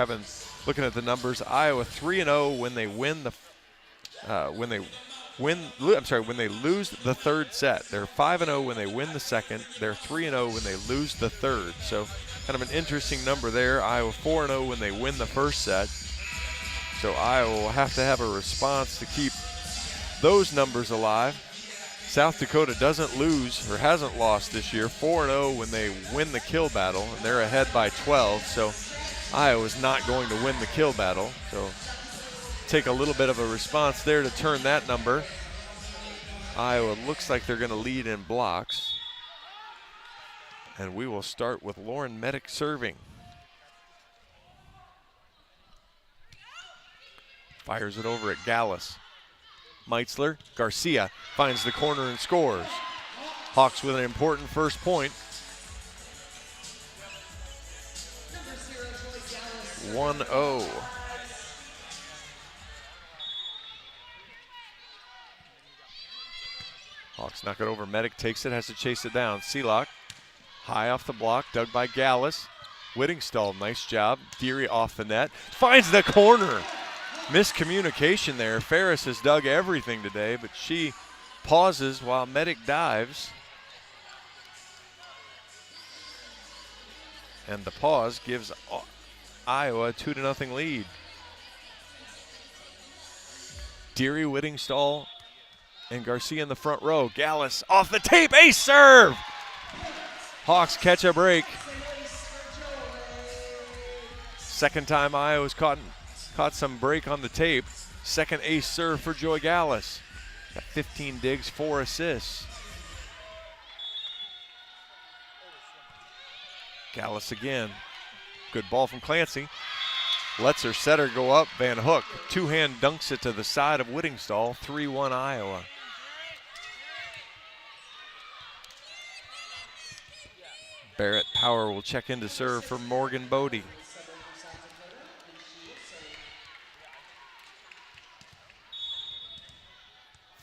looking at the numbers. Iowa 3-0 when they win the when they lose the third set. They're 5-0 when they win the second. They're 3-0 when they lose the third. So kind of an interesting number there. Iowa 4-0 when they win the first set. So Iowa will have to have a response to keep those numbers alive. South Dakota doesn't lose or hasn't lost this year. 4-0 when they win the kill battle, and they're ahead by 12. So Iowa's not going to win the kill battle. So take a little bit of a response there to turn that number. Iowa looks like they're going to lead in blocks. And we will start with Lauren Medic serving. Fires it over at Gallus. Meitzler, Garcia finds the corner and scores. Hawks with an important first point. 1-0. Hawks knock it over. Medic takes it, has to chase it down. Seelock, high off the block, dug by Gallus. Whittingstall, nice job. Deary off the net, finds the corner. Miscommunication there. Ferris has dug everything today, but she pauses while Medic dives. And the pause gives Iowa a 2-0 lead. Deary, Whittingstall, and Garcia in the front row. Gallus off the tape, ace serve! Hawks catch a break. Second time Iowa's caught some break on the tape. Second ace serve for Joy Gallus. Got 15 digs, 4 assists. Gallus again. Good ball from Clancy. Lets her setter go up. Van Hook two-hand dunks it to the side of Whittingstall. 3-1 Iowa. Barrett Power will check in to serve for Morgan Bodie.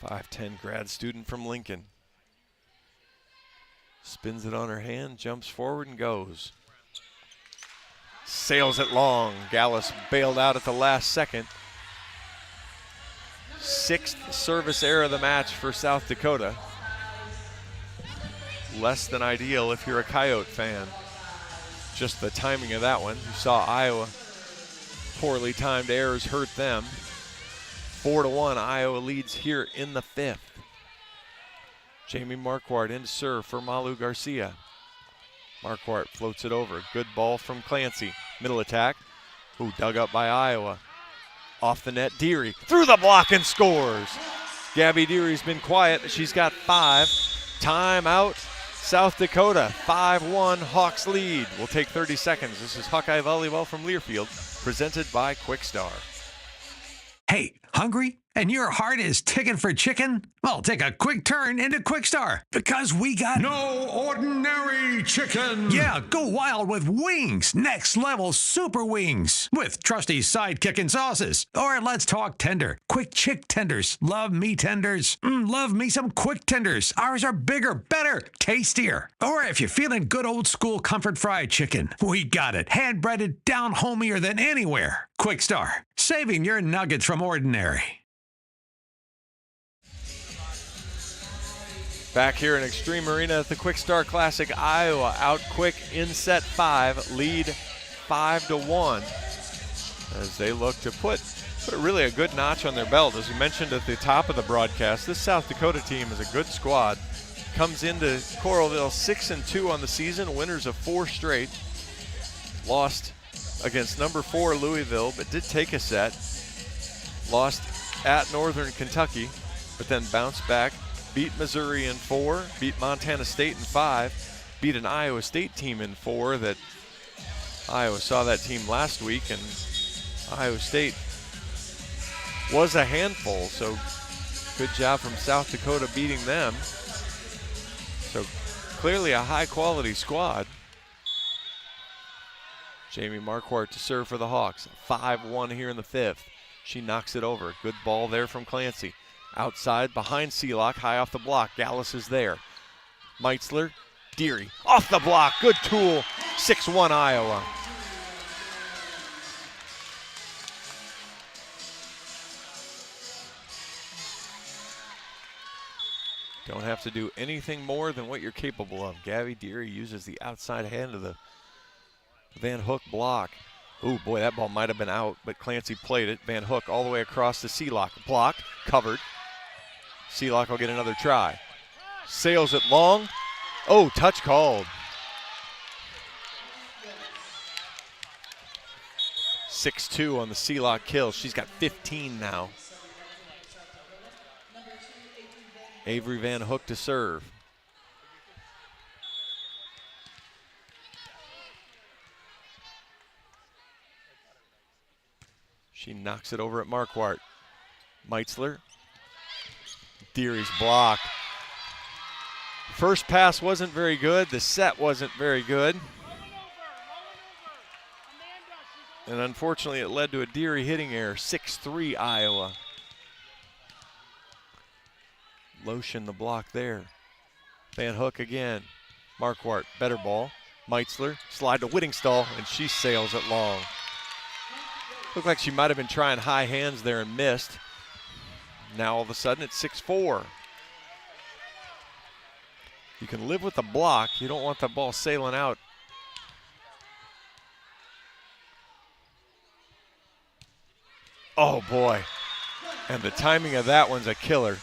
5'10" grad student from Lincoln. Spins it on her hand, jumps forward and goes. Sails it long. Gallus bailed out at the last second. 6th service error of the match for South Dakota. Less than ideal if you're a Coyote fan. Just the timing of that one. You saw Iowa poorly timed errors hurt them. 4-1, Iowa leads here in the 5th. Jamie Marquardt in to serve for Malu Garcia. Marquardt floats it over. Good ball from Clancy. Middle attack. Ooh, dug up by Iowa. Off the net, Deary. Through the block and scores. Gabby Deary's been quiet. She's got 5. Timeout, South Dakota. 5-1, Hawks lead. We'll take 30 seconds. This is Hawkeye Volleyball from Learfield, presented by Quickstar. Hey, hungry? And your heart is ticking for chicken? Well, take a quick turn into Quickstar, because we got no ordinary chicken. Yeah, go wild with wings. Next level super wings with trusty sidekick and sauces. Or let's talk tender. Quick chick tenders. Love me tenders. Love me some quick tenders. Ours are bigger, better, tastier. Or if you're feeling good old school comfort fried chicken, we got it. Hand breaded, down homier than anywhere. Quickstar, saving your nuggets from ordinary. Back here in Extreme Arena at the Quickstar Classic, Iowa out quick in set 5, lead 5-1 as they look to put really a good notch on their belt. As we mentioned at the top of the broadcast, this South Dakota team is a good squad. Comes into Coralville 6-2 on the season, winners of 4 straight. Lost against number 4 Louisville, but did take a set. Lost at Northern Kentucky, but then bounced back. Beat Missouri in 4, beat Montana State in 5, beat an Iowa State team in 4 that Iowa saw that team last week, and Iowa State was a handful, so good job from South Dakota beating them. So clearly a high quality squad. Jamie Marquardt to serve for the Hawks. 5-1 here in the fifth. She knocks it over. Good ball there from Clancy. Outside, behind Seelock, high off the block. Gallus is there. Meitzler, Deary, off the block. Good tool. 6-1 Iowa. Don't have to do anything more than what you're capable of. Gabby Deary uses the outside hand of the Van Hook block. Oh boy, that ball might have been out, but Clancy played it. Van Hook all the way across to Seelock. Blocked, covered. Seelock will get another try. Sails it long. Oh, touch called. 6-2 on the Seelock kill. She's got 15 now. Avery Van Hook to serve. She knocks it over at Marquardt. Meitzler. Deary's blocked. First pass wasn't very good. The set wasn't very good. And unfortunately, it led to a Deary hitting error. 6-3 Iowa. Lotion the block there. Van Hook again. Marquardt, better ball. Meitzler, slide to Whittingstall, and she sails it long. Looked like she might have been trying high hands there and missed. Now all of a sudden it's 6-4. You can live with the block. You don't want the ball sailing out. Oh boy. And the timing of that one's a killer.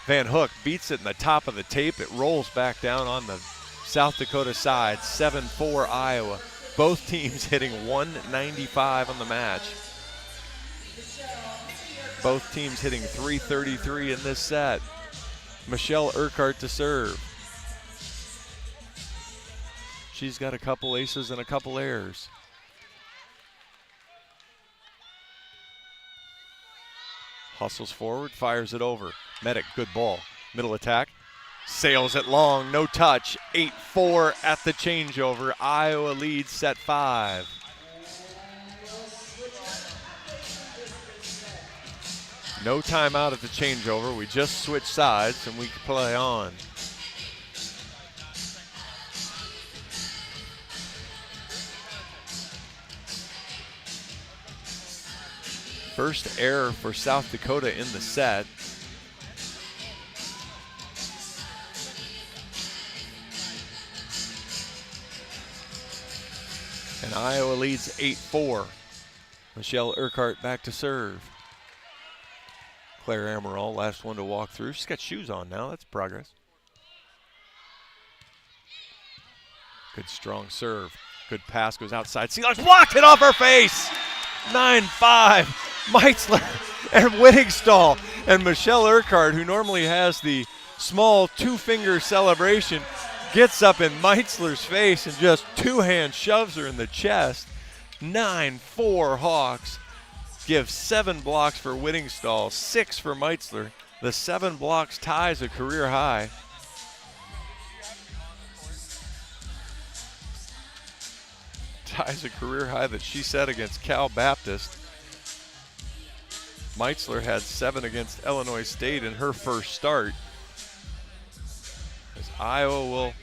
Van Hook beats it in the top of the tape. It rolls back down on the South Dakota side. 7-4 Iowa. Both teams hitting 195 on the match. Both teams hitting 333 in this set. Michelle Urquhart to serve. She's got a couple aces and a couple errors. Hustles forward, fires it over. Medic, good ball. Middle attack, sails it long, no touch. 8-4 at the changeover. Iowa leads set 5. No timeout at the changeover. We just switch sides and we can play on. First error for South Dakota in the set. And Iowa leads 8-4. Michelle Urquhart back to serve. Claire Amaral, last one to walk through. She's got shoes on now. That's progress. Good strong serve. Good pass goes outside. Seelock's blocked it off her face. 9-5. Meitzler and Whittingstall. And Michelle Urquhart, who normally has the small two-finger celebration, gets up in Meitzler's face and just two-hand shoves her in the chest. 9-4 Hawks. Give 7 blocks for Whittingstall, 6 for Meitzler. The 7 blocks ties a career high. Ties a career high that she set against Cal Baptist. Meitzler had 7 against Illinois State in her first start. As Iowa will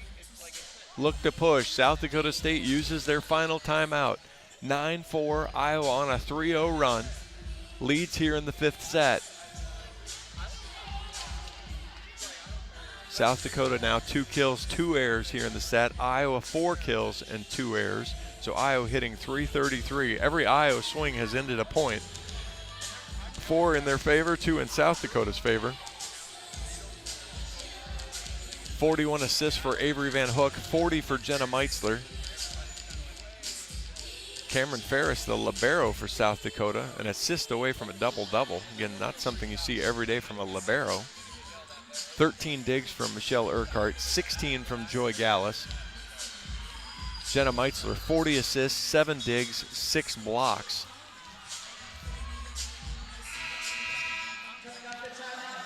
look to push. South Dakota State uses their final timeout. 9-4, Iowa on a 3-0 run. Leads here in the 5th set. South Dakota now 2 kills, 2 errors here in the set. Iowa 4 kills and 2 errors. So Iowa hitting 333. Every Iowa swing has ended a point. 4 in their favor, 2 in South Dakota's favor. 41 assists for Avery Van Hook, 40 for Jenna Meitzler. Cameron Ferris, the libero for South Dakota, an assist away from a double-double. Again, not something you see every day from a libero. 13 digs from Michelle Urquhart, 16 from Joy Gallus. Jenna Meitzler, 40 assists, 7 digs, 6 blocks.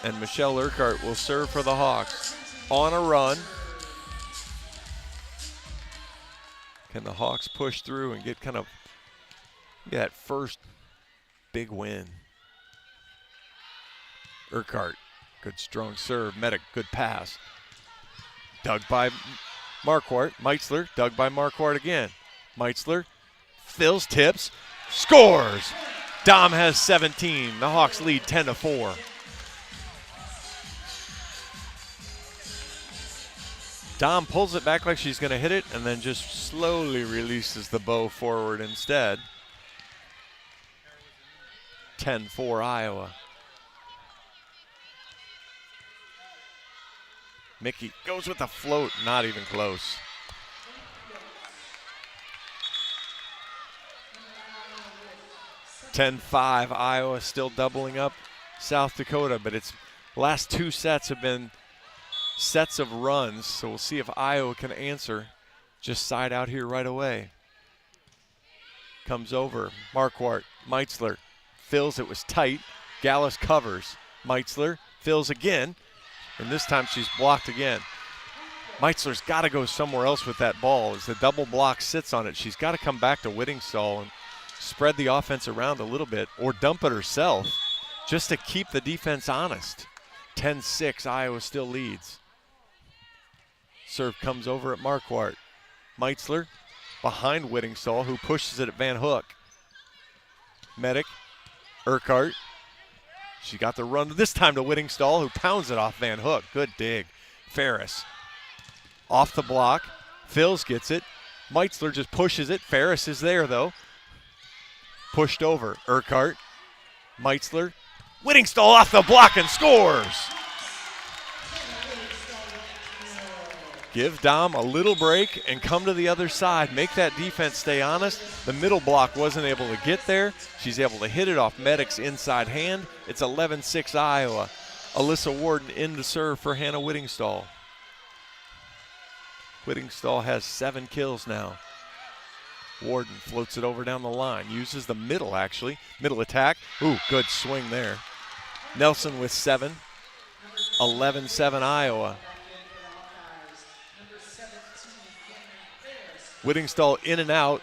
And Michelle Urquhart will serve for the Hawks. On a run. Can the Hawks push through and get kind of That first big win. Urquhart, good strong serve. Medic, good pass. Dug by Marquardt. Meitzler, dug by Marquardt again. Meitzler fills, tips, scores. Dom has 17. The Hawks lead 10-4. Dom pulls it back like she's going to hit it and then just slowly releases the bow forward instead. 10-4 Iowa. Mickey goes with the float, not even close. (10-5) Iowa still doubling up South Dakota, but its last two sets have been sets of runs, so we'll see if Iowa can answer. Just side out here right away. Comes over, Marquardt, Meitzler, fills, it was tight. Gallus covers, Meitzler fills again, and this time she's blocked again. Meitzler's got to go somewhere else with that ball. As the double block sits on it, she's got to come back to Whittingstall and spread the offense around a little bit or dump it herself just to keep the defense honest. 10-6, Iowa still leads. Serve comes over at Marquardt. Meitzler behind Whittingstall, who pushes it at Van Hook. Medic, Urquhart. She got the run this time to Whittingstall, who pounds it off Van Hook. Good dig. Ferris off the block. Phils gets it. Meitzler just pushes it. Ferris is there, though. Pushed over. Urquhart. Meitzler. Whittingstall off the block and scores. Give Dom a little break and come to the other side. Make that defense stay honest. The middle block wasn't able to get there. She's able to hit it off Medic's inside hand. It's 11-6 Iowa. Alyssa Warden in to serve for Hannah Whittingstall. Whittingstall has 7 kills now. Warden floats it over down the line. Uses the middle, actually. Middle attack. Ooh, good swing there. Nelson with 7. 11-7 Iowa. Whittingstall in and out.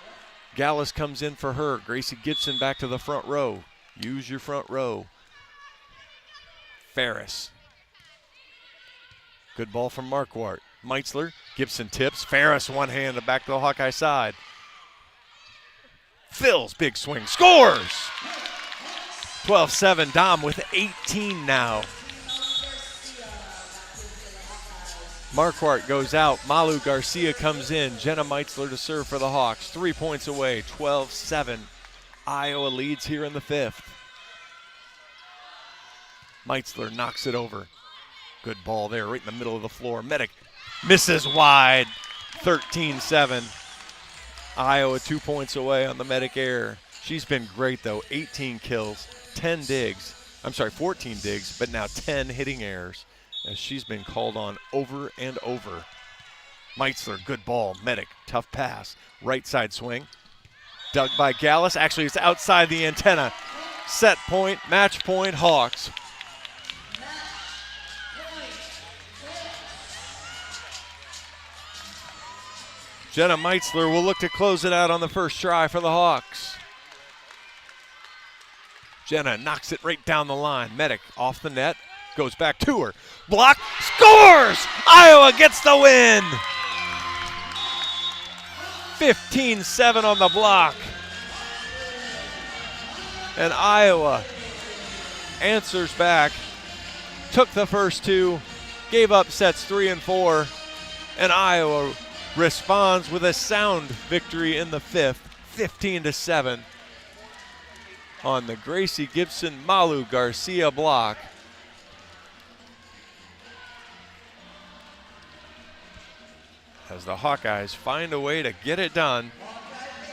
Gallus comes in for her. Gracie Gibson back to the front row. Use your front row. Ferris. Good ball from Marquardt. Meitzler. Gibson tips. Ferris one-handed back to the Hawkeye side. Phil's big swing. Scores! 12-7. Dom with 18 now. Marquardt goes out. Malu Garcia comes in. Jenna Meitzler to serve for the Hawks. 3 points away. 12-7. Iowa leads here in the 5th. Meitzler knocks it over. Good ball there right in the middle of the floor. Medic misses wide. 13-7. Iowa 2 points away on the Medic error. She's been great, though. 18 kills, 10 digs. 14 digs, but now 10 hitting errors, as she's been called on over and over. Meitzler, good ball. Medic, tough pass. Right side swing. Dug by Gallus. Actually, it's outside the antenna. Set point, match point, Hawks. Jenna Meitzler will look to close it out on the first try for the Hawks. Jenna knocks it right down the line. Medic off the net. Goes back to her. Block. Scores! Iowa gets the win! 15-7 on the block. And Iowa answers back. Took the first 2. Gave up sets 3 and 4. And Iowa responds with a sound victory in the 5th. 15-7 on the Gracie Gibson Malu Garcia block. As the Hawkeyes find a way to get it done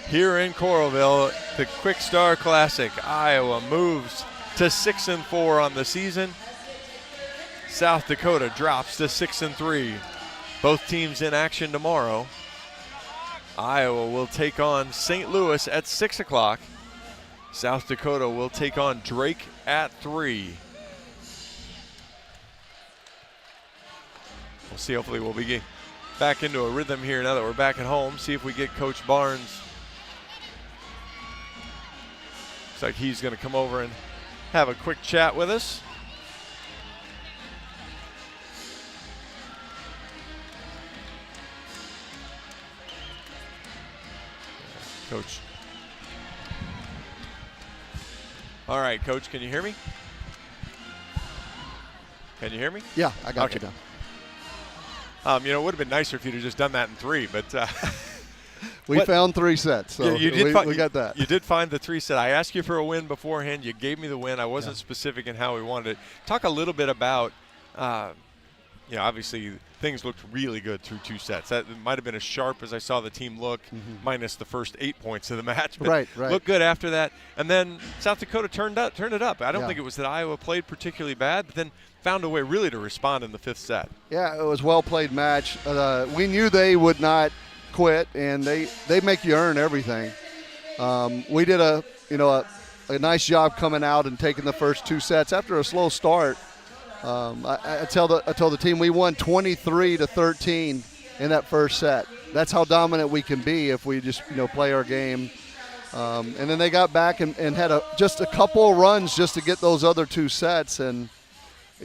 here in Coralville, the Kwik Star Classic. Iowa moves to 6-4 on the season. South Dakota drops to 6-3. Both teams in action tomorrow. Iowa will take on St. Louis at 6 o'clock. South Dakota will take on Drake at 3. We'll see. Hopefully we'll be back into a rhythm here now that we're back at home. See if we get Coach Barnes Looks like he's going to come over and have a quick chat with us. Coach. All right, Coach, can you hear me? Can you hear me? Yeah, I got you now. You know, it would have been nicer if you'd have just done that in 3, but we found 3 sets, so we got that. You did find the 3 set. I asked you for a win beforehand. You gave me the win. I wasn't specific in how we wanted it. Talk a little bit about, you know, obviously things looked really good through 2 sets. That might have been as sharp as I saw the team look, minus the first 8 points of the match. But right. Looked good after that. And then South Dakota turned it up. I don't think it was that Iowa played particularly bad, but then found a way really to respond in the 5th set. Yeah, it was a well-played match. We knew they would not quit, and they make you earn everything. We did a nice job coming out and taking the first 2 sets after a slow start. I told the team we won 23-13 in that first set. That's how dominant we can be if we just play our game. And then they got back and had just a couple of runs just to get those other 2 sets. And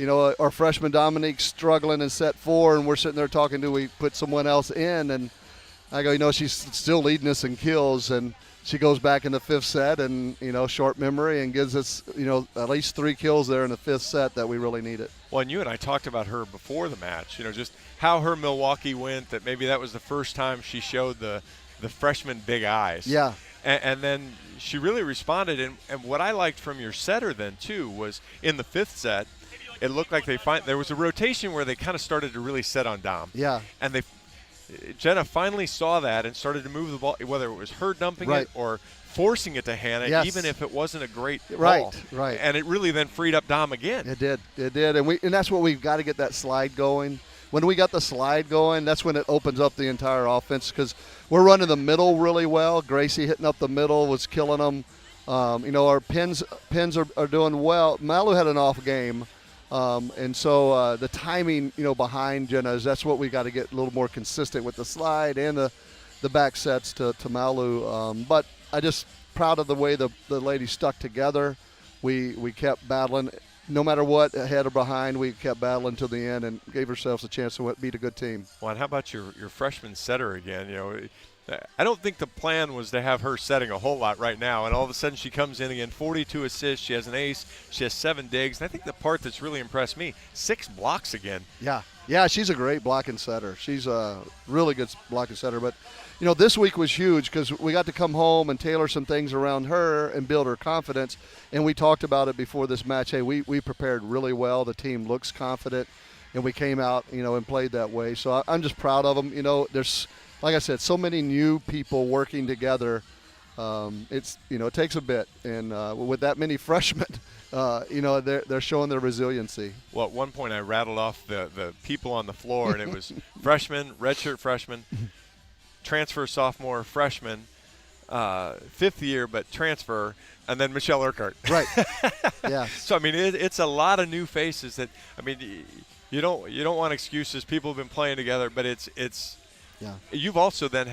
our freshman Dominique's struggling in set 4, and we're sitting there talking, do we put someone else in? And I go, she's still leading us in kills, and she goes back in the 5th set and, short memory, and gives us, at least 3 kills there in the 5th set that we really needed. Well, and you and I talked about her before the match, just how her Milwaukee went, that maybe that was the first time she showed the freshman big eyes. Yeah. And then she really responded. And what I liked from your setter then, too, was in the 5th set, it looked like there was a rotation where they kind of started to really set on Dom. Yeah. And Jenna finally saw that and started to move the ball, whether it was her dumping it or forcing it to Hannah, even if it wasn't a great ball. Right. And it really then freed up Dom again. It did. And that's what we've got to get that slide going. When we got the slide going, that's when it opens up the entire offense, because we're running the middle really well. Gracie hitting up the middle was killing them. Our pins are doing well. Malu had an off game. And so the timing, behind Jenna's, that's what we got to get a little more consistent with the slide and the back sets to Malu. But I just proud of the way the ladies stuck together. We kept battling. No matter what, ahead or behind, we kept battling to the end and gave ourselves a chance to beat a good team. Well, and how about your freshman setter again? I don't think the plan was to have her setting a whole lot right now, and all of a sudden she comes in again, 42 assists, she has an ace, she has 7 digs, and I think the part that's really impressed me, 6 blocks again. Yeah, she's a great blocking setter. She's a really good blocking setter, but this week was huge because we got to come home and tailor some things around her and build her confidence, and we talked about it before this match. Hey, we prepared really well. The team looks confident, and we came out, and played that way. So I'm just proud of them. There's, like I said, so many new people working together. It takes a bit, and with that many freshmen, they're showing their resiliency. Well, at one point I rattled off the people on the floor, and it was freshman, redshirt freshman, transfer sophomore, freshman, 5th year but transfer, and then Michelle Urquhart. Right. Yeah. So it's a lot of new faces that you don't want excuses. People have been playing together, but it's. Yeah. You've also then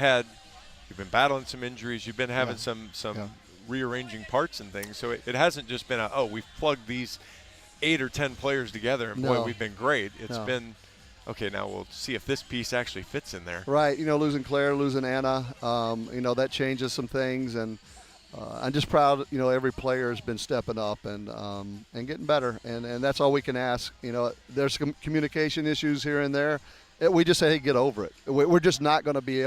you've been battling some injuries. You've been having some rearranging parts and things. So it hasn't just been we've plugged these 8 or 10 players together and boy, we've been great. It's been, okay, now we'll see if this piece actually fits in there. Right. Losing Claire, losing Anna, that changes some things. And I'm just proud, every player has been stepping up and getting better. And that's all we can ask. There's some communication issues here and there. We just say, hey, get over it. We're just not going to be,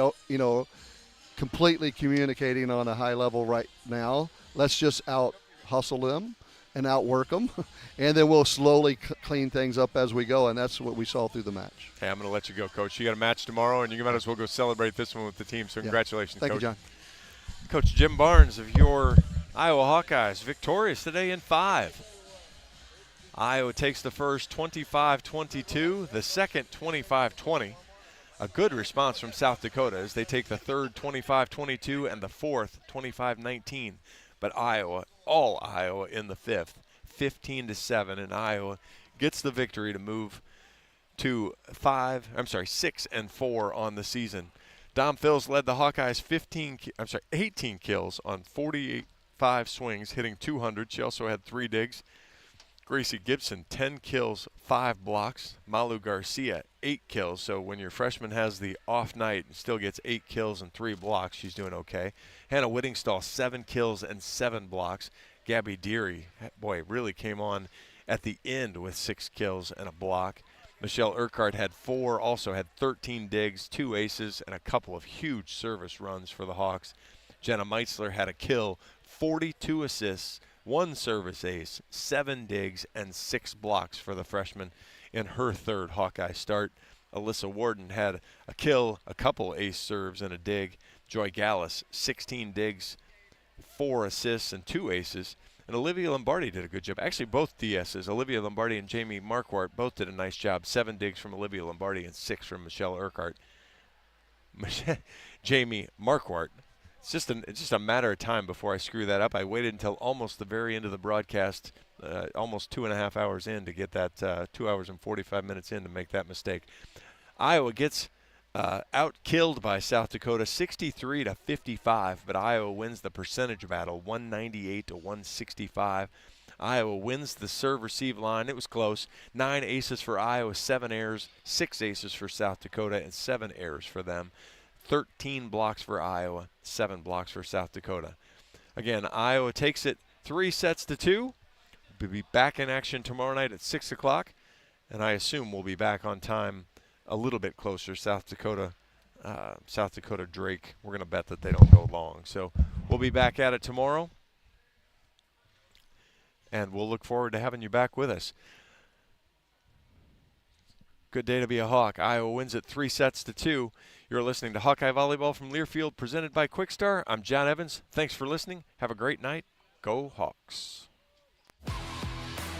completely communicating on a high level right now. Let's just out-hustle them and outwork them, and then we'll slowly clean things up as we go, and that's what we saw through the match. Hey, I'm going to let you go, Coach. You got a match tomorrow, and you might as well go celebrate this one with the team, so congratulations, Thank Coach. You, John. Coach Jim Barnes of your Iowa Hawkeyes, victorious today in 5. Iowa takes the first 25-22, the second 25-20. A good response from South Dakota as they take the third 25-22 and the fourth 25-19. But all Iowa in the 5th, 15-7, and Iowa gets the victory to move to 6-4 on the season. Dom Phils led the Hawkeyes 18 kills on 48 5 swings, hitting .200. She also had 3 digs. Gracie Gibson, 10 kills, 5 blocks. Malu Garcia, 8 kills. So when your freshman has the off night and still gets 8 kills and 3 blocks, she's doing okay. Hannah Whittingstall, 7 kills and 7 blocks. Gabby Deary, boy, really came on at the end with 6 kills and a block. Michelle Urquhart had 4, also had 13 digs, 2 aces, and a couple of huge service runs for the Hawks. Jenna Meitzler had a kill, 42 assists, 1 service ace, 7 digs, and 6 blocks for the freshman in her 3rd Hawkeye start. Alyssa Warden had a kill, a couple ace serves, and a dig. Joy Gallus, 16 digs, 4 assists, and 2 aces. And Olivia Lombardi did a good job. Actually, both DSs, Olivia Lombardi and Jamie Marquardt, both did a nice job. 7 digs from Olivia Lombardi and 6 from Michelle Urquhart. Jamie Marquardt. It's just a matter of time before I screw that up. I waited until almost the very end of the broadcast, almost 2.5 hours in, to get that 2 hours and 45 minutes in to make that mistake. Iowa gets out-killed by South Dakota 63-55, but Iowa wins the percentage battle 198-165. Iowa wins the serve-receive line. It was close. 9 aces for Iowa, 7 errors, 6 aces for South Dakota, and 7 errors for them. 13 blocks for Iowa, 7 blocks for South Dakota. Again, Iowa takes it 3-2. We'll be back in action tomorrow night at 6 o'clock, and I assume we'll be back on time a little bit closer. South Dakota Drake, we're going to bet that they don't go long. So we'll be back at it tomorrow, and we'll look forward to having you back with us. Good day to be a Hawk. Iowa wins it 3-2. You're listening to Hawkeye Volleyball from Learfield, presented by Quickstar. I'm John Evans. Thanks for listening. Have a great night. Go Hawks.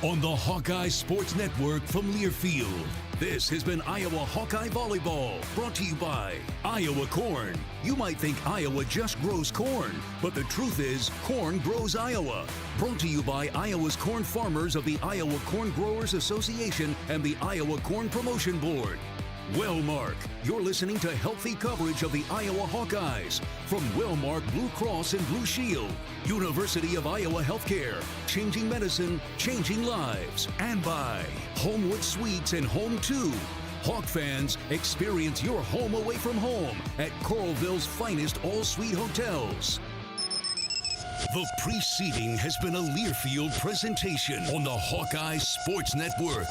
On the Hawkeye Sports Network from Learfield, this has been Iowa Hawkeye Volleyball, brought to you by Iowa Corn. You might think Iowa just grows corn, but the truth is corn grows Iowa. Brought to you by Iowa's corn farmers of the Iowa Corn Growers Association and the Iowa Corn Promotion Board. Wellmark, you're listening to healthy coverage of the Iowa Hawkeyes from Wellmark Blue Cross and Blue Shield, University of Iowa Healthcare, changing medicine, changing lives, and by Homewood Suites and Home 2. Hawk fans, experience your home away from home at Coralville's finest all-suite hotels. The preceding has been a Learfield presentation on the Hawkeye Sports Network.